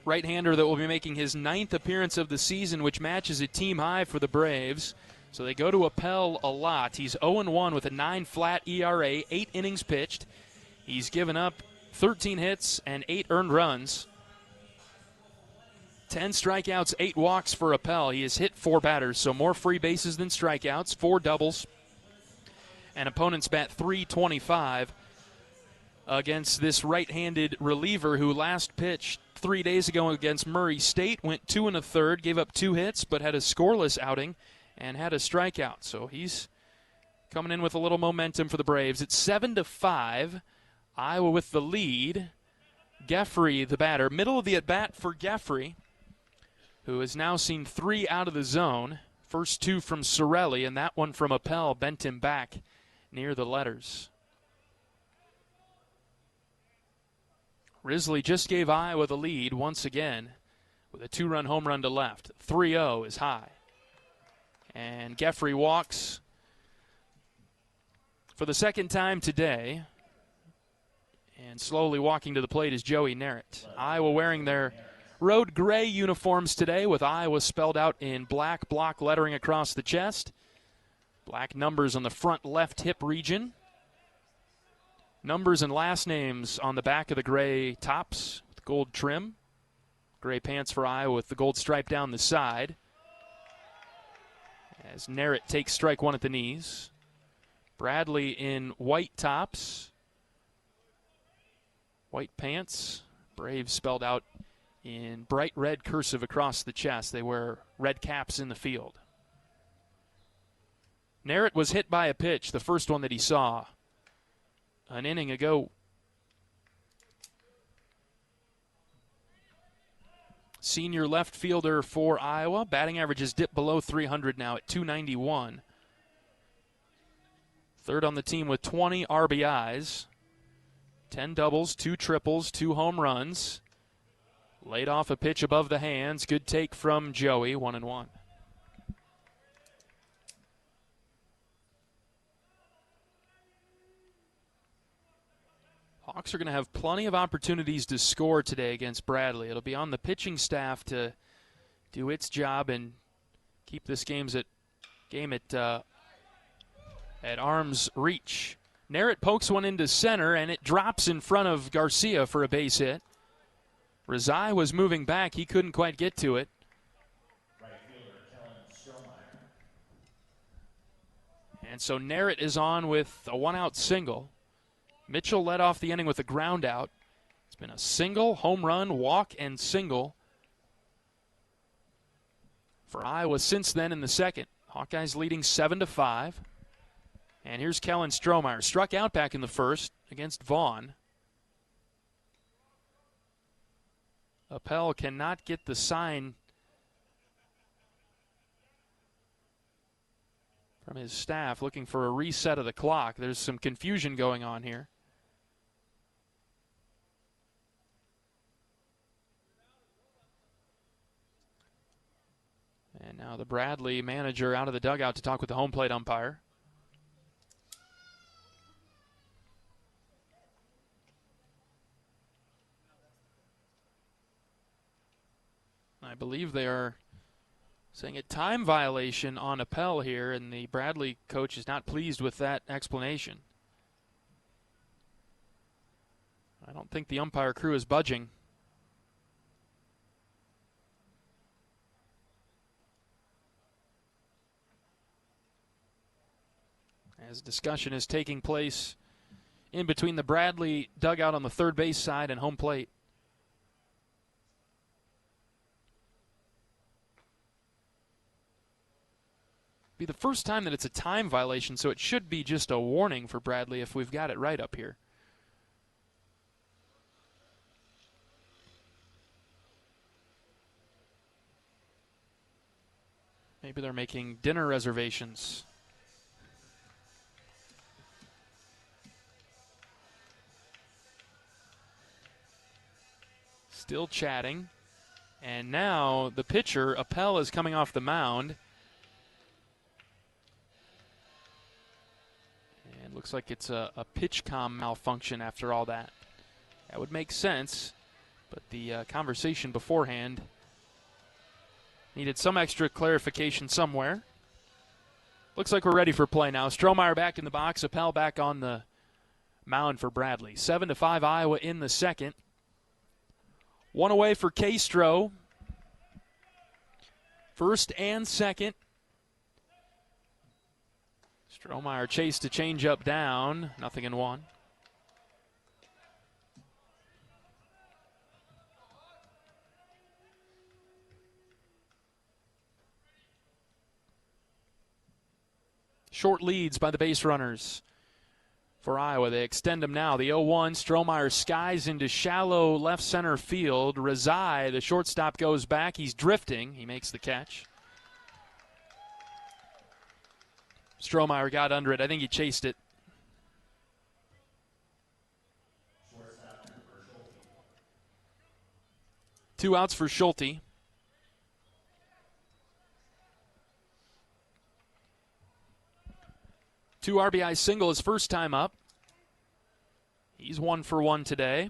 Right-hander that will be making his 9th appearance of the season, which matches a team high for the Braves. So they go to Appel a lot. He's 0-1 with a 9 flat ERA, 8 innings pitched. He's given up 13 hits and 8 earned runs. 10 strikeouts, 8 walks for Appel. He has hit 4 batters, so more free bases than strikeouts, 4 doubles. And opponents bat .325 against this right-handed reliever who last pitched 3 days ago against Murray State, went 2 1/3, gave up 2 hits, but had a scoreless outing and had a strikeout. So he's coming in with a little momentum for the Braves. It's 7-5. Iowa with the lead. Geffrey, the batter. Middle of the at-bat for Geffrey, who has now seen 3 out of the zone. First 2 from Sorelli, and that one from Appel bent him back near the letters. Risley just gave Iowa the lead once again with a 2-run home run to left. 3-0 is high. And Geffrey walks for the second time today. And slowly walking to the plate is Joey Narrett. Iowa wearing their road gray uniforms today with Iowa spelled out in black block lettering across the chest. Black numbers on the front left hip region. Numbers and last names on the back of the gray tops with gold trim. Gray pants for Iowa with the gold stripe down the side. As Narrett takes strike 1 at the knees. Bradley in white tops. White pants. Braves spelled out in bright red cursive across the chest. They wear red caps in the field. Narrett was hit by a pitch, the first one that he saw an inning ago. Senior left fielder for Iowa. Batting average has dipped below 300 now at .291. Third on the team with 20 RBIs. 10 doubles, 2 triples, 2 home runs. Laid off a pitch above the hands. Good take from Joey, 1-1. Hawks are going to have plenty of opportunities to score today against Bradley. It'll be on the pitching staff to do its job and keep this game at arm's reach. Narrett pokes one into center, and it drops in front of Garcia for a base hit. Rezai was moving back. He couldn't quite get to it. And so Narrett is on with a 1-out single. Mitchell led off the inning with a ground out. It's been a single, home run, walk, and single for Iowa since then in the second. Hawkeyes leading 7-5. And here's Kellen Strohmeyer. Struck out back in the first against Vaughn. Appel cannot get the sign from his staff, looking for a reset of the clock. There's some confusion going on here. And now the Bradley manager out of the dugout to talk with the home plate umpire. I believe they are saying a time violation on Appel here, and the Bradley coach is not pleased with that explanation. I don't think the umpire crew is budging. As as discussion is taking place in between the Bradley dugout on the third base side and home plate. Be the first time that it's a time violation, so it should be just a warning for Bradley if we've got it right up here. Maybe they're making dinner reservations. Still chatting. And now the pitcher, Appel, is coming off the mound. And looks like it's a pitch comm malfunction after all that. That would make sense, but the conversation beforehand needed some extra clarification somewhere. Looks like we're ready for play now. Strohmeyer back in the box. Appel back on the mound for Bradley. 7-5 Iowa in the second. One away for Castro. First and second. Strohmeyer chased to change up down. Nothing in one. Short leads by the base runners for Iowa. They extend them now. The 0-1, Strohmeyer skies into shallow left center field. Rezai, the shortstop, goes back. He's drifting. He makes the catch. Strohmeyer got under it. I think he chased it. Two outs for Schulte. Two RBI single his first time up. He's 1 for 1 today.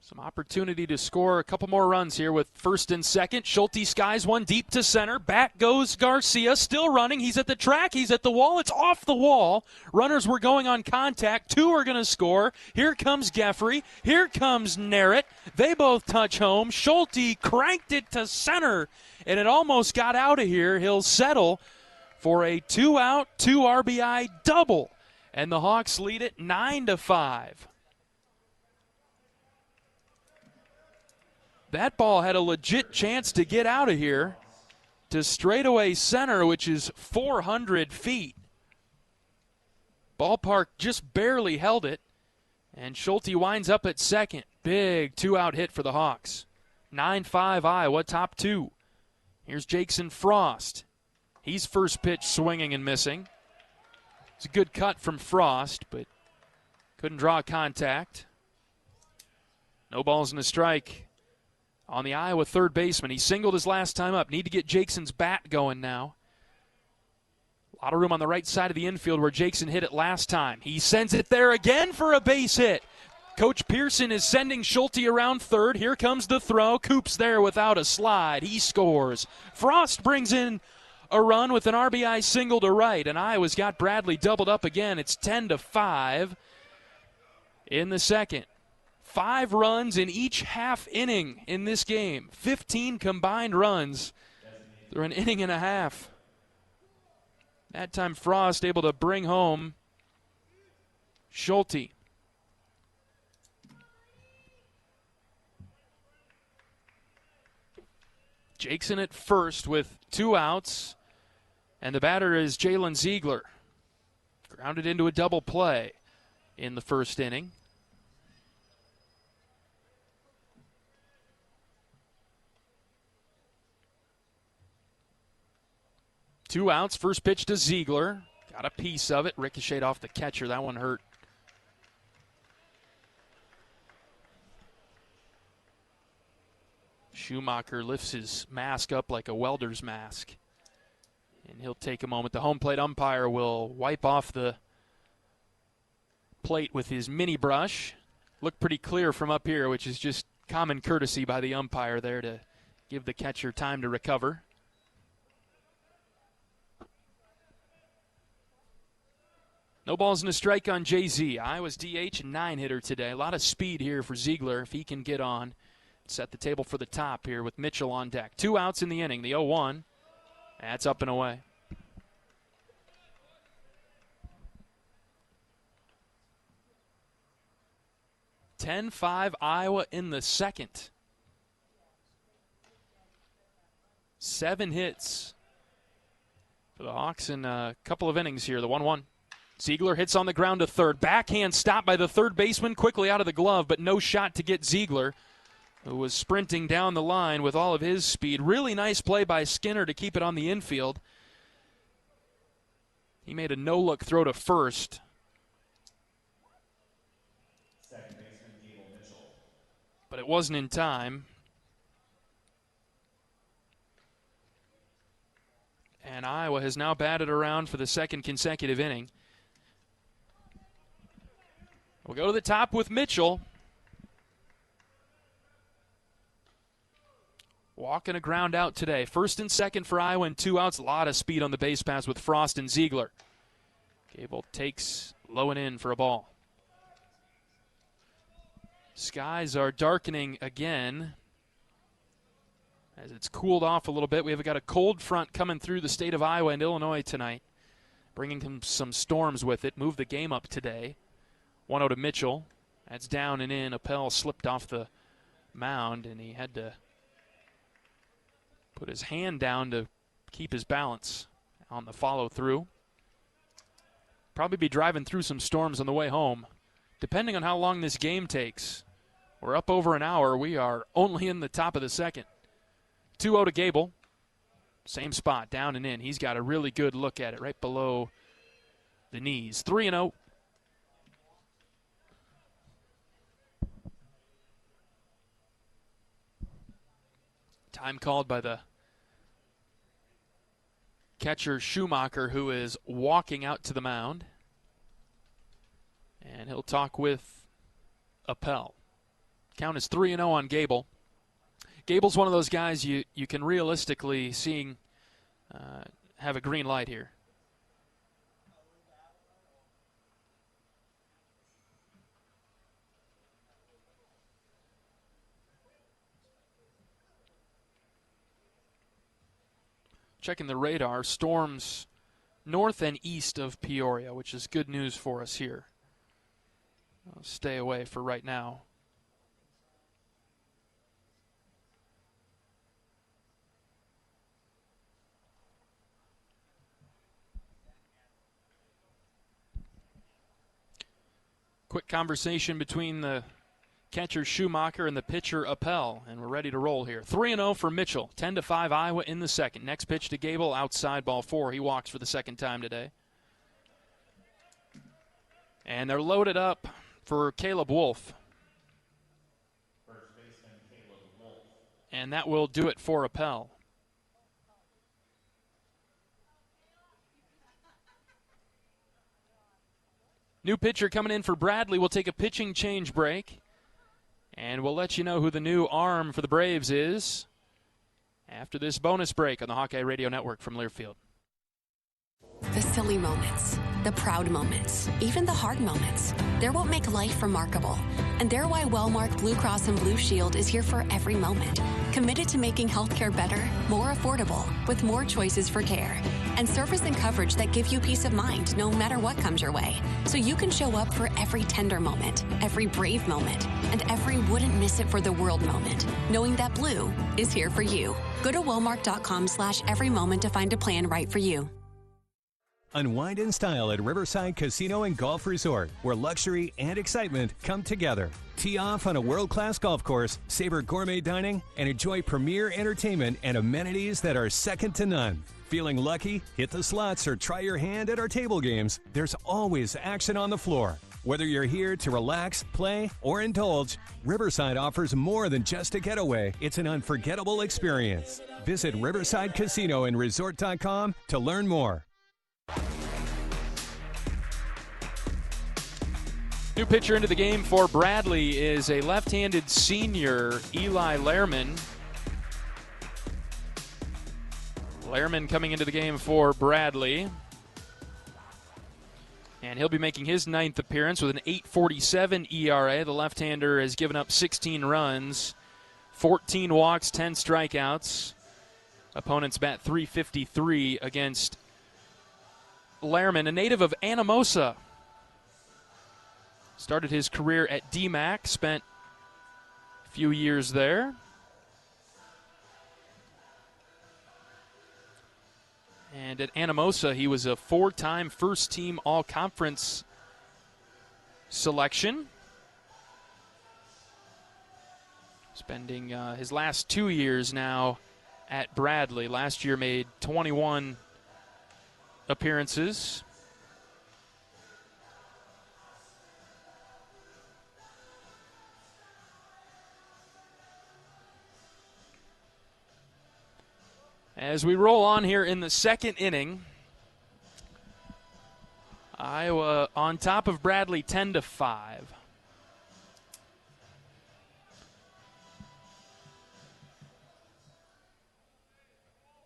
Some opportunity to score a couple more runs here with first and second. Schulte skies one deep to center. Back goes Garcia, still running. He's at the track. He's at the wall. It's off the wall. Runners were going on contact. Two are going to score. Here comes Geffrey. Here comes Narrett. They both touch home. Schulte cranked it to center, and it almost got out of here. He'll settle for a 2-out, 2 RBI double, and the Hawks lead it 9-5. That ball had a legit chance to get out of here to straightaway center, which is 400 feet. Ballpark just barely held it, and Schulte winds up at second. Big 2-out hit for the Hawks. 9-5 Iowa, top 2. Here's Jackson Frost. He's first pitch swinging and missing. It's a good cut from Frost, but couldn't draw contact. No balls and a strike on the Iowa third baseman. He singled his last time up. Need to get Jackson's bat going now. A lot of room on the right side of the infield where Jackson hit it last time. He sends it there again for a base hit. Coach Pearson is sending Schulte around third. Here comes the throw. Coop's there without a slide. He scores. Frost brings in a run with an RBI single to right, and Iowa's got Bradley doubled up again. It's 10-5 in the second. 5 runs in each half inning in this game. 15 combined runs through an inning and a half. That time Frost able to bring home Schulte. Jackson at first with 2 outs, and the batter is Jalen Ziegler. Grounded into a double play in the first inning. Two outs, first pitch to Ziegler. Got a piece of it, ricocheted off the catcher. That one hurt. Schumacher lifts his mask up like a welder's mask, and he'll take a moment. The home plate umpire will wipe off the plate with his mini brush. Looked pretty clear from up here, which is just common courtesy by the umpire there to give the catcher time to recover. No balls and a strike on JZ. Iowa's DH and 9-hitter today. A lot of speed here for Ziegler if he can get on. Set the table for the top here with Mitchell on deck. 2 outs in the inning. The 0-1. That's up and away. 10-5 Iowa in the second. 7 hits for the Hawks in a couple of innings here. The 1-1. Ziegler hits on the ground to third. Backhand stop by the third baseman, quickly out of the glove, but no shot to get Ziegler, who was sprinting down the line with all of his speed. Really nice play by Skinner to keep it on the infield. He made a no-look throw to first. Second baseman Gable Mitchell. But it wasn't in time. And Iowa has now batted around for the second consecutive inning. We'll go to the top with Mitchell. Walking a ground out today. First and second for Iowa and 2 outs. A lot of speed on the base pass with Frost and Ziegler. Gable takes low and in for a ball. Skies are darkening again as it's cooled off a little bit. We've got a cold front coming through the state of Iowa and Illinois tonight, bringing some storms with it. Moved the game up today. 1-0 to Mitchell. That's down and in. Appel slipped off the mound, and he had to put his hand down to keep his balance on the follow-through. Probably be driving through some storms on the way home, depending on how long this game takes. We're up over an hour. We are only in the top of the second. 2-0 to Gable. Same spot, down and in. He's got a really good look at it, right below the knees. 3-0. Time called by the catcher Schumacher, who is walking out to the mound. And he'll talk with Appel. Count is 3-0 on Gable. Gable's one of those guys you can realistically see have a green light here. Checking the radar, storms north and east of Peoria, which is good news for us here. I'll stay away for right now. Quick conversation between the catcher Schumacher and the pitcher Appel, and we're ready to roll here. 3-0 for Mitchell. 10-5 Iowa in the second. Next pitch to Gable, outside, ball 4. He walks for the second time today. And they're loaded up for Caleb Wolf. First baseman Caleb Wolf. And that will do it for Appel. New pitcher coming in for Bradley. We'll take a pitching change break. And we'll let you know who the new arm for the Braves is after this bonus break on the Hawkeye Radio Network from Learfield. The silly moments, the proud moments, even the hard moments. They're what make life remarkable. And they're why Wellmark Blue Cross and Blue Shield is here for every moment. Committed to making healthcare better, more affordable, with more choices for care. And service and coverage that give you peace of mind no matter what comes your way. So you can show up for every tender moment, every brave moment, and every wouldn't miss it for the world moment, knowing that Blue is here for you. Go to Wellmark.com/every moment to find a plan right for you. Unwind in style at Riverside Casino and Golf Resort, where luxury and excitement come together. Tee off on a world-class golf course, savor gourmet dining, and enjoy premier entertainment and amenities that are second to none. Feeling lucky? Hit the slots or try your hand at our table games. There's always action on the floor. Whether you're here to relax, play, or indulge, Riverside offers more than just a getaway. It's an unforgettable experience. Visit riversidecasinoandresort.com to learn more. New pitcher into the game for Bradley is a left-handed senior, Eli Lehrman. Lehrman coming into the game for Bradley. And he'll be making his 9th appearance with an 8.47 ERA. The left-hander has given up 16 runs, 14 walks, 10 strikeouts. Opponents bat .353 against Lehrman, a native of Anamosa. Started his career at DMAC, spent a few years there. And at Anamosa, he was a 4-time first-team all-conference selection. Spending his last 2 years now at Bradley. Last year made 21 appearances. As we roll on here in the second inning, Iowa on top of Bradley 10-5.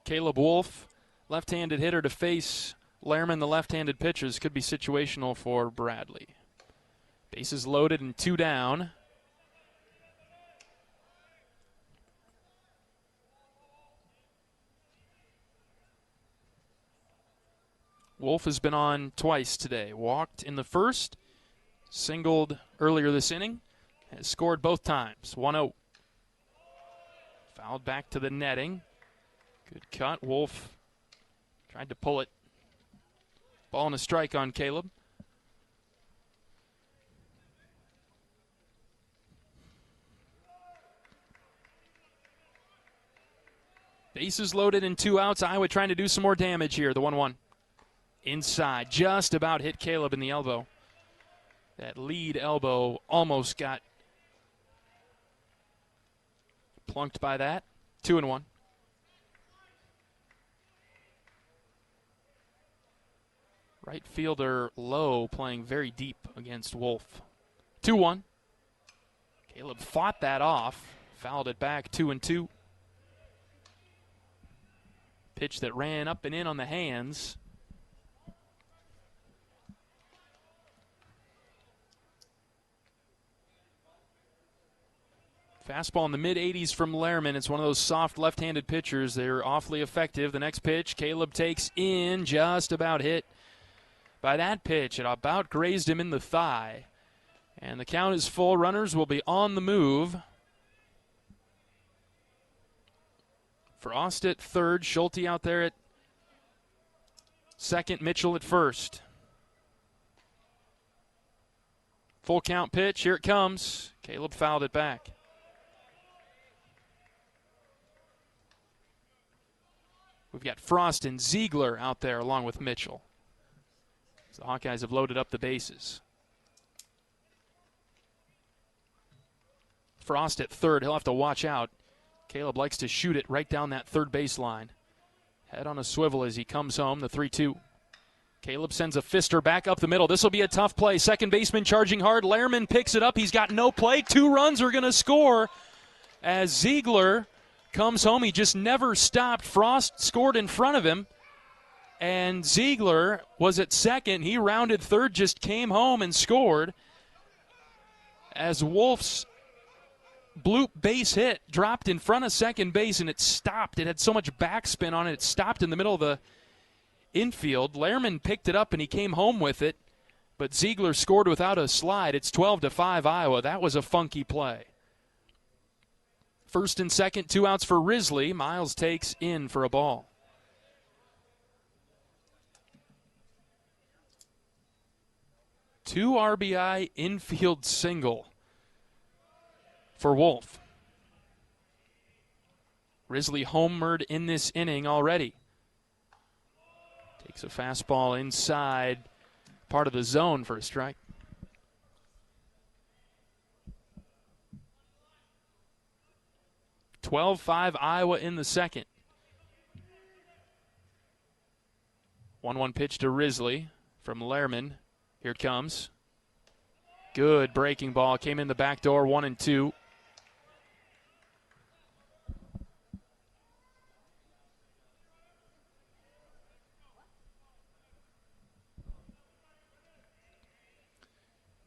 Caleb Wolf, left-handed hitter to face Lehrman, the left-handed pitcher. This could be situational for Bradley. Bases loaded and 2 down. Wolf has been on twice today. Walked in the first, singled earlier this inning, has scored both times. 1-0. Fouled back to the netting. Good cut. Wolf tried to pull it. Ball and a strike on Caleb. Bases loaded and 2 outs. Iowa trying to do some more damage here. The 1-1. Inside, just about hit Caleb in the elbow. That lead elbow almost got plunked by that. 2-1. Right fielder Lowe playing very deep against Wolf. 2-1. Caleb fought that off, fouled it back. 2-2. Pitch that ran up and in on the hands. Fastball in the mid-80s from Lehrman. It's one of those soft left-handed pitchers. They're awfully effective. The next pitch, Caleb takes in, just about hit by that pitch. It about grazed him in the thigh. And the count is full. Runners will be on the move. Frost at third, Schulte out there at second, Mitchell at first. Full count pitch, here it comes. Caleb fouled it back. We've got Frost and Ziegler out there along with Mitchell. So the Hawkeyes have loaded up the bases. Frost at third. He'll have to watch out. Caleb likes to shoot it right down that third baseline. Head on a swivel as he comes home, the 3-2. Caleb sends a fister back up the middle. This will be a tough play. Second baseman charging hard. Lehrman picks it up. He's got no play. 2 runs are going to score as Ziegler comes home. He just never stopped. Frost scored in front of him, and Ziegler was at second. He rounded third, just came home and scored as Wolf's bloop base hit dropped in front of second base, and it stopped. It had so much backspin on it, it stopped in the middle of the infield. Lehrman picked it up, and he came home with it, but Ziegler scored without a slide. It's 12-5 Iowa. That was a funky play. First and second, 2 outs for Risley. Miles takes in for a ball. Two RBI infield single for Wolf. Risley homered in this inning already. Takes a fastball inside part of the zone for a strike. (12-5) Iowa in the second. 1-1 pitch to Risley from Lehrman. Here it comes. Good breaking ball. Came in the back door, 1-2.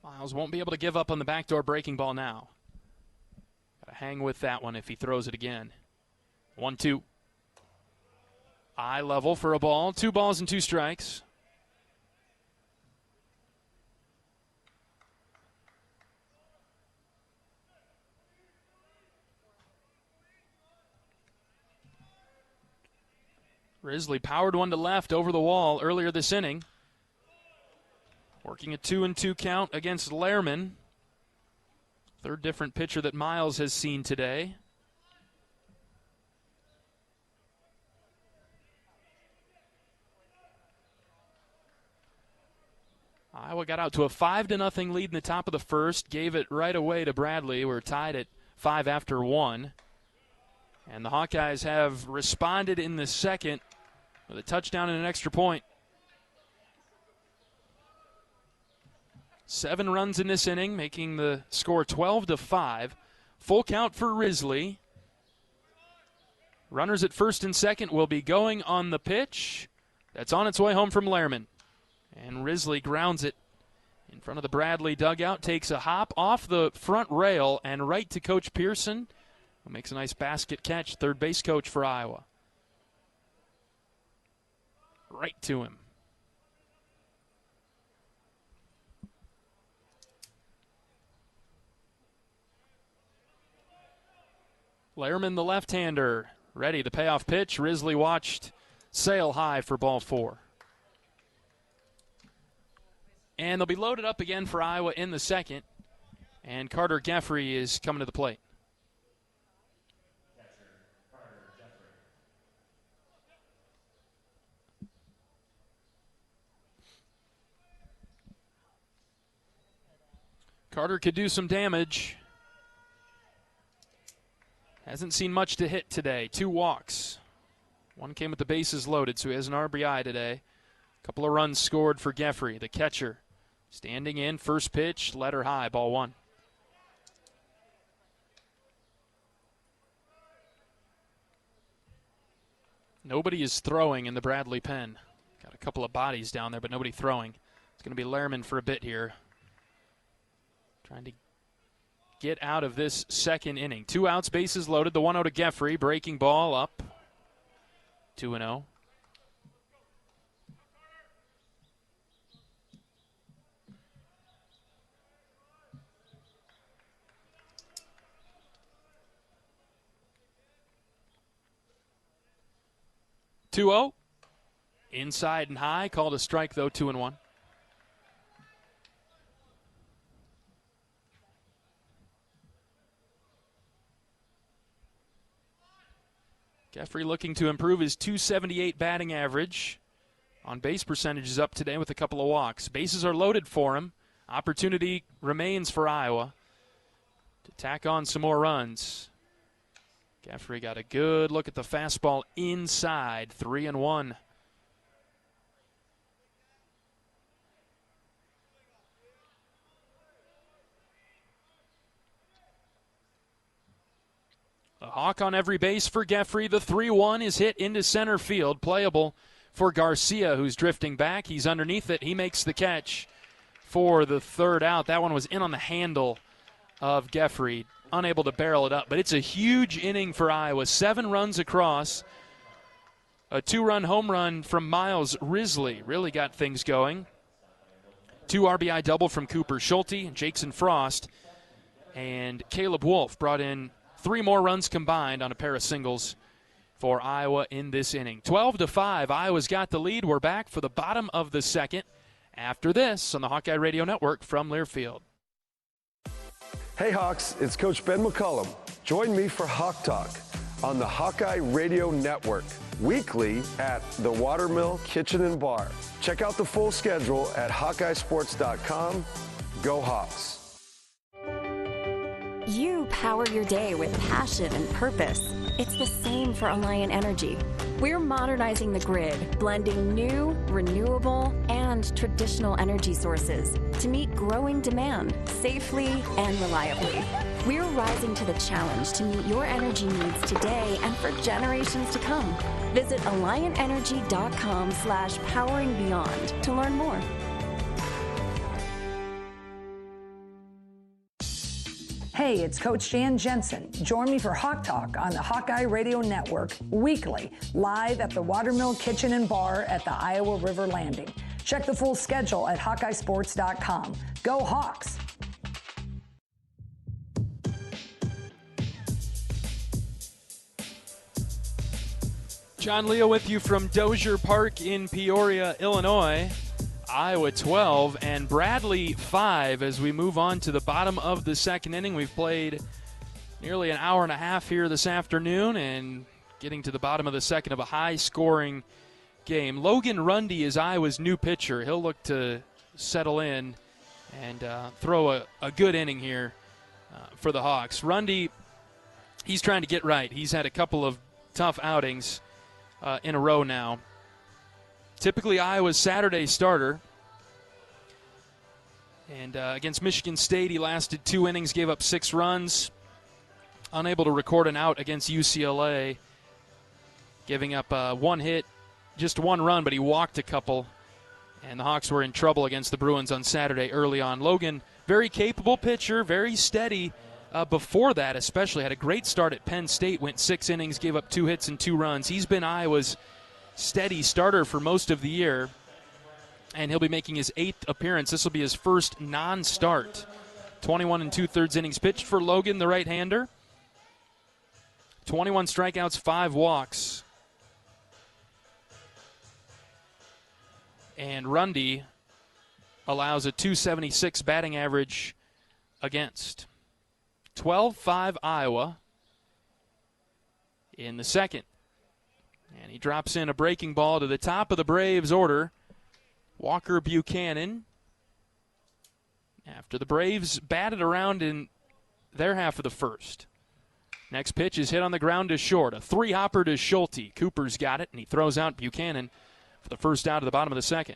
Miles won't be able to give up on the backdoor breaking ball now. Got to hang with that one if he throws it again. 1-2. Eye level for a ball. 2 balls and 2 strikes. Risley powered one to left over the wall earlier this inning. Working a 2-2 count against Lehrman. Third different pitcher that Miles has seen today. Iowa got out to a 5-0 lead in the top of the first, gave it right away to Bradley. We're tied at 5 after 1. And the Hawkeyes have responded in the second with a touchdown and an extra point. 7 runs in this inning, making the score 12-5. Full count for Risley. Runners at first and second will be going on the pitch. That's on its way home from Lehrman. And Risley grounds it in front of the Bradley dugout, takes a hop off the front rail and right to Coach Pearson, who makes a nice basket catch, third base coach for Iowa. Right to him. Lehrman, the left-hander, ready. The payoff pitch. Risley watched sail high for ball 4. And they'll be loaded up again for Iowa in the second. And Carter Geffrey is coming to the plate. Carter could do some damage. Hasn't seen much to hit today. 2 walks. One came with the bases loaded, so he has an RBI today. A couple of runs scored for Geffrey, the catcher. Standing in, first pitch, letter high, ball 1. Nobody is throwing in the Bradley pen. Got a couple of bodies down there, but nobody throwing. It's going to be Lehrman for a bit here. Trying to get out of this second inning. 2 outs, bases loaded. The 1-0 to Geffrey. Breaking ball up. 2-0. Inside and high. Called a strike, though. 2-1. Geffrey looking to improve his .278 batting average. On base percentage is up today with a couple of walks. Bases are loaded for him. Opportunity remains for Iowa to tack on some more runs. Geffrey got a good look at the fastball inside. 3-1. A hawk on every base for Geffrey. The 3-1 is hit into center field. Playable for Garcia, who's drifting back. He's underneath it. He makes the catch for the third out. That one was in on the handle of Geffrey. Unable to barrel it up. But it's a huge inning for Iowa. 7 runs across. A 2-run home run from Miles Risley really got things going. 2 RBI double from Cooper Schulte, Jackson Frost, and Caleb Wolf brought in 3 more runs combined on a pair of singles for Iowa in this inning. 12-5, Iowa's got the lead. We're back for the bottom of the second after this on the Hawkeye Radio Network from Learfield. Hey Hawks, it's Coach Ben McCullum. Join me for Hawk Talk on the Hawkeye Radio Network, weekly at the Watermill Kitchen and Bar. Check out the full schedule at HawkeyeSports.com. Go Hawks. You power your day with passion and purpose. It's the same for Alliant Energy. We're modernizing the grid, blending new, renewable, and traditional energy sources to meet growing demand safely and reliably. We're rising to the challenge to meet your energy needs today and for generations to come. Visit AlliantEnergy.com/poweringbeyond to learn more. Hey, it's Coach Jan Jensen. Join me for Hawk Talk on the Hawkeye Radio Network weekly, live at the Watermill Kitchen and Bar at the Iowa River Landing. Check the full schedule at HawkeyeSports.com. Go Hawks! John Leo with you from Dozier Park in Peoria, Illinois. Iowa 12 and Bradley 5 as we move on to the bottom of the second inning. We've played nearly an hour and a half here this afternoon and getting to the bottom of the second of a high-scoring game. Logan Rundy is Iowa's new pitcher. He'll look to settle in and throw a good inning here for the Hawks. Rundy, he's trying to get right. He's had a couple of tough outings in a row now. Typically Iowa's Saturday starter. And against Michigan State, he lasted 2 innings, gave up 6 runs. Unable to record an out against UCLA, giving up 1 hit, just 1 run, but he walked a couple. And the Hawks were in trouble against the Bruins on Saturday early on. Logan, very capable pitcher, very steady. Before that especially, had a great start at Penn State, went 6 innings, gave up 2 hits and 2 runs. He's been Iowa's steady starter for most of the year, and he'll be making his 8th appearance. This will be his first non-start. 21 2/3 innings pitched for Logan, the right-hander. 21 strikeouts, 5 walks. And Rundy allows a .276 batting average against. 12-5 Iowa in the second. And he drops in a breaking ball to the top of the Braves order. Walker Buchanan. After the Braves batted around in their half of the first. Next pitch is hit on the ground to short. A 3-hopper to Schulte. Cooper's got it, and he throws out Buchanan for the first out of the bottom of the second.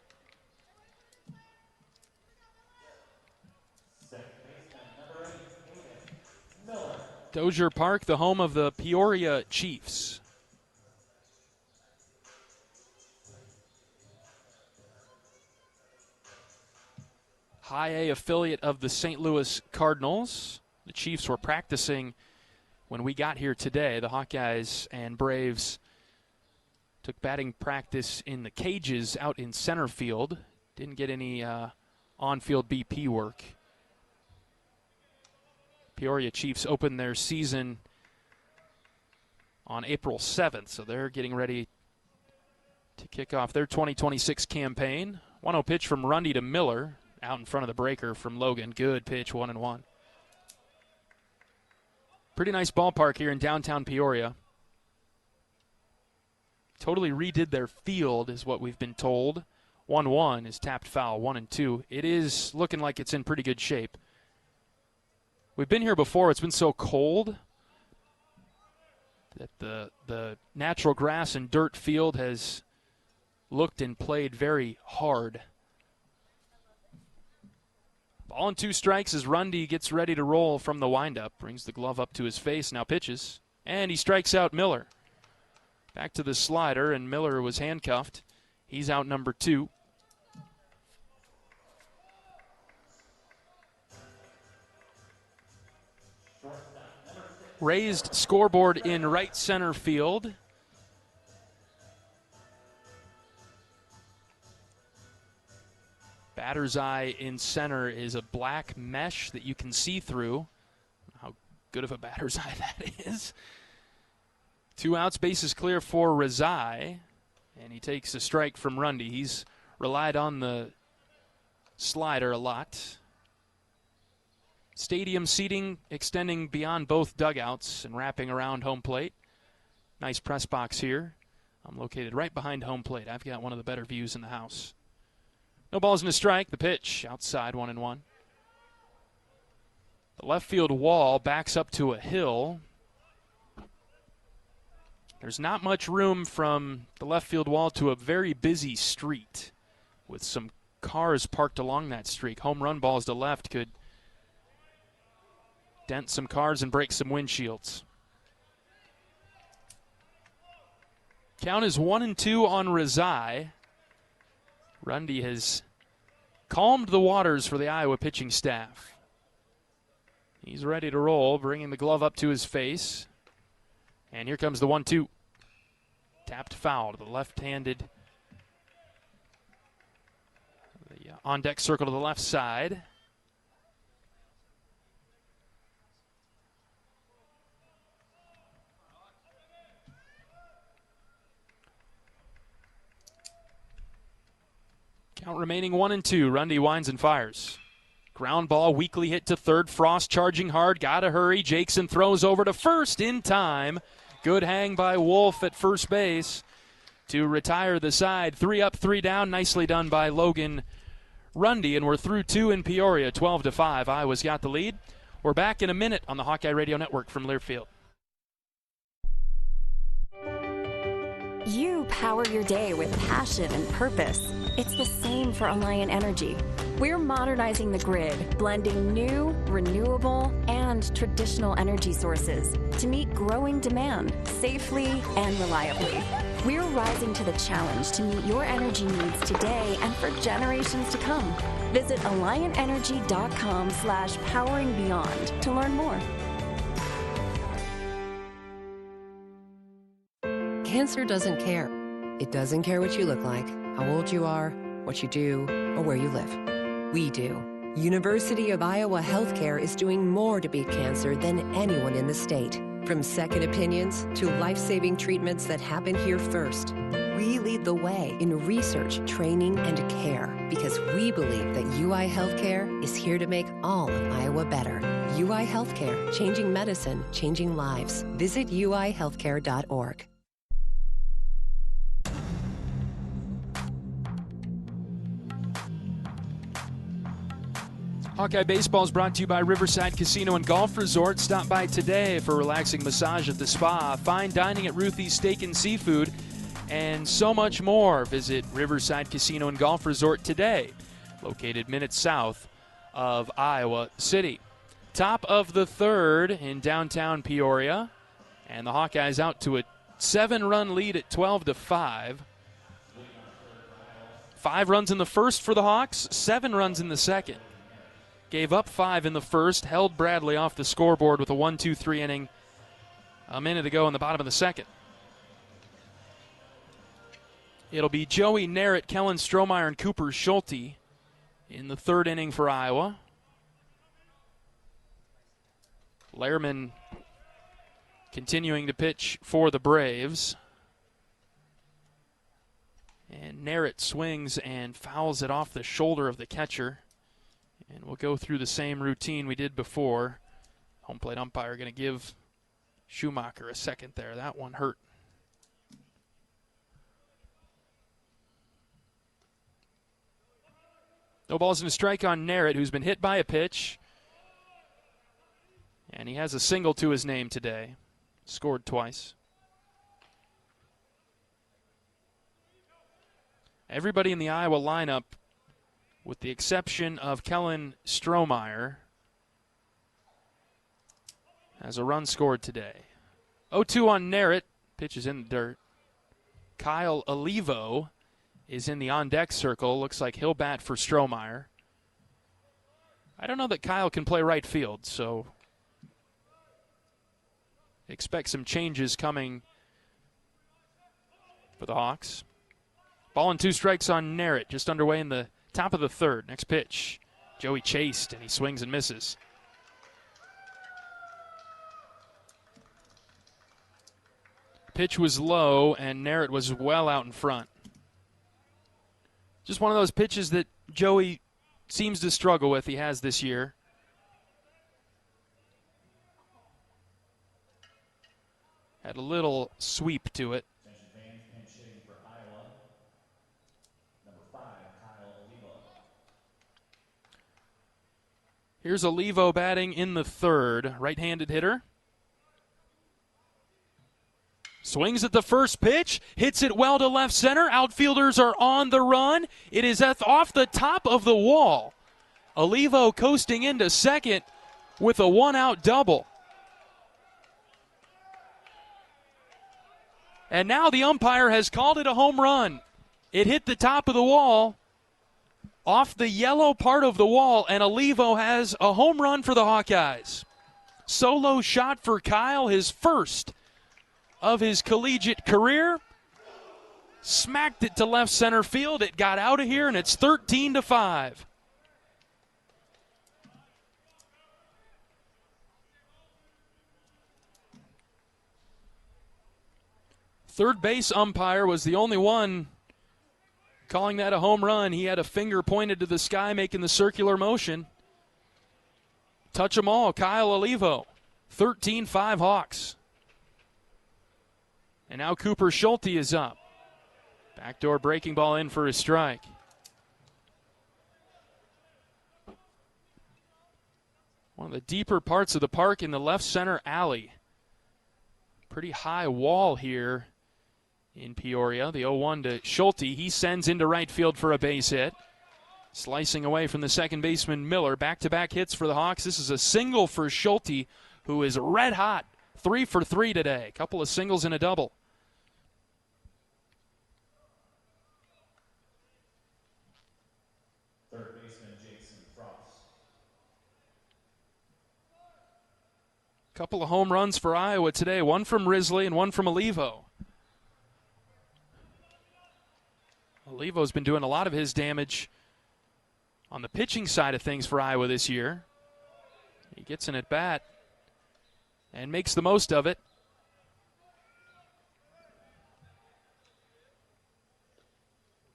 Dozier Park, the home of the Peoria Chiefs. High A affiliate of the St. Louis Cardinals. The Chiefs were practicing when we got here today. The Hawkeyes and Braves took batting practice in the cages out in center field. Didn't get any on-field BP work. Peoria Chiefs opened their season on April 7th, so they're getting ready to kick off their 2026 campaign. 1-0 pitch from Rundy to Miller, out in front of the breaker from Logan. Good pitch, 1-1. Pretty nice ballpark here in downtown Peoria. Totally redid their field, is what we've been told. 1-1 is tapped foul, 1-2. It is looking like it's in pretty good shape. We've been here before. It's been so cold that the natural grass and dirt field has looked and played very hard. Ball and 2 strikes as Rundy gets ready to roll from the windup. Brings the glove up to his face, now pitches. And he strikes out Miller. Back to the slider, and Miller was handcuffed. He's out number 2. Raised scoreboard in right center field. Batter's eye in center is a black mesh that you can see through. How good of a batter's eye that is. 2 outs, bases clear for Rezai. And he takes a strike from Rundy. He's relied on the slider a lot. Stadium seating extending beyond both dugouts and wrapping around home plate. Nice press box here. I'm located right behind home plate. I've got one of the better views in the house. No balls and a strike. The pitch outside, 1-1. The left field wall backs up to a hill. There's not much room from the left field wall to a very busy street with some cars parked along that street. Home run balls to left could dent some cars and break some windshields. Count is 1-2 on Rezai. Rundy has calmed the waters for the Iowa pitching staff. He's ready to roll, bringing the glove up to his face. And here comes the 1-2. Tapped foul to the left-handed. The on-deck circle to the left side. Count remaining 1-2. Rundy winds and fires. Ground ball, weakly hit to third. Frost charging hard. Gotta hurry. Jackson throws over to first in time. Good hang by Wolf at first base to retire the side. 3 up, 3 down. Nicely done by Logan Rundy. And we're through 2 in Peoria, 12-5. Iowa's got the lead. We're back in a minute on the Hawkeye Radio Network from Learfield. You power your day with passion and purpose. It's the same for Alliant Energy. We're modernizing the grid, blending new, renewable, and traditional energy sources to meet growing demand safely and reliably. We're rising to the challenge to meet your energy needs today and for generations to come. Visit AlliantEnergy.com/poweringbeyond to learn more. Cancer doesn't care. It doesn't care what you look like, how old you are, what you do, or where you live. We do. University of Iowa Healthcare is doing more to beat cancer than anyone in the state. From second opinions to life-saving treatments that happen here first. We lead the way in research, training, and care because we believe that UI Healthcare is here to make all of Iowa better. UI Healthcare, changing medicine, changing lives. Visit uihealthcare.org. Hawkeye Baseball is brought to you by Riverside Casino and Golf Resort. Stop by today for a relaxing massage at the spa, fine dining at Ruthie's Steak and Seafood, and so much more. Visit Riverside Casino and Golf Resort today, located minutes south of Iowa City. Top of the third in downtown Peoria, and the Hawkeyes out to a 7-run lead at 12-5. 5 runs in the first for the Hawks, 7 runs in the second. Gave up 5 in the first, held Bradley off the scoreboard with a 1-2-3 inning a minute ago in the bottom of the second. It'll be Joey Narrett, Kellen Strohmeyer, and Cooper Schulte in the third inning for Iowa. Lehrman continuing to pitch for the Braves. And Narrett swings and fouls it off the shoulder of the catcher. And we'll go through the same routine we did before. Home plate umpire going to give Schumacher a second there. That one hurt. No balls and a strike on Narrett, who's been hit by a pitch. And he has a single to his name today. Scored twice. Everybody in the Iowa lineup, with the exception of Kellen Strohmeyer, has a run scored today. 0-2 on Narrett. Pitch is in the dirt. Kyle Olivo is in the on-deck circle. Looks like he'll bat for Strohmeyer. I don't know that Kyle can play right field, so expect some changes coming for the Hawks. Ball and 2 strikes on Narrett, just underway in the top of the third. Next pitch. Joey chased, and he swings and misses. Pitch was low, and Narrett was well out in front. Just one of those pitches that Joey seems to struggle with. He has this year. Had a little sweep to it. Here's Olivo batting in the third. Right-handed hitter. Swings at the first pitch. Hits it well to left center. Outfielders are on the run. It is off the top of the wall. Olivo coasting into second with a 1-out double. And now the umpire has called it a home run. It hit the top of the wall, off the yellow part of the wall, and Olivo has a home run for the Hawkeyes. Solo shot for Kyle, his first of his collegiate career. Smacked it to left center field. It got out of here, and it's 13-5. Third base umpire was the only one calling that a home run. He had a finger pointed to the sky making the circular motion. Touch them all. Kyle Olivo, 13-5 Hawks. And now Cooper Schulte is up. Backdoor breaking ball in for a strike. One of the deeper parts of the park in the left center alley. Pretty high wall here in Peoria. The 0-1 to Schulte. He sends into right field for a base hit. Slicing away from the second baseman Miller. Back-to-back hits for the Hawks. This is a single for Schulte, who is red hot. 3 for 3 today. A couple of singles and a double. Third baseman Jason Frost. Couple of home runs for Iowa today. One from Risley and one from Olivo. Olivo's been doing a lot of his damage on the pitching side of things for Iowa this year. He gets an at-bat and makes the most of it.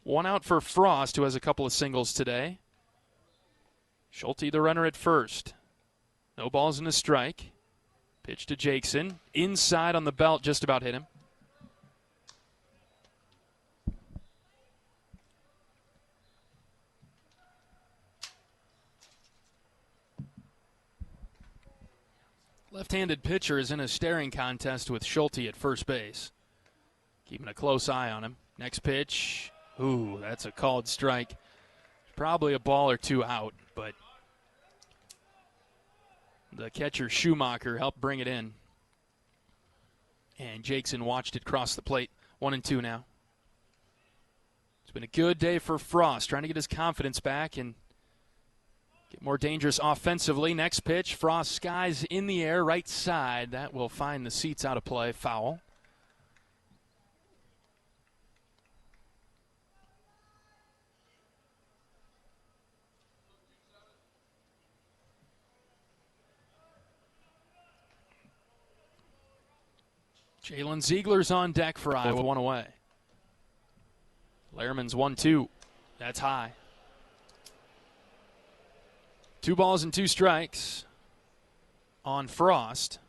One out for Frost, who has a couple of singles today. Schulte, the runner at first. No balls and a strike. Pitch to Jackson. Inside on the belt, just about hit him. Left-handed pitcher is in a staring contest with Schulte at first base. Keeping a close eye on him. Next pitch. Ooh, that's a called strike. Probably a ball or two out, but the catcher Schumacher helped bring it in. And Jackson watched it cross the plate. 1-2 now. It's been a good day for Frost, trying to get his confidence back and get more dangerous offensively. Next pitch, Frost skies in the air, right side. That will find the seats out of play. Foul. Jalen Ziegler's on deck for Iowa. One away. Lehrman's 1-2. That's high. 2 balls and 2 strikes on Frost.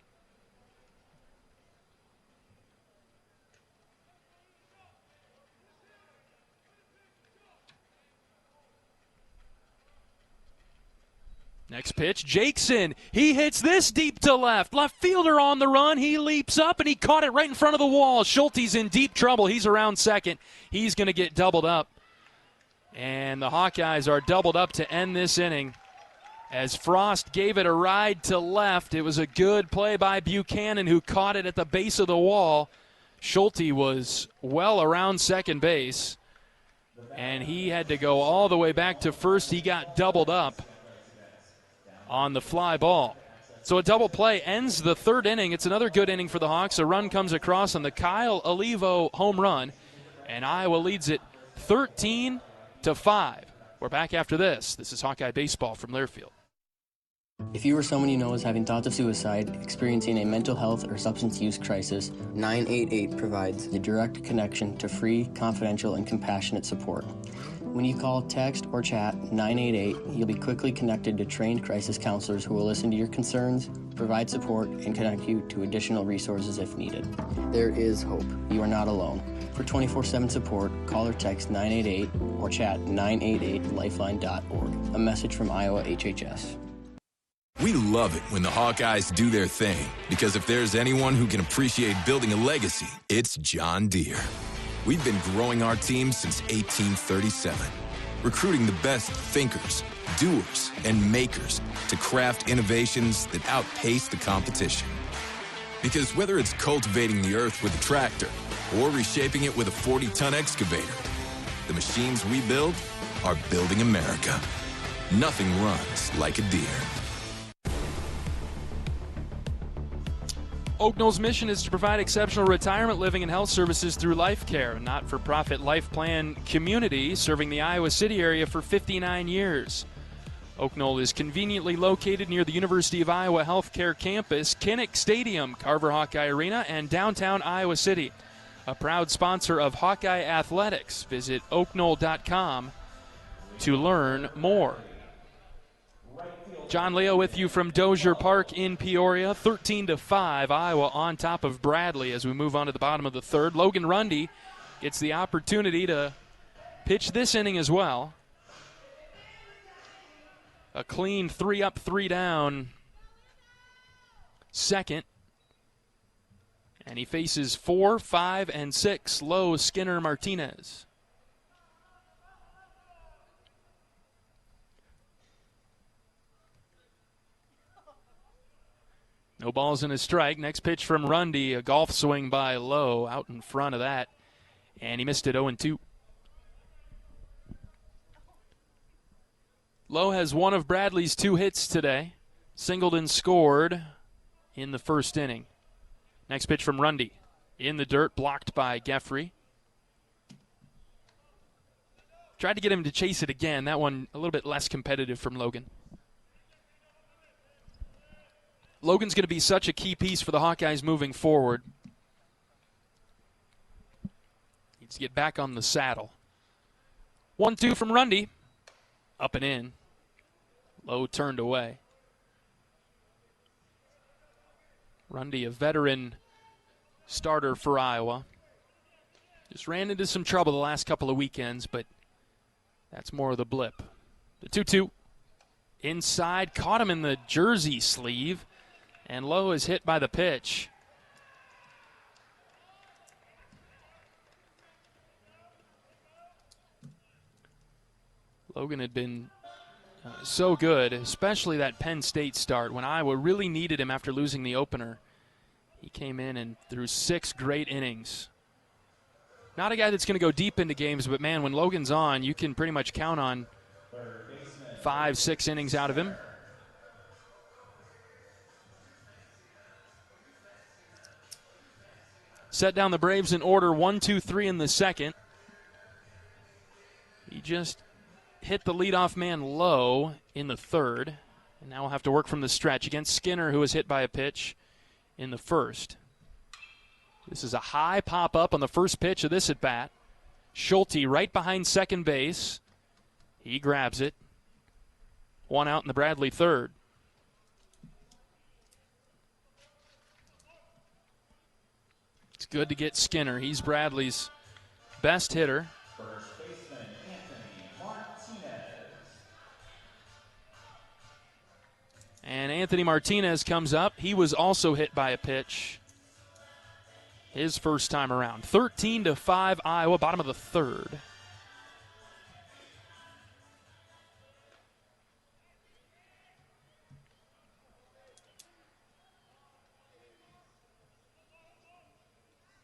Next pitch, Jackson. He hits this deep to left. Left fielder on the run. He leaps up, and he caught it right in front of the wall. Schulte's in deep trouble. He's around second. He's going to get doubled up. And the Hawkeyes are doubled up to end this inning. As Frost gave it a ride to left, it was a good play by Buchanan, who caught it at the base of the wall. Schulte was well around second base, and he had to go all the way back to first. He got doubled up on the fly ball. So a double play ends the third inning. It's another good inning for the Hawks. A run comes across on the Kyle Olivo home run, and Iowa leads it 13-5. We're back after this. This is Hawkeye Baseball from Learfield. If you or someone you know is having thoughts of suicide, experiencing a mental health or substance use crisis, 988 provides the direct connection to free, confidential, and compassionate support. When you call, text, or chat 988, you'll be quickly connected to trained crisis counselors who will listen to your concerns, provide support, and connect you to additional resources if needed. There is hope. You are not alone. For 24/7 support, call or text 988 or chat 988lifeline.org. A message from Iowa HHS. We love it when the Hawkeyes do their thing, because if there's anyone who can appreciate building a legacy, it's John Deere. We've been growing our team since 1837, recruiting the best thinkers, doers, and makers to craft innovations that outpace the competition. Because whether it's cultivating the earth with a tractor or reshaping it with a 40-ton excavator, the machines we build are building America. Nothing runs like a Deere. Oak Knoll's mission is to provide exceptional retirement living and health services through Life Care, a not-for-profit life plan community serving the Iowa City area for 59 years. Oak Knoll is conveniently located near the University of Iowa Healthcare Campus, Kinnick Stadium, Carver Hawkeye Arena, and downtown Iowa City. a proud sponsor of Hawkeye Athletics. Visit oaknoll.com to learn more. John Leo with you from Dozier Park in Peoria. 13-5, Iowa on top of Bradley as we move on to the bottom of the third. Logan Rundy gets the opportunity to pitch this inning as well. A clean 3 up, 3 down second. And he faces 4, 5, and 6 Lowe, Skinner, Martinez. No balls in a strike. Next pitch from Rundy, a golf swing by Lowe out in front of that. And he missed it 0-2. Lowe has one of Bradley's 2 hits today. Singled and scored in the first inning. Next pitch from Rundy. In the dirt, blocked by Geffrey. Tried to get him to chase it again. That one a little bit less competitive from Logan. Logan's going to be such a key piece for the Hawkeyes moving forward. Needs to get back on the saddle. 1-2 from Rundy. Up and in. Lowe turned away. Rundy, a veteran starter for Iowa. Just ran into some trouble the last couple of weekends, but that's more of the blip. The 2-2. Inside, caught him in the jersey sleeve. And Lowe is hit by the pitch. Logan had been so good, especially that Penn State start when Iowa really needed him after losing the opener. He came in and threw 6 great innings. Not a guy that's going to go deep into games, but man, when Logan's on, you can pretty much count on 5, 6 innings out of him. Set down the Braves in order, 1-2-3 in the second. He just hit the leadoff man Lowe in the third. And now we'll have to work from the stretch against Skinner, who was hit by a pitch in the first. This is a high pop-up on the first pitch of this at-bat. Schulte right behind second base. He grabs it. 1 out in the Bradley third. It's good to get Skinner. He's Bradley's best hitter. First baseman Anthony Martinez. And Anthony Martinez comes up. He was also hit by a pitch his first time around. 13-5 Iowa, bottom of the third.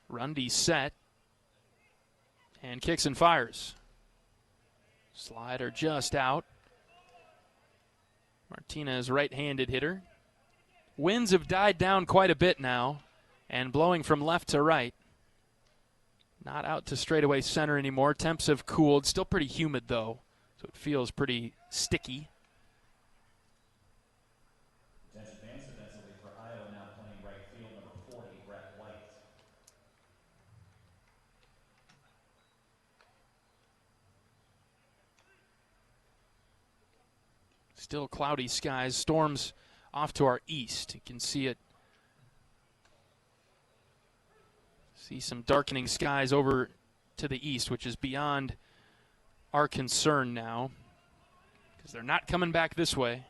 Rundy set and kicks and fires. Slider just out. Martinez, right-handed hitter. Winds have died down quite a bit now and blowing from left to right. Not out to straightaway center anymore. Temps have cooled. Still pretty humid, though, so it feels pretty sticky. Attention fans, defensively for Iowa, now playing right field, number 40, Brett White. Still cloudy skies. Storms off to our east. You can see it. See some darkening skies over to the east, which is beyond our concern now because they're not coming back this way.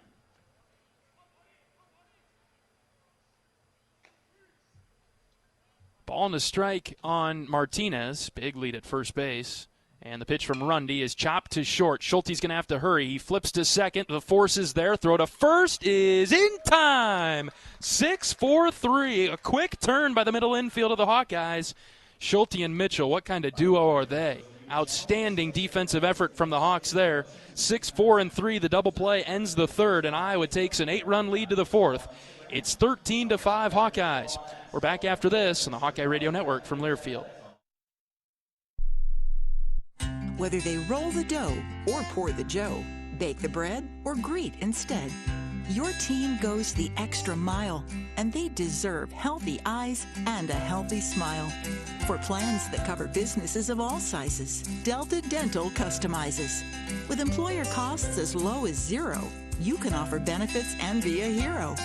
Ball and a strike on Martinez. Big lead at first base. And the pitch from Rundy is chopped to short. Schulte's going to have to hurry. He flips to second. The force is there. Throw to first is in time. 6-4-3. A quick turn by the middle infield of the Hawkeyes. Schulte and Mitchell, what kind of duo are they? Outstanding defensive effort from the Hawks there. 6-4-3. The double play ends the third, and Iowa takes an 8-run lead to the fourth. It's 13-5 Hawkeyes. We're back after this on the Hawkeye Radio Network from Learfield. Whether they roll the dough or pour the joe, bake the bread or greet instead, Your team goes the extra mile, and they deserve healthy eyes and a healthy smile. For plans that cover businesses of all sizes, Delta Dental customizes. With employer costs as low as $0, you can offer benefits and be a hero.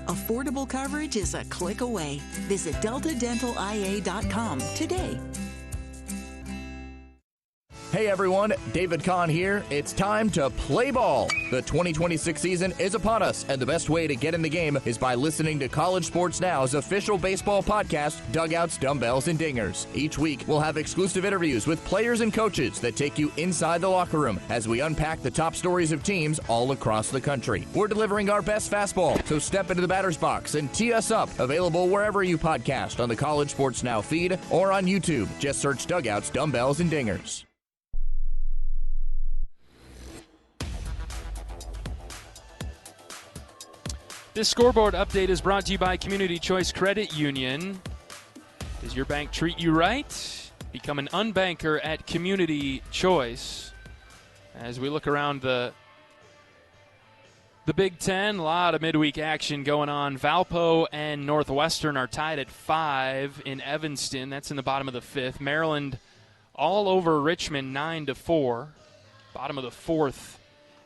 Affordable coverage is a click away. Visit deltadentalia.com today. Hey everyone, David Kahn here. It's time to play ball. The 2026 season is upon us, and the best way to get in the game is by listening to College Sports Now's official baseball podcast, Dugouts, Dumbbells, and Dingers. Each week, we'll have exclusive interviews with players and coaches that take you inside the locker room as we unpack the top stories of teams all across the country. We're delivering our best fastball, so step into the batter's box and tee us up. Available wherever you podcast on the College Sports Now feed or on YouTube. Just search Dugouts, Dumbbells, and Dingers. This scoreboard update is brought to you by Community Choice Credit Union. Does your bank treat you right? Become an unbanker at Community Choice. As we look around the Big Ten, a lot of midweek action going on. Valpo and Northwestern are tied at 5 in Evanston. That's in the bottom of the 5th. Maryland all over Richmond 9-4. Bottom of the 4th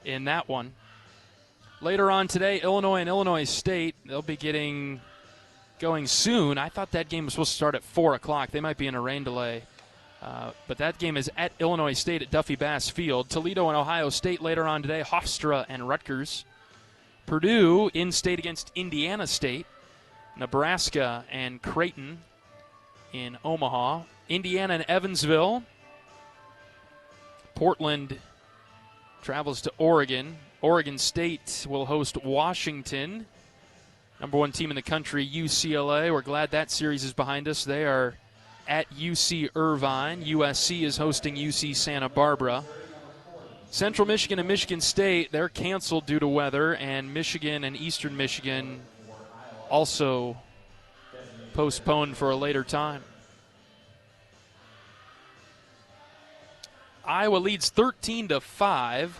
in that one. Later on today, Illinois and Illinois State, they'll be going soon. I thought that game was supposed to start at 4 o'clock. They might be in a rain delay. But that game is at Illinois State at Duffy Bass Field. Toledo and Ohio State later on today, Hofstra and Rutgers. Purdue in-state against Indiana State. Nebraska and Creighton in Omaha. Indiana and Evansville. Portland travels to Oregon. Oregon State will host Washington. Number 1 team in the country, UCLA. We're glad that series is behind us. They are at UC Irvine. USC is hosting UC Santa Barbara. Central Michigan and Michigan State, they're canceled due to weather, and Michigan and Eastern Michigan also postponed for a later time. Iowa leads 13-5.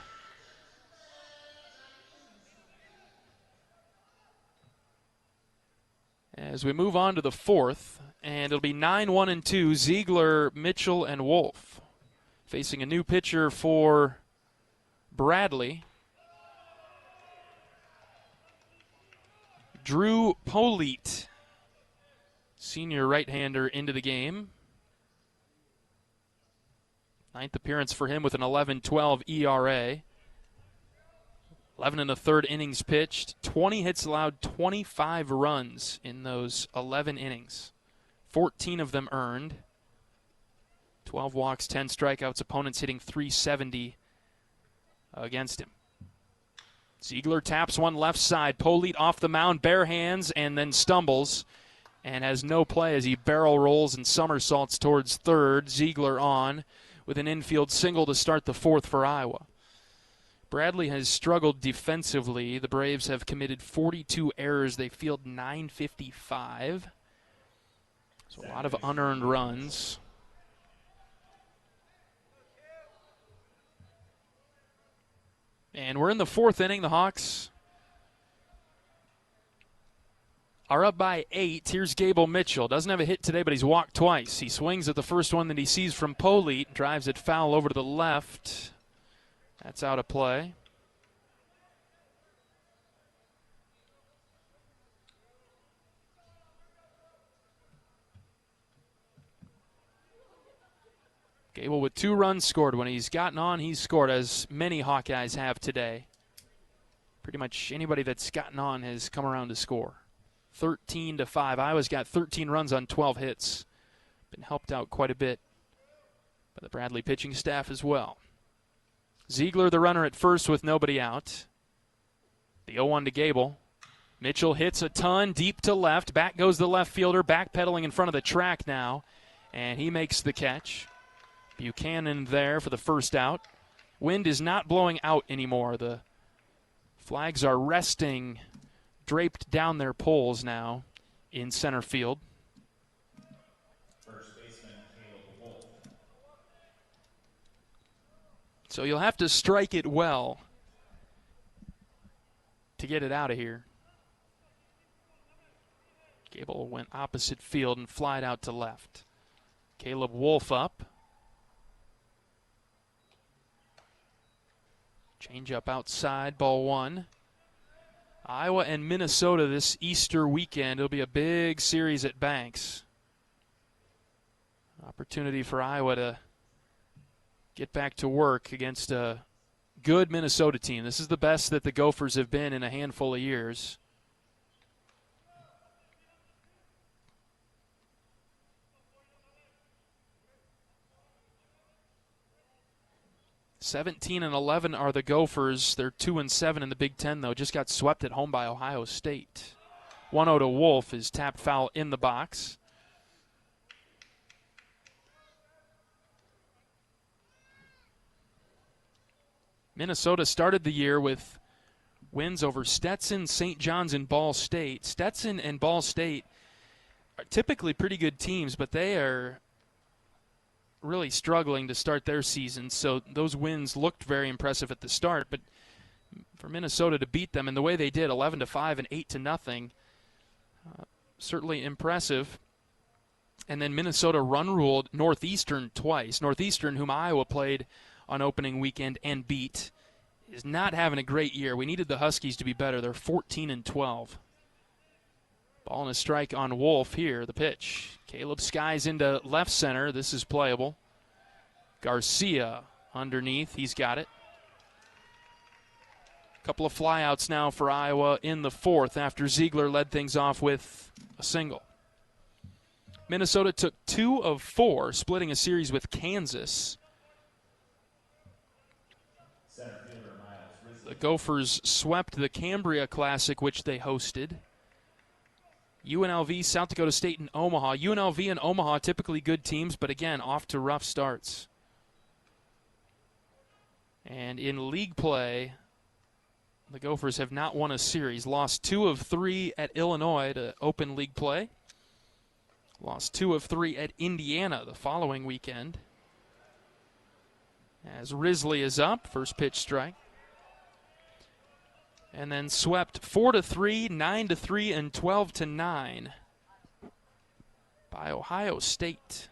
As we move on to the 4th, and it'll be 9-1-2, Ziegler, Mitchell, and Wolf. Facing a new pitcher for Bradley. Drew Polite, senior right-hander, into the game. 9th appearance for him with an 11-12 ERA. 11 1/3 innings pitched, 20 hits allowed, 25 runs in those 11 innings. 14 of them earned. 12 walks, 10 strikeouts, opponents hitting .370 against him. Ziegler taps one left side. Polite off the mound, bare hands, and then stumbles and has no play as he barrel rolls and somersaults towards third. Ziegler on with an infield single to start the 4th for Iowa. Bradley has struggled defensively. The Braves have committed 42 errors. They field 955. So a lot of unearned runs. And we're in the 4th inning. The Hawks are up by 8. Here's Gable Mitchell. Doesn't have a hit today, but he's walked twice. He swings at the first one that he sees from Polite, drives it foul over to the left. That's out of play. Gable with 2 runs scored. When he's gotten on, he's scored, as many Hawkeyes have today. Pretty much anybody that's gotten on has come around to score. 13-5. Iowa's got 13 runs on 12 hits. Been helped out quite a bit by the Bradley pitching staff as well. Ziegler, the runner at first with nobody out. The 0-1 to Gable. Mitchell hits a ton deep to left. Back goes the left fielder, backpedaling in front of the track now, and he makes the catch. Buchanan there for the first out. Wind is not blowing out anymore. The flags are resting, draped down their poles now in center field. So you'll have to strike it well to get it out of here. Gable went opposite field and flied out to left. Caleb Wolf up. Change up outside, ball one. Iowa and Minnesota this Easter weekend. It'll be a big series at Banks. Opportunity for Iowa to get back to work against a good Minnesota team. This is the best that the Gophers have been in a handful of years. (17-11) are the Gophers. They're 2-7 in the Big Ten, though. Just got swept at home by Ohio State. 1-0 to Wolf is tapped foul in the box. Minnesota started the year with wins over Stetson, St. John's, and Ball State. Stetson and Ball State are typically pretty good teams, but they are really struggling to start their season, so those wins looked very impressive at the start, but for Minnesota to beat them in the way they did, 11-5 and 8-0, certainly impressive. And then Minnesota run-ruled Northeastern twice. Northeastern, whom Iowa played on opening weekend and beat, is not having a great year. We needed the Huskies to be better. They're 14-12. Ball and a strike on Wolf here, the pitch. Caleb skies into left center. This is playable. Garcia underneath. He's got it. Couple of flyouts now for Iowa in the fourth after Ziegler led things off with a single. Minnesota took 2 of 4, splitting a series with Kansas. The Gophers swept the Cambria Classic, which they hosted. UNLV, South Dakota State, and Omaha. UNLV and Omaha, typically good teams, but again, off to rough starts. And in league play, the Gophers have not won a series. Lost 2 of 3 at Illinois to open league play. Lost 2 of 3 at Indiana the following weekend. As Risley is up, first pitch strike. And then swept 4-3, 9-3, and 12-9 by Ohio State.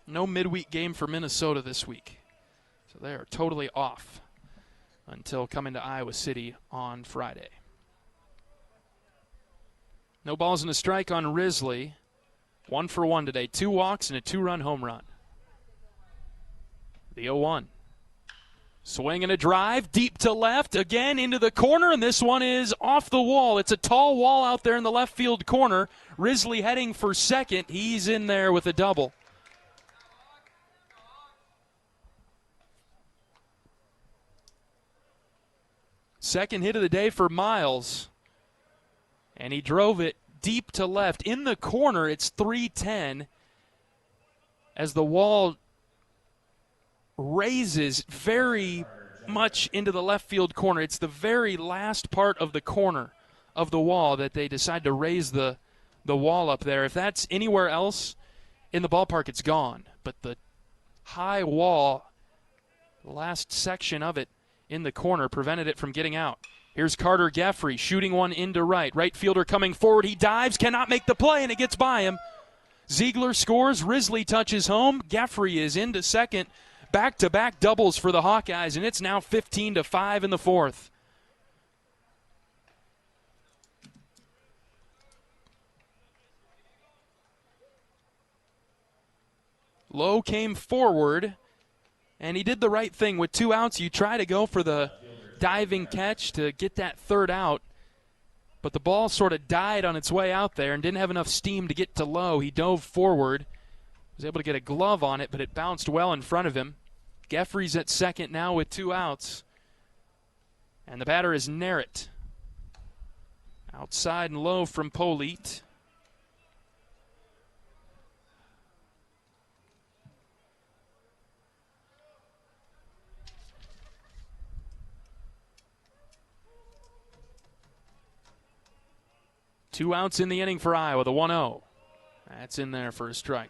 No midweek game for Minnesota this week. So they are totally off until coming to Iowa City on Friday. No balls and a strike on Risley. 1 for 1 today. 2 walks and a 2-run home run. The 0-1. Swing and a drive deep to left, again into the corner, and this one is off the wall. It's a tall wall out there in the left field corner. Risley heading for second. He's in there with a double. Second hit of the day for Miles. And he drove it deep to left. In the corner, it's 3-10 as the wall raises very much into the left field corner. It's the very last part of the corner of the wall that they decide to raise the wall up there. If that's anywhere else in the ballpark, it's gone. But the high wall, the last section of it in the corner, prevented it from getting out. Here's Carter Geffrey shooting one into right. Right fielder coming forward. He dives, cannot make the play, and it gets by him. Ziegler scores. Risley touches home. Geffrey is into second. Back-to-back doubles for the Hawkeyes, and it's now 15-5 in the fourth. Lowe came forward, and he did the right thing. With 2 outs, you try to go for the diving catch to get that third out, but the ball sort of died on its way out there and didn't have enough steam to get to Lowe. He dove forward, was able to get a glove on it, but it bounced well in front of him. Geffrey's at second now with 2 outs, and the batter is Narrett. Outside and low from Polite. Two outs in the inning for Iowa, the 1-0. That's in there for a strike.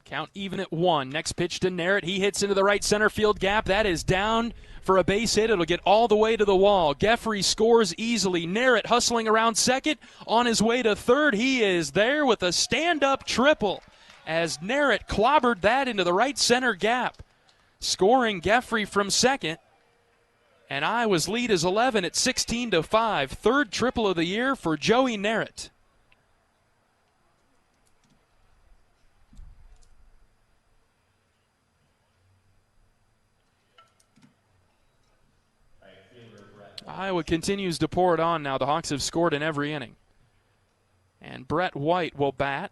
Count even at 1. Next pitch to Narrett. He hits into the right center field gap. That is down for a base hit. It'll get all the way to the wall. Geffrey scores easily. Narrett hustling around second. On his way to third. He is there with a stand-up triple as Narrett clobbered that into the right center gap. Scoring Geffrey from second. And Iowa's lead is 11 at 16-5. Third triple of the year for Joey Narrett. Iowa continues to pour it on now. The Hawks have scored in every inning. And Brett White will bat.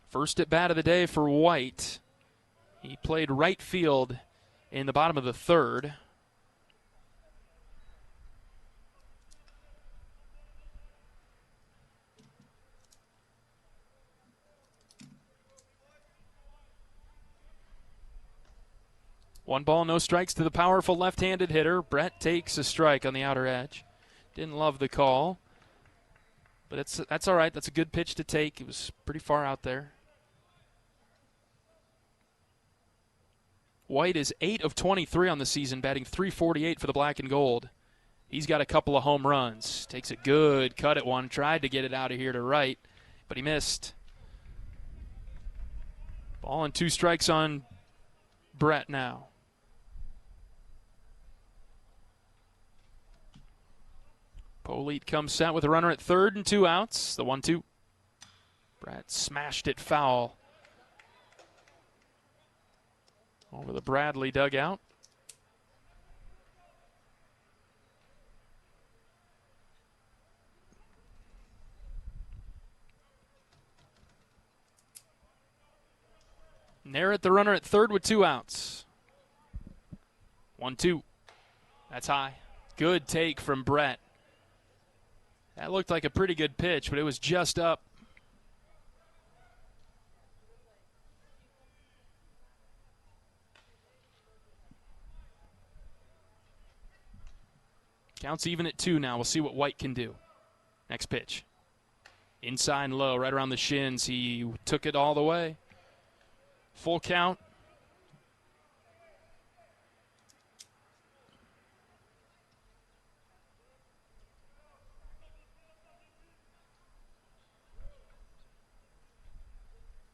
First at bat of the day for White. He played right field in the bottom of the third. One ball, no strikes to the powerful left-handed hitter. Brett takes a strike on the outer edge. Didn't love the call, but that's all right. That's a good pitch to take. It was pretty far out there. White is 8 of 23 on the season, batting .348 for the black and gold. He's got a couple of home runs. Takes a good cut at one. Tried to get it out of here to right, but he missed. Ball and 2 strikes on Brett now. Polite comes set with a runner at third and 2 outs. The 1-2. Brett smashed it foul over the Bradley dugout. Narrett the runner at third with 2 outs. 1-2. That's high. Good take from Brett. That looked like a pretty good pitch, but it was just up. Counts even at 2 now. We'll see what White can do. Next pitch. Inside and low, right around the shins. He took it all the way. Full count.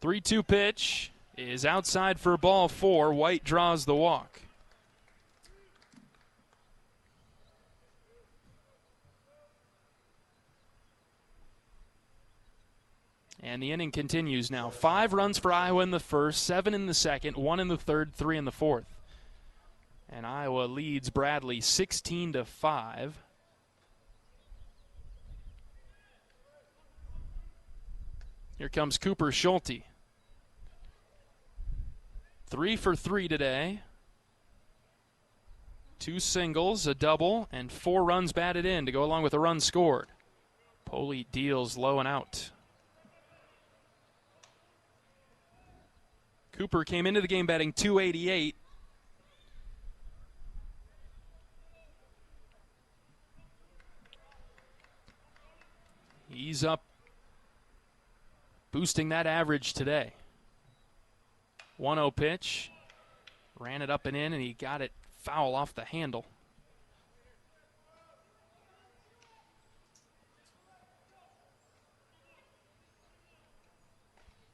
The 3-2 pitch is outside for ball 4. White draws the walk. And the inning continues now. 5 runs for Iowa in the first, 7 in the second, 1 in the third, 3 in the fourth. And Iowa leads Bradley 16-5. Here comes Cooper Schulte. 3 for 3 today. 2 singles, a double, and 4 runs batted in to go along with a run scored. Polite deals low and out. Cooper came into the game batting .288. He's up, boosting that average today. 1-0 pitch. Ran it up and in, and he got it foul off the handle.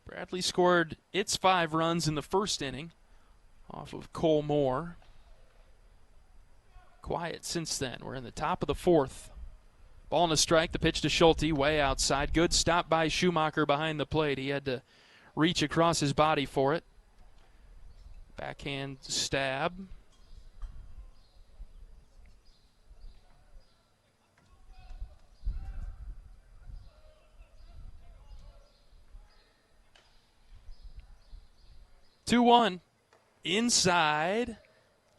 Bradley scored its 5 runs in the first inning off of Cole Moore. Quiet since then. We're in the top of the fourth. Ball and a strike. The pitch to Schulte, way outside. Good stop by Schumacher behind the plate. He had to reach across his body for it. Backhand stab. Two-one. Inside.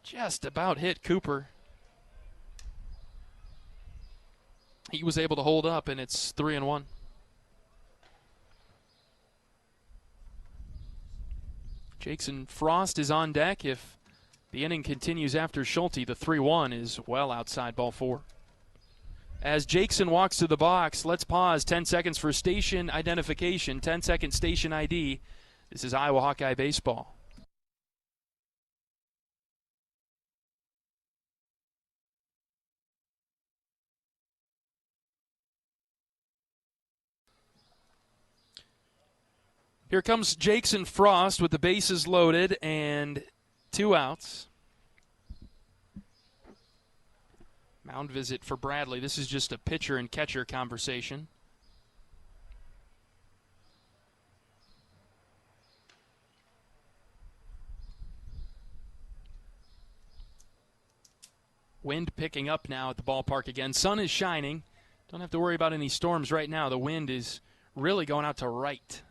Just about hit Cooper. he was able to hold up, and it's 3-1. Jackson Frost is on deck. If the inning continues after Schulte, the 3-1 is well outside ball 4. As Jackson walks to the box, let's pause 10 seconds for station identification, 10-second station ID. This is Iowa Hawkeye Baseball. Here comes Jackson Frost with the bases loaded and 2 outs. Mound visit for Bradley. This is just a pitcher and catcher conversation. Wind picking up now at the ballpark again. Sun is shining. Don't have to worry about any storms right now. The wind is really going out to right.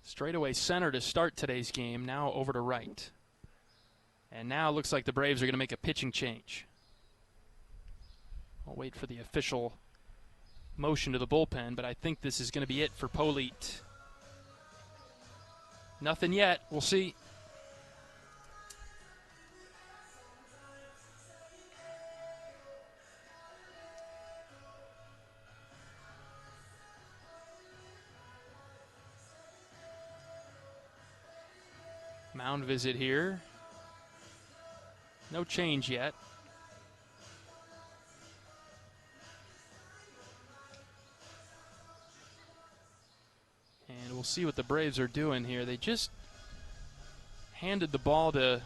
Straightaway center to start today's game, now over to right. And now it looks like the Braves are going to make a pitching change. I'll wait for the official motion to the bullpen, but I think this is going to be it for Polite. Nothing yet. We'll see. Mound visit here. No change yet. And we'll see what the Braves are doing here. They just handed the ball to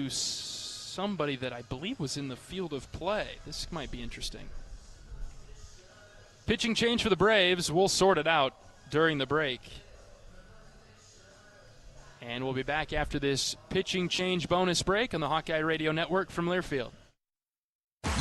somebody that I believe was in the field of play. This might be interesting. Pitching change for the Braves. We'll sort it out during the break. And we'll be back after this pitching change bonus break on the Hawkeye Radio Network from Learfield.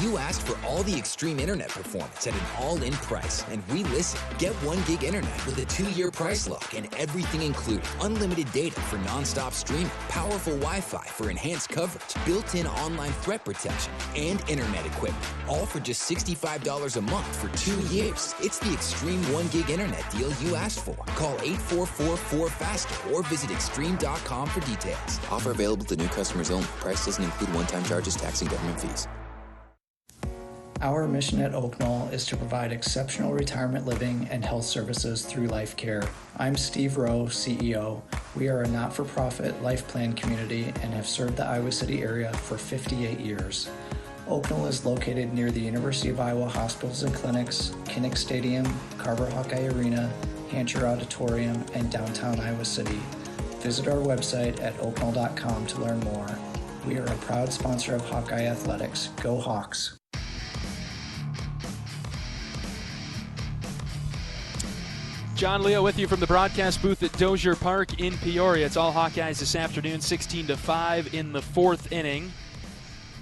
You asked for all the extreme internet performance at an all-in price, and we listened. Get 1 gig internet with a 2-year price lock and everything included. Unlimited data for non-stop streaming, powerful Wi-Fi for enhanced coverage, built-in online threat protection, and internet equipment. All for just $65 a month for 2 years. It's the extreme 1 gig internet deal you asked for. Call 844-4FASTER or visit extreme.com for details. Offer available to new customers only. Price doesn't include one-time charges, tax, and government fees. Our mission at Oak Knoll is to provide exceptional retirement living and health services through Life Care. I'm Steve Rowe, CEO. We are a not-for-profit life plan community and have served the Iowa City area for 58 years. Oak Knoll is located near the University of Iowa Hospitals and Clinics, Kinnick Stadium, Carver Hawkeye Arena, Hancher Auditorium, and downtown Iowa City. Visit our website at oakknoll.com to learn more. We are a proud sponsor of Hawkeye Athletics. Go Hawks! John Leo with you from the broadcast booth at Dozier Park in Peoria. It's all Hawkeyes this afternoon, 16-5 in the 4th inning.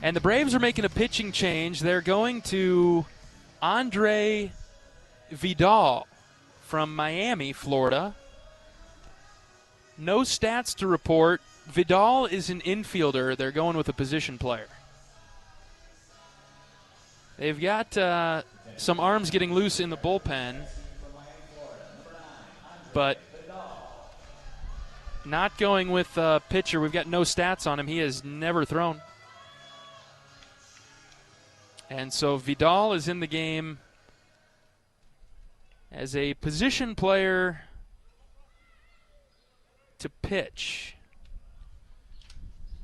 And the Braves are making a pitching change. They're going to Andre Vidal from Miami, Florida. No stats to report. Vidal is an infielder. They're going with a position player. They've got some arms getting loose in the bullpen, but not going with a pitcher. We've got no stats on him. He has never thrown. And so Vidal is in the game as a position player to pitch.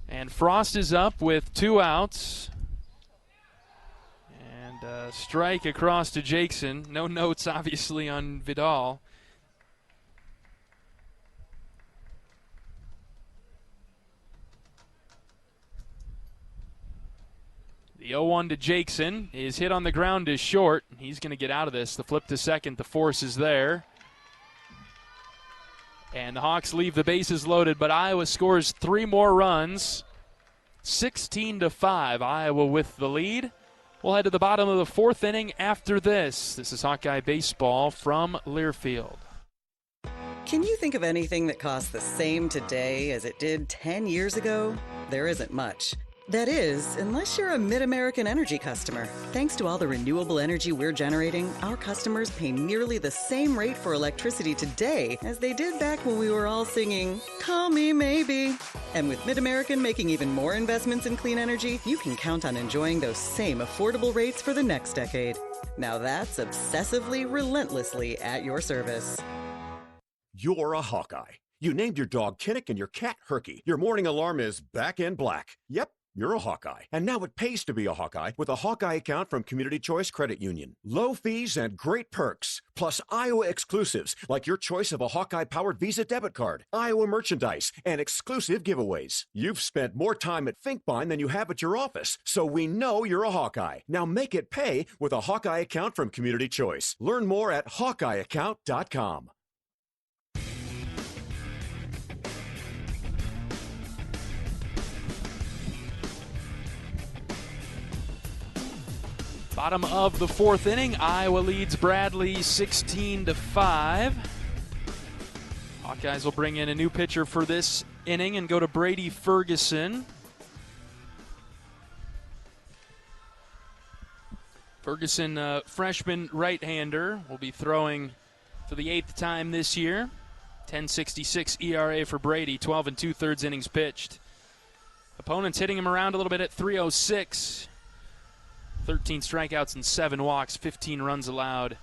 And Frost is up with 2 outs. And a strike across to Jackson. No notes, obviously, on Vidal. The 0-1 to Jackson. His hit on the ground is short. He's going to get out of this. The flip to second. The force is there. And the Hawks leave the bases loaded, but Iowa scores 3 more runs. 16-5. Iowa with the lead. We'll head to the bottom of the 4th inning after this. This is Hawkeye Baseball from Learfield. Can you think of anything that costs the same today as it did 10 years ago? There isn't much. That is, unless you're a Mid-American Energy customer. Thanks to all the renewable energy we're generating, our customers pay nearly the same rate for electricity today as they did back when we were all singing, "Call Me Maybe." And with Mid-American making even more investments in clean energy, you can count on enjoying those same affordable rates for the next decade. Now that's obsessively, relentlessly at your service. You're a Hawkeye. You named your dog Kinnick and your cat Herky. Your morning alarm is back in black. Yep, you're a Hawkeye. And now it pays to be a Hawkeye with a Hawkeye account from Community Choice Credit Union. Low fees and great perks, plus Iowa exclusives like your choice of a Hawkeye-powered Visa debit card, Iowa merchandise, and exclusive giveaways. You've spent more time at Finkbine than you have at your office, so we know you're a Hawkeye. Now make it pay with a Hawkeye account from Community Choice. Learn more at HawkeyeAccount.com. Bottom of the fourth inning, Iowa leads Bradley 16-5. Hawkeyes will bring in a new pitcher for this inning and go to Brady Ferguson. Ferguson, freshman right-hander, will be throwing for the 8th time this year. 10.66 ERA for Brady, 12 2/3 innings pitched. Opponents hitting him around a little bit at 306. 13 strikeouts and 7 walks, 15 runs allowed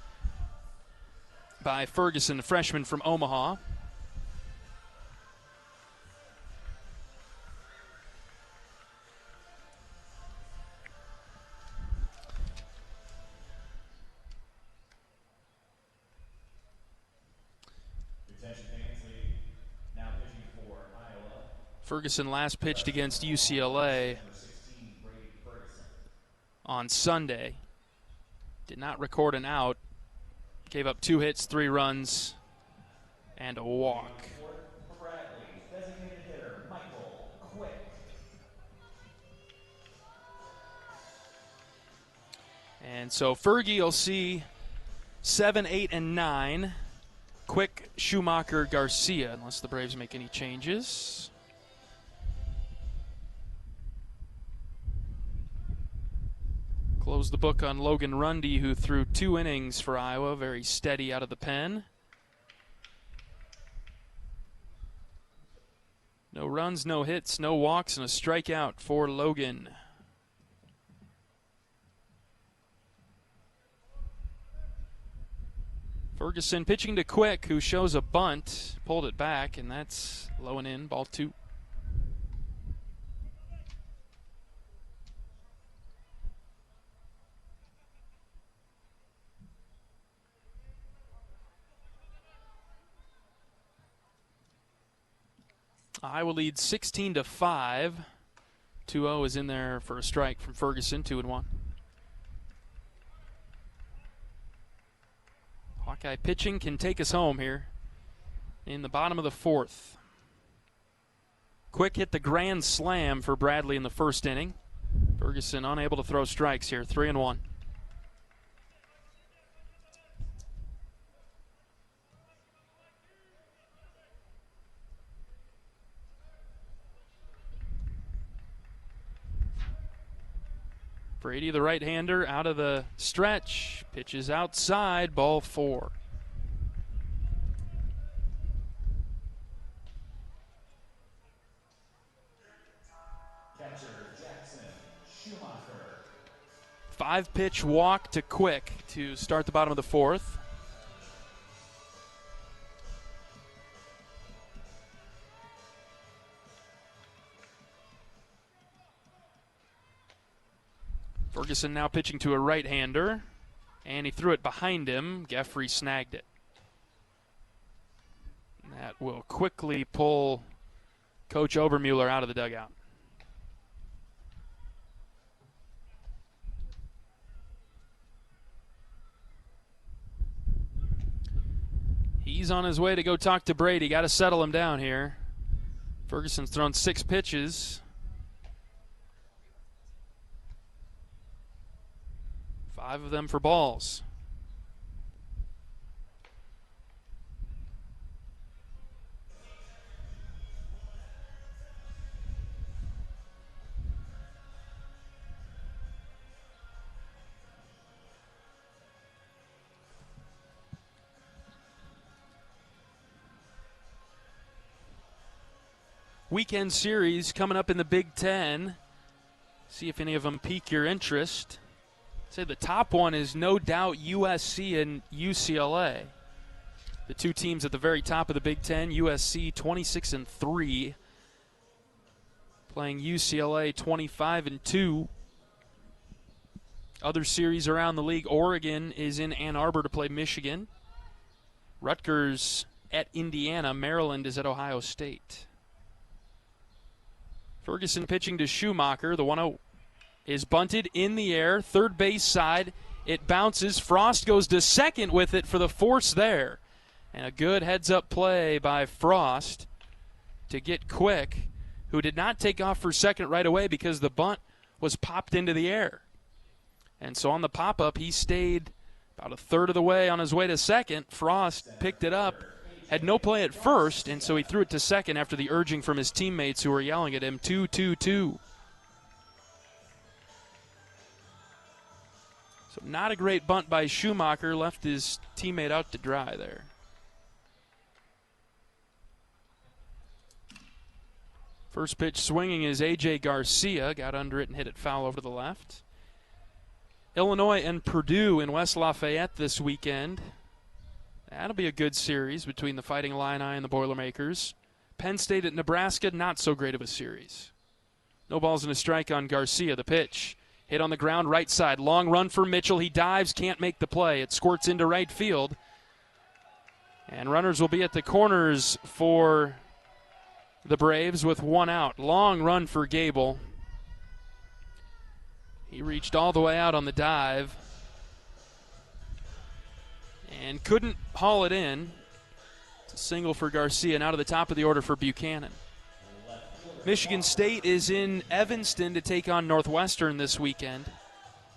by Ferguson, the freshman from Omaha. Ferguson last pitched against UCLA on Sunday. Did not record an out. Gave up 2 hits, 3 runs, and a walk. And so Fergie will see 7, 8, and 9. Quick, Schumacher, Garcia, unless the Braves make any changes. Close the book on Logan Rundy, who threw 2 innings for Iowa, very steady out of the pen. No runs, no hits, no walks, and a strikeout for Logan. Ferguson pitching to Quick, who shows a bunt, pulled it back, and that's low and in, ball 2. Iowa leads 16-5. 2-0 is in there for a strike from Ferguson, 2-1. Hawkeye pitching can take us home here in the bottom of the 4th. Quick hit the grand slam for Bradley in the first inning. Ferguson unable to throw strikes here, 3-1. Brady, the right-hander, out of the stretch. Pitches outside, ball 4. Catcher Jackson Schumacher. 5-pitch walk to Quick to start the bottom of the 4th. Ferguson now pitching to a right-hander, and he threw it behind him. Geffrey snagged it. And that will quickly pull Coach Obermueller out of the dugout. He's on his way to go talk to Brady. Got to settle him down here. Ferguson's thrown 6 pitches. 5 of them for balls. weekend series coming up in the Big Ten. See if any of them pique your interest. I'd say the top one is no doubt USC and UCLA. The two teams at the very top of the Big Ten, USC 26-3, playing UCLA 25-2. Other series around the league, Oregon is in Ann Arbor to play Michigan. Rutgers at Indiana. Maryland is at Ohio State. Ferguson pitching to Schumacher. The 1-0 is bunted in the air. Third base side. It bounces. Frost goes to second with it for the force there. And a good heads-up play by Frost to get Quick, who did not take off for second right away because the bunt was popped into the air. And so on the pop-up, he stayed about a third of the way on his way to second. Frost picked it up, had no play at first, and so he threw it to second after the urging from his teammates who were yelling at him, 2-2-2. So not a great bunt by Schumacher, left his teammate out to dry there. First pitch swinging is A.J. Garcia. Got under it and hit it foul over to the left. Illinois and Purdue in West Lafayette this weekend. That'll be a good series between the Fighting Illini and the Boilermakers. Penn State at Nebraska, not so great of a series. No balls and a strike on Garcia. The pitch hit on the ground right side. Long run for Mitchell. He dives, can't make the play. It squirts into right field. And runners will be at the corners for the Braves with one out. Long run for Gable. He reached all the way out on the dive and couldn't haul it in. It's a single for Garcia, and out of the top of the order for Buchanan. Michigan State is in Evanston to take on Northwestern this weekend.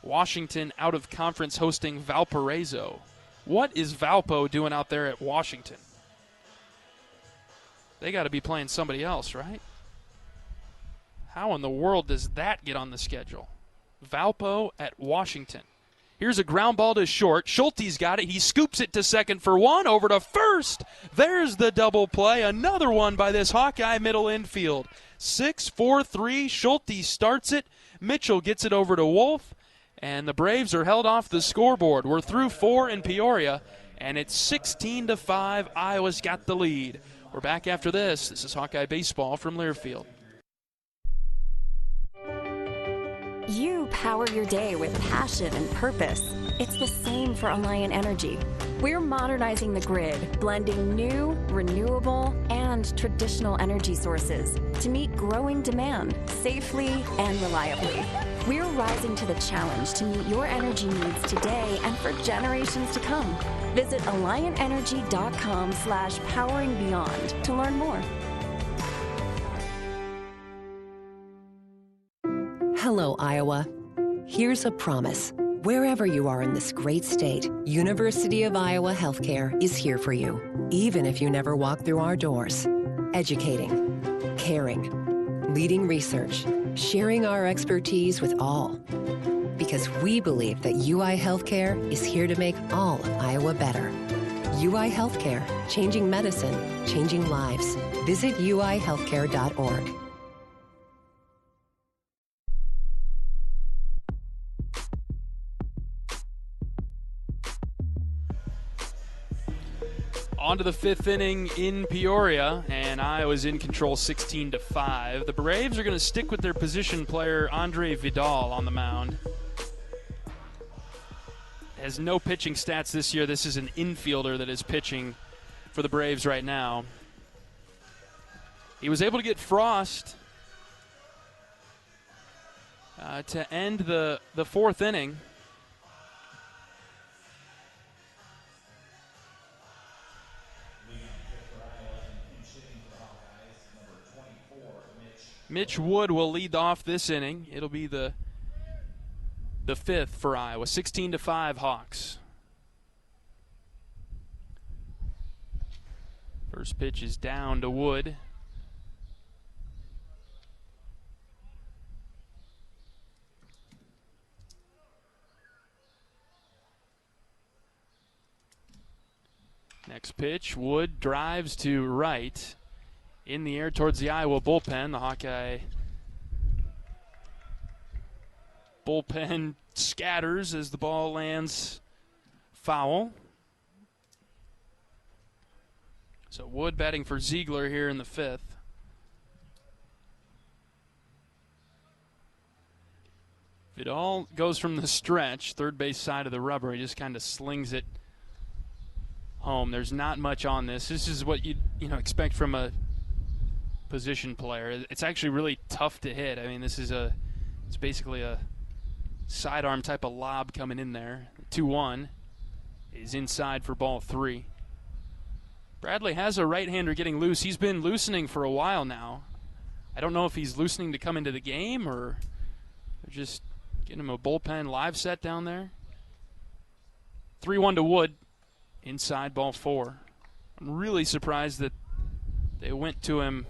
Washington out of conference hosting Valparaiso. What is Valpo doing out there at Washington? They got to be playing somebody else, right? How in the world does that get on the schedule? Valpo at Washington. Here's a ground ball to short. Schulte's got it. He scoops it to second for one. Over to first. There's the double play. Another one by this Hawkeye middle infield. 6-4-3. Schulte starts it. Mitchell gets it over to Wolf. And the Braves are held off the scoreboard. We're through 4 in Peoria. And it's 16-5. Iowa's got the lead. We're back after this. This is Hawkeye Baseball from Learfield. You power your day with passion and purpose. It's the same for Alliant Energy. We're modernizing the grid, blending new, renewable, and traditional energy sources to meet growing demand safely and reliably. We're rising to the challenge to meet your energy needs today and for generations to come. Visit AlliantEnergy.com/poweringbeyond to learn more. Hello, Iowa. Here's a promise. Wherever you are in this great state, University of Iowa Healthcare is here for you, even if you never walk through our doors. Educating, caring, leading research, sharing our expertise with all. Because we believe that UI Healthcare is here to make all of Iowa better. UI Healthcare, changing medicine, changing lives. Visit uihealthcare.org. On to the fifth inning in Peoria, and Iowa's in control 16-5. The Braves are going to stick with their position player, Andre Vidal, on the mound. Has no pitching stats this year. This is an infielder that is pitching for the Braves right now. He was able to get Frost to end the fourth inning. Mitch Wood will lead off this inning. It'll be the fifth for Iowa. 16-5 Hawks. First pitch is down to Wood. Next pitch, Wood drives to right. in the air towards the Iowa bullpen. The Hawkeye bullpen scatters as the ball lands foul. So Wood batting for Ziegler here in the 5th. Vidal goes from the stretch, third base side of the rubber. He just kind of slings it home. There's not much on this. This is what you expect from a position player. It's actually really tough to hit. I mean, it's basically a sidearm type of lob coming in there. 2-1 is inside for ball 3. Bradley has a right-hander getting loose. He's been loosening for a while now. I don't know if he's loosening to come into the game or they're just getting him a bullpen live set down there. 3-1 to Wood, inside ball 4. I'm really surprised that they went to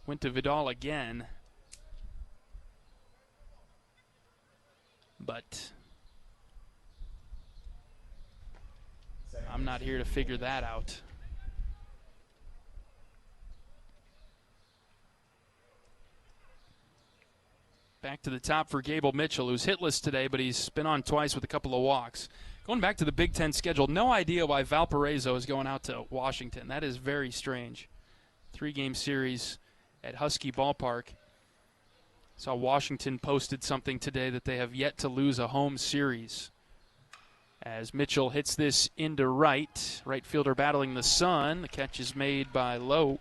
Vidal again. But I'm not here to figure that out. Back to the top for Gable Mitchell, who's hitless today, but he's been on twice with a couple of walks. Going back to the Big Ten schedule, no idea why Valparaiso is going out to Washington. That is very strange. 3-game series at Husky Ballpark. Saw Washington posted something today that they have yet to lose a home series. As Mitchell hits this into right. Right fielder battling the sun. The catch is made by Lowe.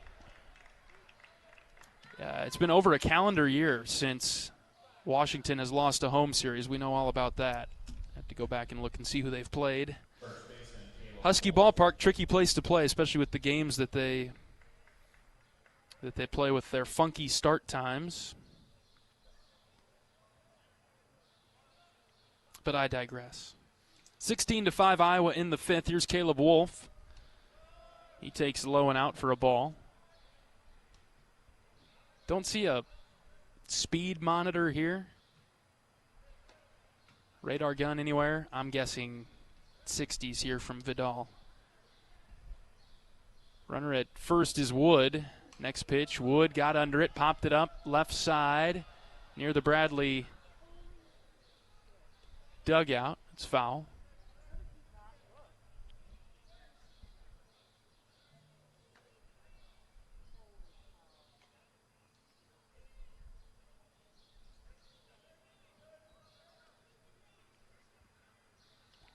It's been over a calendar year since Washington has lost a home series. We know all about that. Have to go back and look and see who they've played. Husky Ballpark, tricky place to play, especially with the games that they play with their funky start times. But I digress. 16-5 Iowa in the 5th. Here's Caleb Wolf. He takes low and out for a ball. Don't see a speed monitor here. Radar gun anywhere? I'm guessing 60s here from Vidal. Runner at first is Wood. Next pitch, Wood got under it, popped it up, left side, near the Bradley dugout. It's foul.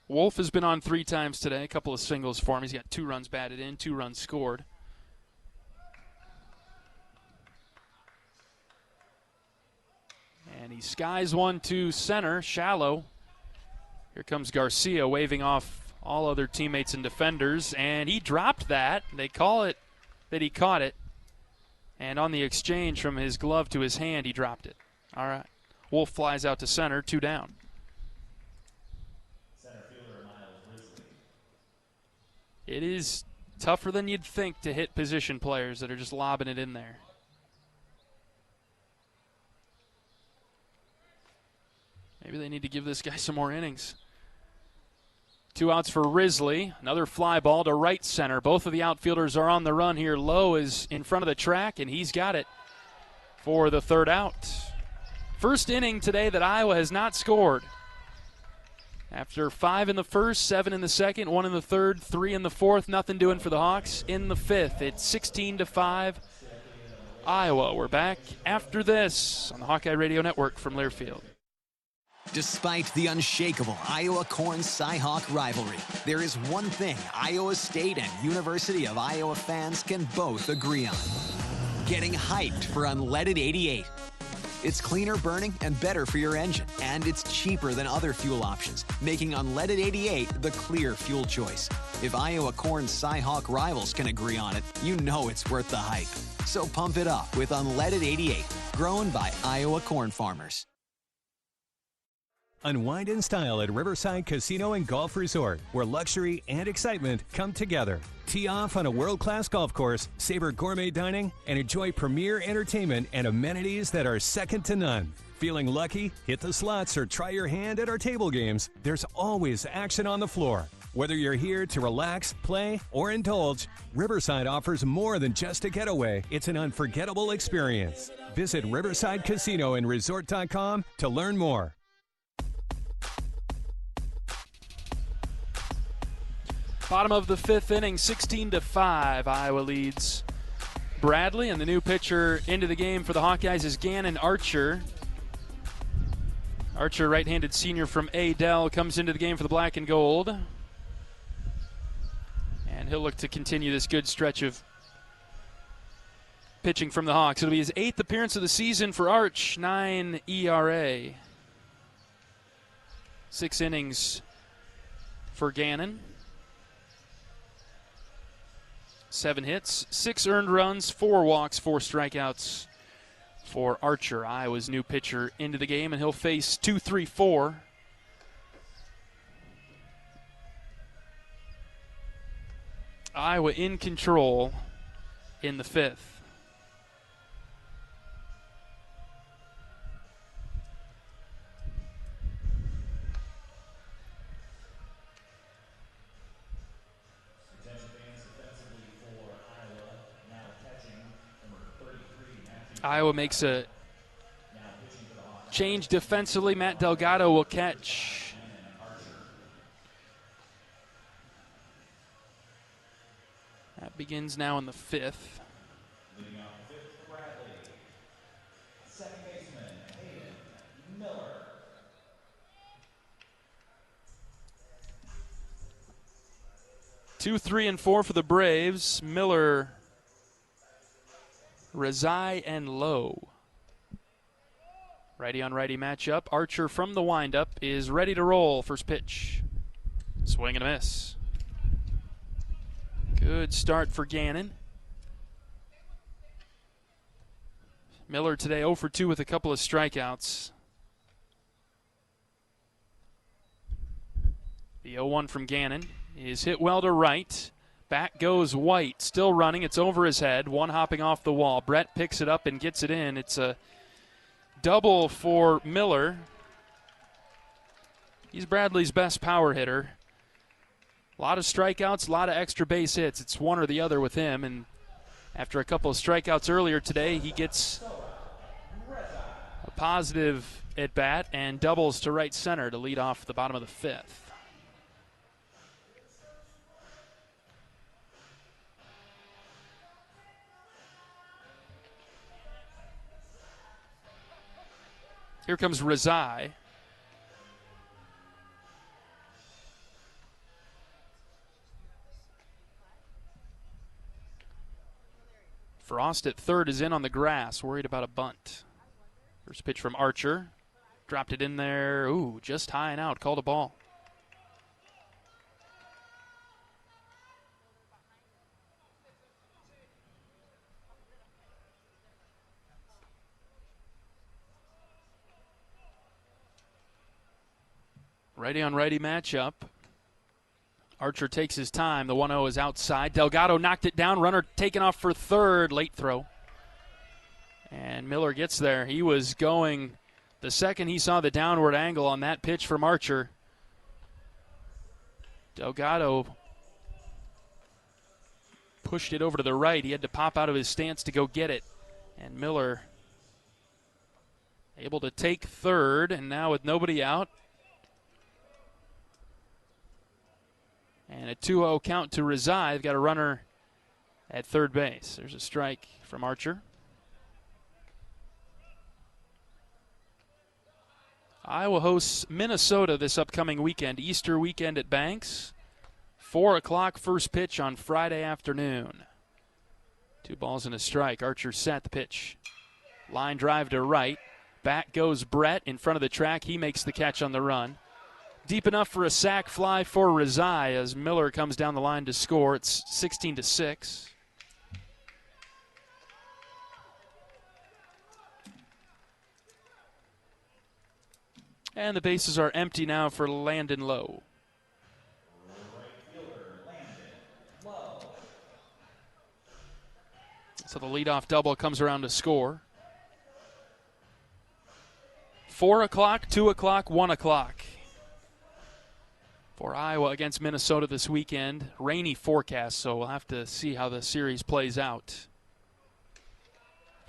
Wolf has been on 3 times today, a couple of singles for him. He's got 2 runs batted in, 2 runs scored. And he skies one to center, shallow. Here comes Garcia waving off all other teammates and defenders, and he dropped that. They call it that he caught it. And on the exchange from his glove to his hand, he dropped it. All right. Wolf flies out to center, 2 down. It is tougher than you'd think to hit position players that are just lobbing it in there. Maybe they need to give this guy some more innings. 2 outs for Risley. Another fly ball to right center. Both of the outfielders are on the run here. Lowe is in front of the track, and he's got it for the 3rd out. First inning today that Iowa has not scored. After 5 in the 1st, 7 in the 2nd, 1 in the 3rd, 3 in the 4th, nothing doing for the Hawks. In the 5th, it's 16-5 Iowa. We're back after this on the Hawkeye Radio Network from Learfield. Despite the unshakable Iowa Corn Cy-Hawk rivalry, there is one thing Iowa State and University of Iowa fans can both agree on: getting hyped for Unleaded 88. It's cleaner burning and better for your engine, and it's cheaper than other fuel options, making Unleaded 88 the clear fuel choice. If Iowa Corn Cy-Hawk rivals can agree on it, you know it's worth the hype. So pump it up with Unleaded 88, grown by Iowa corn farmers. Unwind in style at Riverside Casino and Golf Resort, where luxury and excitement come together. Tee off on a world-class golf course, savor gourmet dining, and enjoy premier entertainment and amenities that are second to none. Feeling lucky? Hit the slots or try your hand at our table games. There's always action on the floor. Whether you're here to relax, play, or indulge, Riverside offers more than just a getaway. It's an unforgettable experience. Visit Riverside Casino and Resort.com to learn more. Bottom of the 5th inning, 16-5. Iowa leads Bradley, and the new pitcher into the game for the Hawkeyes is Gannon Archer. Archer, right-handed senior from Adel, comes into the game for the black and gold. And he'll look to continue this good stretch of pitching from the Hawks. It'll be his 8th appearance of the season for Arch, 9 ERA. 6 innings for Gannon. 7 hits, 6 earned runs, 4 walks, 4 strikeouts for Archer, Iowa's new pitcher into the game, and he'll face 2-3-4. Iowa in control in the 5th. Iowa makes a change defensively. Matt Delgado will catch. That begins now in the 5th. Leading off the 5th, Bradley. Second baseman, Hayden Miller. Two, 3, and 4 for the Braves. Miller, Rezai, and Lowe. Righty on righty matchup. Archer from the windup is ready to roll. First pitch. Swing and a miss. Good start for Gannon. Miller today 0 for 2 with a couple of strikeouts. The 0-1 from Gannon is hit well to right. Back goes White, still running. It's over his head. One hopping off the wall. Brett picks it up and gets it in. It's a double for Miller. He's Bradley's best power hitter. A lot of strikeouts, a lot of extra base hits. It's one or the other with him. And after a couple of strikeouts earlier today, he gets a positive at bat and doubles to right center to lead off the bottom of the 5th. Here comes Rezai. Frost at third is in on the grass, worried about a bunt. First pitch from Archer. Dropped it in there. Ooh, just high and out. Called a ball. Righty on righty matchup. Archer takes his time. The 1-0 is outside. Delgado knocked it down. Runner taken off for third. Late throw. And Miller gets there. He was going the second he saw the downward angle on that pitch from Archer. Delgado pushed it over to the right. He had to pop out of his stance to go get it. And Miller able to take third. And now with nobody out, and a 2-0 count to Rezai. They've got a runner at third base. There's a strike from Archer. Iowa hosts Minnesota this upcoming weekend, Easter weekend at Banks. 4 o'clock first pitch on Friday afternoon. 2 balls and a strike. Archer set the pitch. Line drive to right. Back goes Brett in front of the track. He makes the catch on the run. Deep enough for a sac fly for Rezai as Miller comes down the line to score. It's 16-6. And the bases are empty now for Landon Lowe. So the leadoff double comes around to score. 4 o'clock, 2 o'clock, 1 o'clock. for Iowa against Minnesota this weekend. Rainy forecast, so we'll have to see how the series plays out.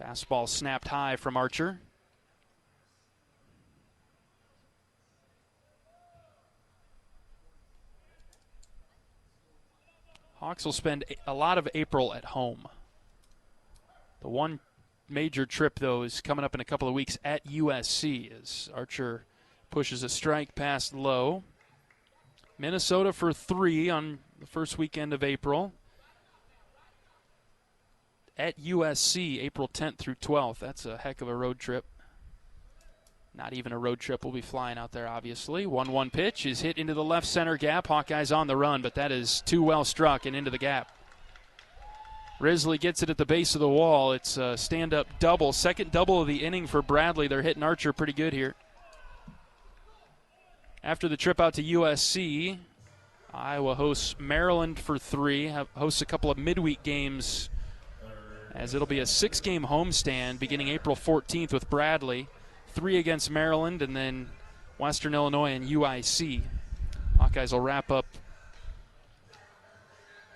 Fastball snapped high from Archer. Hawks will spend a lot of April at home. The one major trip, though, is coming up in a couple of weeks at USC as Archer pushes a strike past low. Minnesota for 3 on the first weekend of April. At USC, April 10th through 12th. That's a heck of a road trip. Not even a road trip. We'll be flying out there, obviously. 1-1 pitch is hit into the left center gap. Hawkeyes on the run, but that is too well struck and into the gap. Risley gets it at the base of the wall. It's a stand-up double. Second double of the inning for Bradley. They're hitting Archer pretty good here. After the trip out to USC, Iowa hosts Maryland for 3. Hosts a couple of midweek games as it'll be a 6-game homestand beginning April 14th with Bradley. 3 against Maryland, and then Western Illinois and UIC. Hawkeyes will wrap up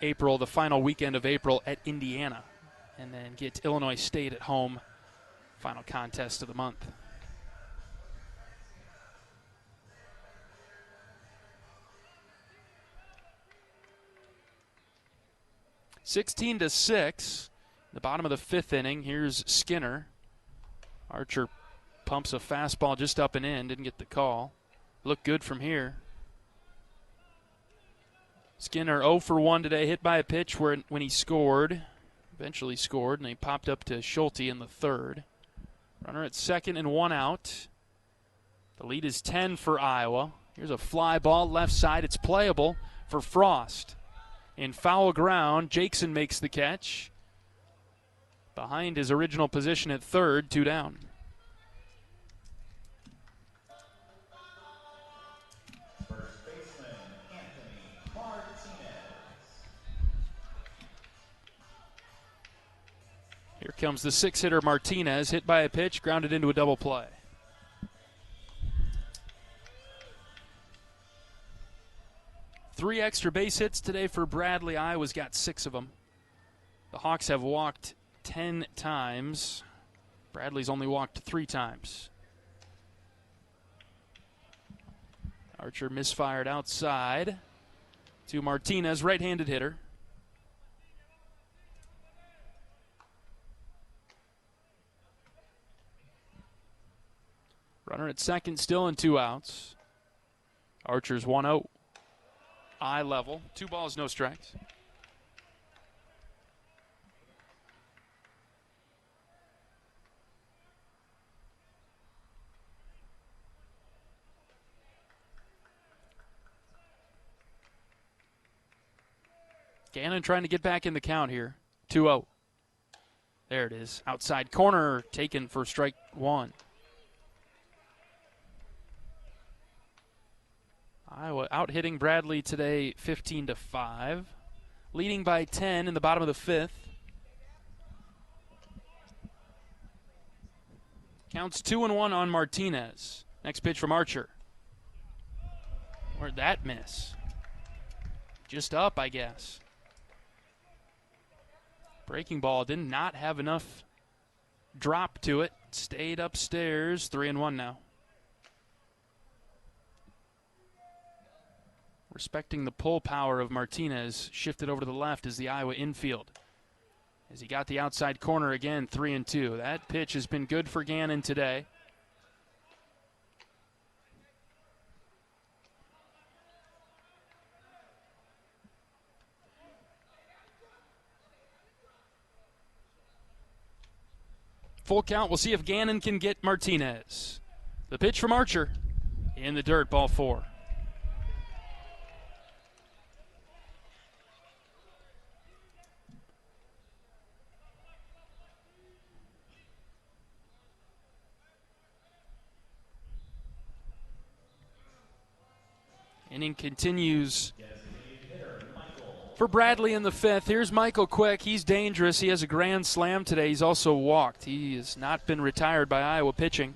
April, the final weekend of April, at Indiana, and then get Illinois State at home, final contest of the month. (16-6), the bottom of the 5th inning. Here's Skinner. Archer pumps a fastball just up and in, didn't get the call. Looked good from here. Skinner 0 for 1 today, hit by a pitch when he scored. Eventually scored, and he popped up to Schulte in the 3rd. Runner at 2nd and 1 out. The lead is 10 for Iowa. Here's a fly ball left side. It's playable for Frost. In foul ground, Jackson makes the catch. Behind his original position at 3rd, 2 down. Here comes the 6-hitter Martinez, hit by a pitch, grounded into a double play. Three extra base hits today for Bradley. Iowa's got 6 of them. The Hawks have walked 10 times. Bradley's only walked 3 times. Archer misfired outside to Martinez, right-handed hitter. Runner at 2nd, still in 2 outs. Archer's 1-0. Eye level. 2 balls, no strikes. Gannon trying to get back in the count here. 2-0. There it is. Outside corner taken for strike 1. Iowa out-hitting Bradley today 15-5. Leading by 10 in the bottom of the 5th. Counts 2-1 on Martinez. Next pitch from Archer. Where'd that miss? Just up, I guess. Breaking ball did not have enough drop to it. Stayed upstairs. 3-1 now. Respecting the pull power of Martinez, shifted over to the left as the Iowa infield. As he got the outside corner again, 3-2. That pitch has been good for Gannon today. Full count. We'll see if Gannon can get Martinez. The pitch from Archer in the dirt, ball 4. Inning continues for Bradley in the 5th. Here's Michael Quick. He's dangerous. He has a grand slam today. He's also walked. He has not been retired by Iowa pitching.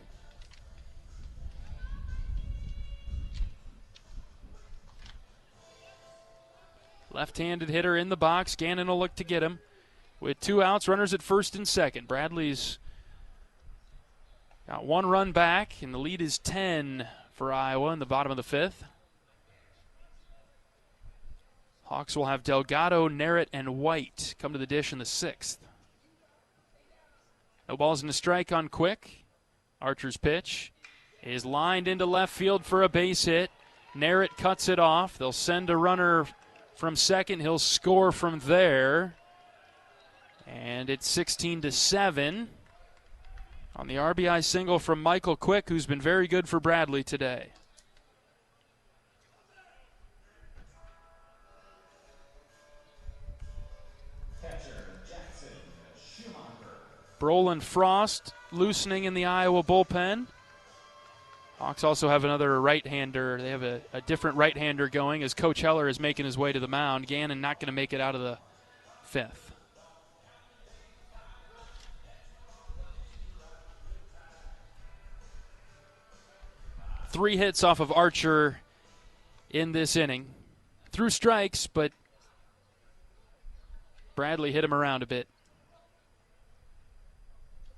Left-handed hitter in the box. Gannon will look to get him. With 2 outs, runners at first and second. Bradley's got 1 run back, and the lead is 10 for Iowa in the bottom of the 5th. Hawks will have Delgado, Narrett, and White come to the dish in the 6th. No balls and a strike on Quick. Archer's pitch is lined into left field for a base hit. Narrett cuts it off. They'll send a runner from second. He'll score from there. And it's 16-7 on the RBI single from Michael Quick, who's been very good for Bradley today. Brolin Frost loosening in the Iowa bullpen. Hawks also have another right-hander. They have a different right-hander going as Coach Heller is making his way to the mound. Gannon not going to make it out of the 5th. Three hits off of Archer in this inning. Threw strikes, but Bradley hit him around a bit.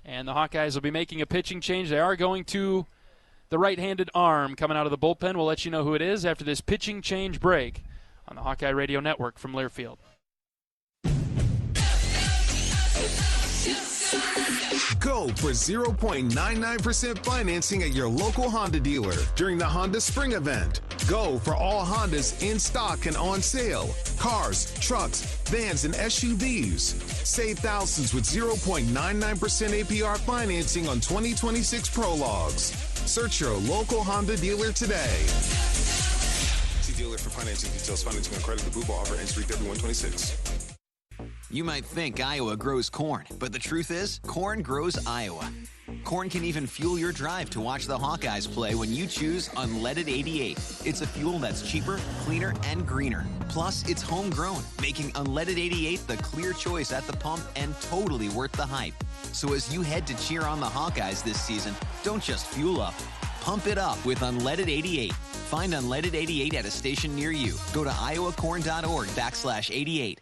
And the Hawkeyes will be making a pitching change. They are going to the right-handed arm coming out of the bullpen. We'll let you know who it is after this pitching change break on the Hawkeye Radio Network from Learfield. Go for 0.99% financing at your local Honda dealer during the Honda Spring Event. Go for all Hondas in stock and on sale. Cars, trucks, vans, and SUVs. Save thousands with 0.99% APR financing on 2026 Prologues. Search your local Honda dealer today. See dealer for financing details. Financing on credit. The Booba offer ends 3/31/26. You might think Iowa grows corn, but the truth is, corn grows Iowa. Corn can even fuel your drive to watch the Hawkeyes play when you choose Unleaded 88. It's a fuel that's cheaper, cleaner, and greener. Plus, it's homegrown, making Unleaded 88 the clear choice at the pump and totally worth the hype. So as you head to cheer on the Hawkeyes this season, don't just fuel up. Pump it up with Unleaded 88. Find Unleaded 88 at a station near you. Go to iowacorn.org/88.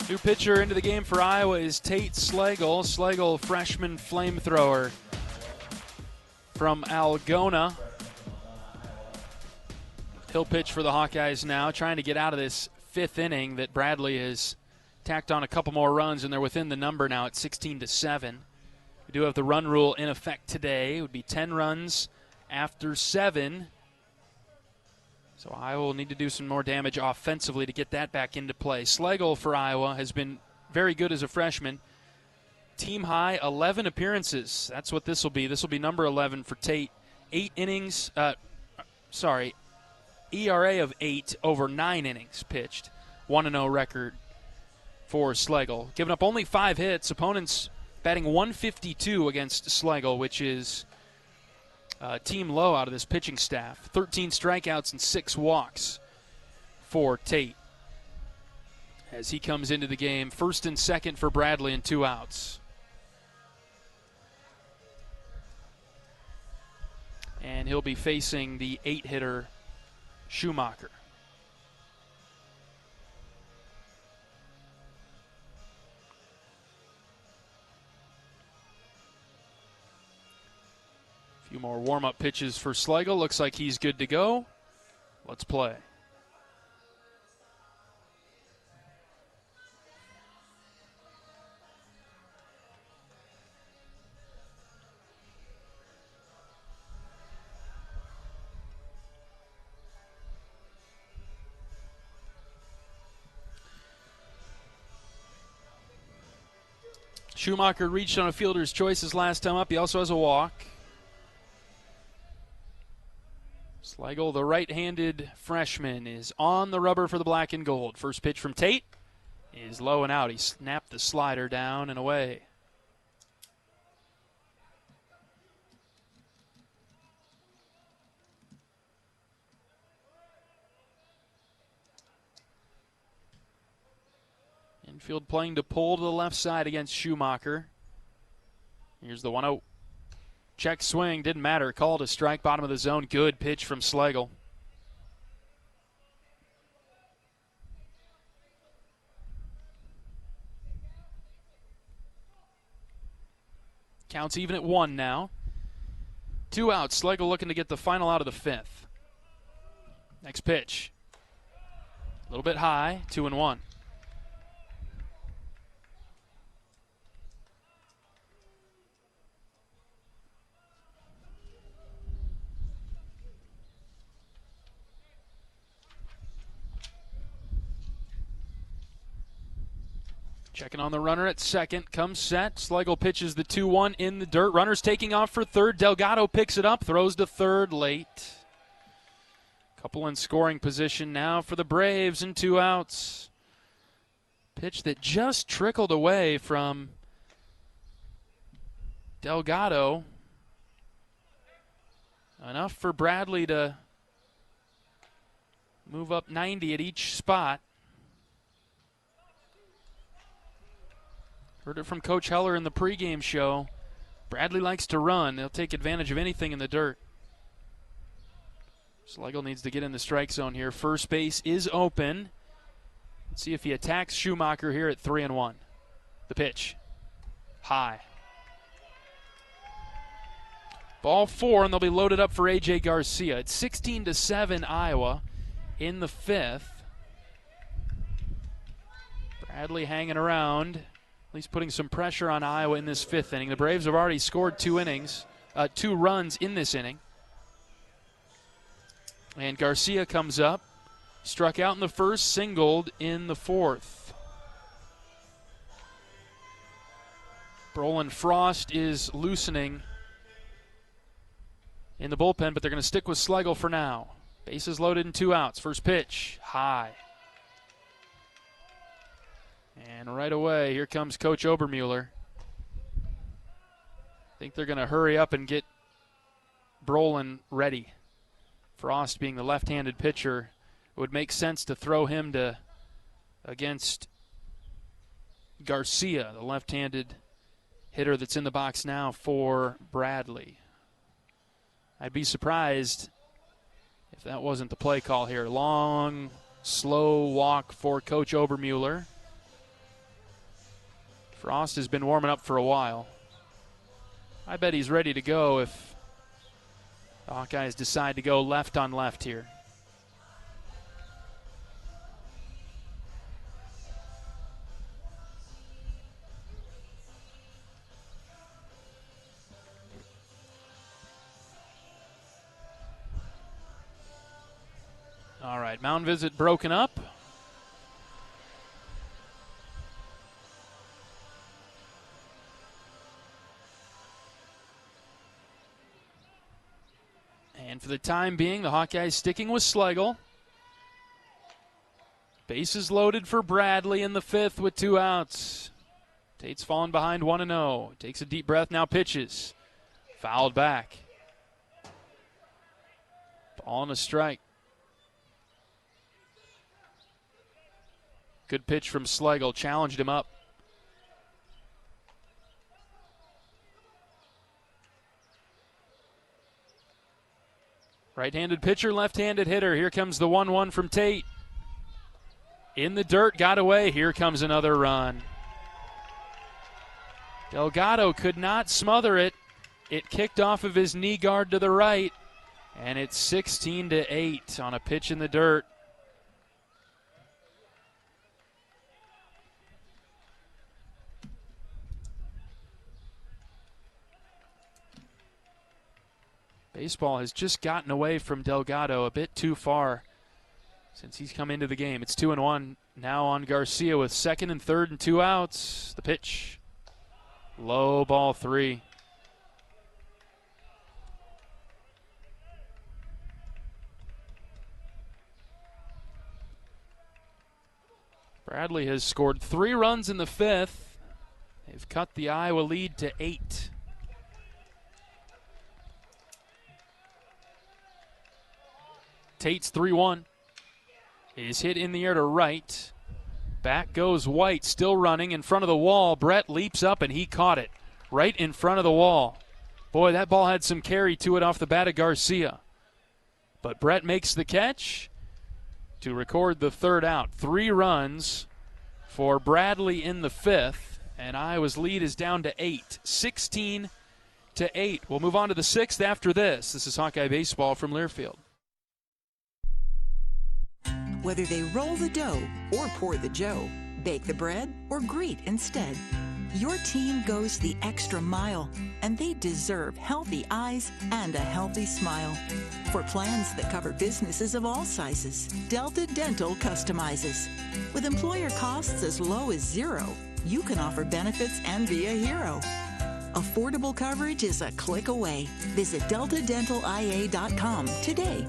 New pitcher into the game for Iowa is Tate Slagle. Slagle, freshman flamethrower from Algona. He'll pitch for the Hawkeyes now, trying to get out of this 5th inning that Bradley has tacked on a couple more runs, and they're within the number now at 16-7. We do have the run rule in effect today. It would be 10 runs after 7. So Iowa will need to do some more damage offensively to get that back into play. Slagle for Iowa has been very good as a freshman. Team high 11 appearances. That's what this will be. This will be number 11 for Tate. 8 innings, ERA of 8 over 9 innings pitched. 1-0 record for Slagle. Giving up only 5 hits. Opponents batting 152 against Slagle, which is team low out of this pitching staff. 13 strikeouts and 6 walks for Tate as he comes into the game. First and second for Bradley and 2 outs. And he'll be facing the 8-hitter Schumacher. A few more warm-up pitches for Slagle. Looks like he's good to go. Let's play. Schumacher reached on a fielder's choice his last time up. He also has a walk. Slagle, the right-handed freshman, is on the rubber for the black and gold. First pitch from Tate is low and out. He snapped the slider down and away. Infield playing to pull to the left side against Schumacher. Here's the 1-0. Check swing, didn't matter. Called a strike, bottom of the zone. Good pitch from Schlegel. Counts even at 1 now. 2 outs. Schlegel looking to get the final out of the 5th. Next pitch. A little bit high, 2-1. Checking on the runner at second. Comes set. Schlegel pitches the 2-1 in the dirt. Runner's taking off for third. Delgado picks it up. Throws to third late. Couple in scoring position now for the Braves and 2 outs. Pitch that just trickled away from Delgado. Enough for Bradley to move up 90 at each spot. Heard it from Coach Heller in the pregame show. Bradley likes to run. He'll take advantage of anything in the dirt. Schlegel needs to get in the strike zone here. First base is open. Let's see if he attacks Schumacher here at 3-1. The pitch. High. Ball 4, and they'll be loaded up for A.J. Garcia. It's 16-7 Iowa in the 5th. Bradley hanging around, at least putting some pressure on Iowa in this 5th inning. The Braves have already scored 2 runs in this inning. And Garcia comes up, struck out in the 1st, singled in the 4th. Brolin Frost is loosening in the bullpen, but they're going to stick with Schlegel for now. Bases loaded and 2 outs. First pitch, high. And right away, here comes Coach Obermueller. I think they're going to hurry up and get Brolin ready. Frost being the left-handed pitcher, it would make sense to throw him against Garcia, the left-handed hitter that's in the box now for Bradley. I'd be surprised if that wasn't the play call here. Long, slow walk for Coach Obermueller. Frost has been warming up for a while. I bet he's ready to go if the Hawkeyes decide to go left on left here. All right, mound visit broken up. And for the time being, the Hawkeyes sticking with Schlegel. Bases loaded for Bradley in the 5th with 2 outs. Tate's fallen behind 1-0. Takes a deep breath, now pitches. Fouled back. Ball and a strike. Good pitch from Schlegel. Challenged him up. Right-handed pitcher, left-handed hitter. Here comes the 1-1 from Tate. In the dirt, got away. Here comes another run. Delgado could not smother it. It kicked off of his knee guard to the right, and it's 16-8 on a pitch in the dirt. Baseball has just gotten away from Delgado a bit too far since he's come into the game. It's 2-1 now on Garcia with 2nd and 3rd and 2 outs. The pitch. Low, ball 3. Bradley has scored 3 runs in the 5th. They've cut the Iowa lead to 8. Tate's 3-1 is hit in the air to right. Back goes White, still running in front of the wall. Brett leaps up and he caught it right in front of the wall. Boy, that ball had some carry to it off the bat of Garcia. But Brett makes the catch to record the third out. 3 runs for Bradley in the 5th, and Iowa's lead is down to 8. 16-8. We'll move on to the 6th after this. This is Hawkeye Baseball from Learfield. Whether they roll the dough or pour the joe, bake the bread or greet instead, your team goes the extra mile, and they deserve healthy eyes and a healthy smile. For plans that cover businesses of all sizes, Delta Dental customizes. With employer costs as low as $0, you can offer benefits and be a hero. Affordable coverage is a click away. Visit deltadentalia.com today.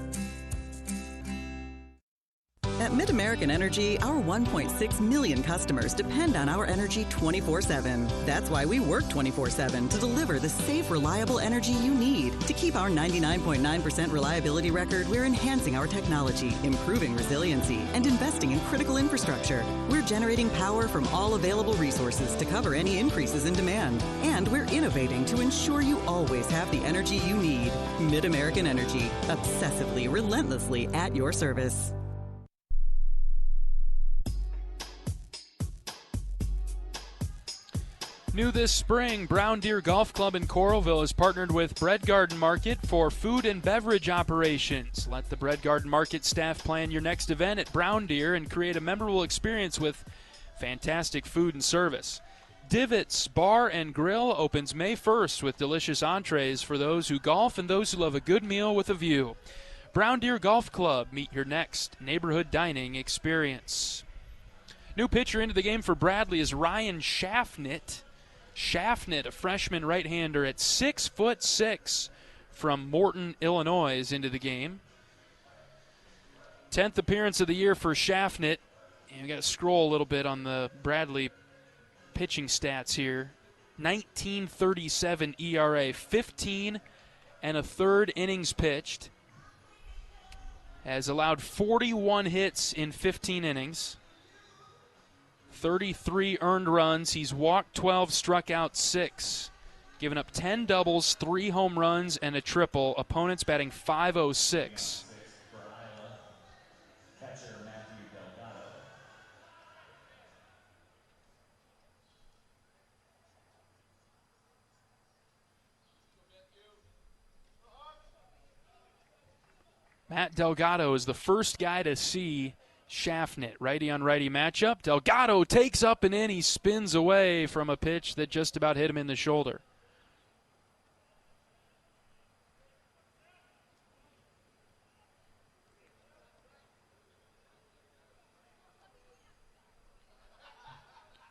At Mid-American Energy, our 1.6 million customers depend on our energy 24/7. That's why we work 24/7 to deliver the safe, reliable energy you need. To keep our 99.9% reliability record, we're enhancing our technology, improving resiliency, and investing in critical infrastructure. We're generating power from all available resources to cover any increases in demand. And we're innovating to ensure you always have the energy you need. Mid-American Energy, obsessively, relentlessly at your service. New this spring, Brown Deer Golf Club in Coralville has partnered with Bread Garden Market for food and beverage operations. Let the Bread Garden Market staff plan your next event at Brown Deer and create a memorable experience with fantastic food and service. Divots Bar and Grill opens May 1st with delicious entrees for those who golf and those who love a good meal with a view. Brown Deer Golf Club, meet your next neighborhood dining experience. New pitcher into the game for Bradley is Ryan Schaffnit. Schaffnit, a freshman right-hander at 6'6" from Morton, Illinois, is into the game. 10th appearance of the year for Schaffnit. And we got to scroll a little bit on the Bradley pitching stats here. 19.37 ERA, 15 1/3 innings pitched. Has allowed 41 hits in 15 innings. 33 earned runs. He's walked 12, struck out 6. Given up 10 doubles, 3 home runs, and a triple. Opponents batting .506. Matt Delgado is the first guy to see Schaffnit, righty-on-righty matchup. Delgado takes up and in. He spins away from a pitch that just about hit him in the shoulder.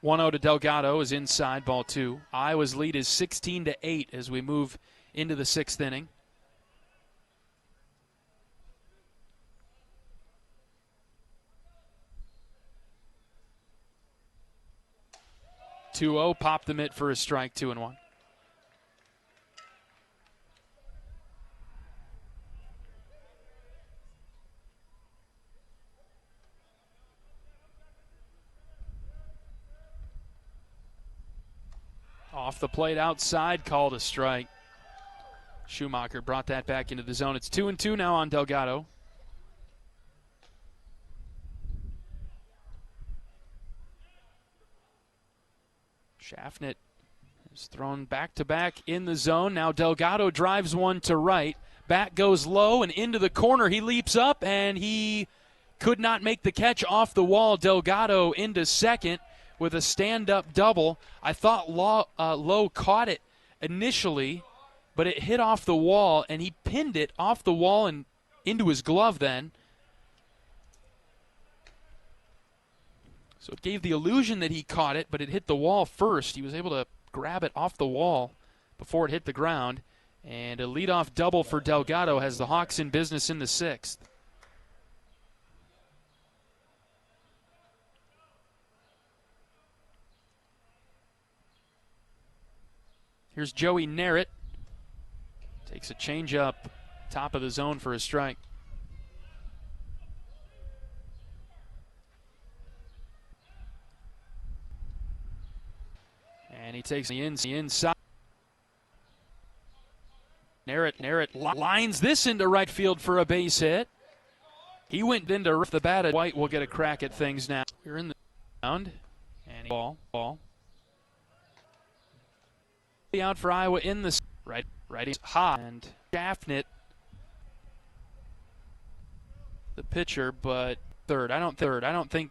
(1-0) to Delgado is inside, ball 2. Iowa's lead is 16-8 as we move into the 6th inning. (2-0), popped the mitt for a strike, 2-1. Off the plate outside, called a strike. Schumacher brought that back into the zone. It's 2-2 now on Delgado. Schaffnit is thrown back-to-back in the zone. Now Delgado drives one to right. Bat goes low and into the corner. He leaps up, and he could not make the catch off the wall. Delgado into second with a stand-up double. I thought Lowe caught it initially, but it hit off the wall, and he pinned it off the wall and into his glove then. So it gave the illusion that he caught it, but it hit the wall first. He was able to grab it off the wall before it hit the ground. And a leadoff double for Delgado has the Hawks in business in the 6th. Here's Joey Narrett. Takes a changeup, top of the zone for a strike. And he takes the inside. Narrett lines this into right field for a base hit. He went into the bat. White will get a crack at things now. We're in the round. And ball. Out for Iowa in the righty high and Schaffnit, the pitcher, but third. I don't think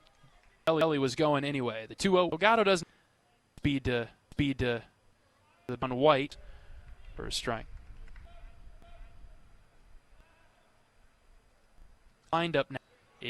Ellie was going anyway. The 2-0. Delgado doesn't speed to on White for a strike. Lined up now.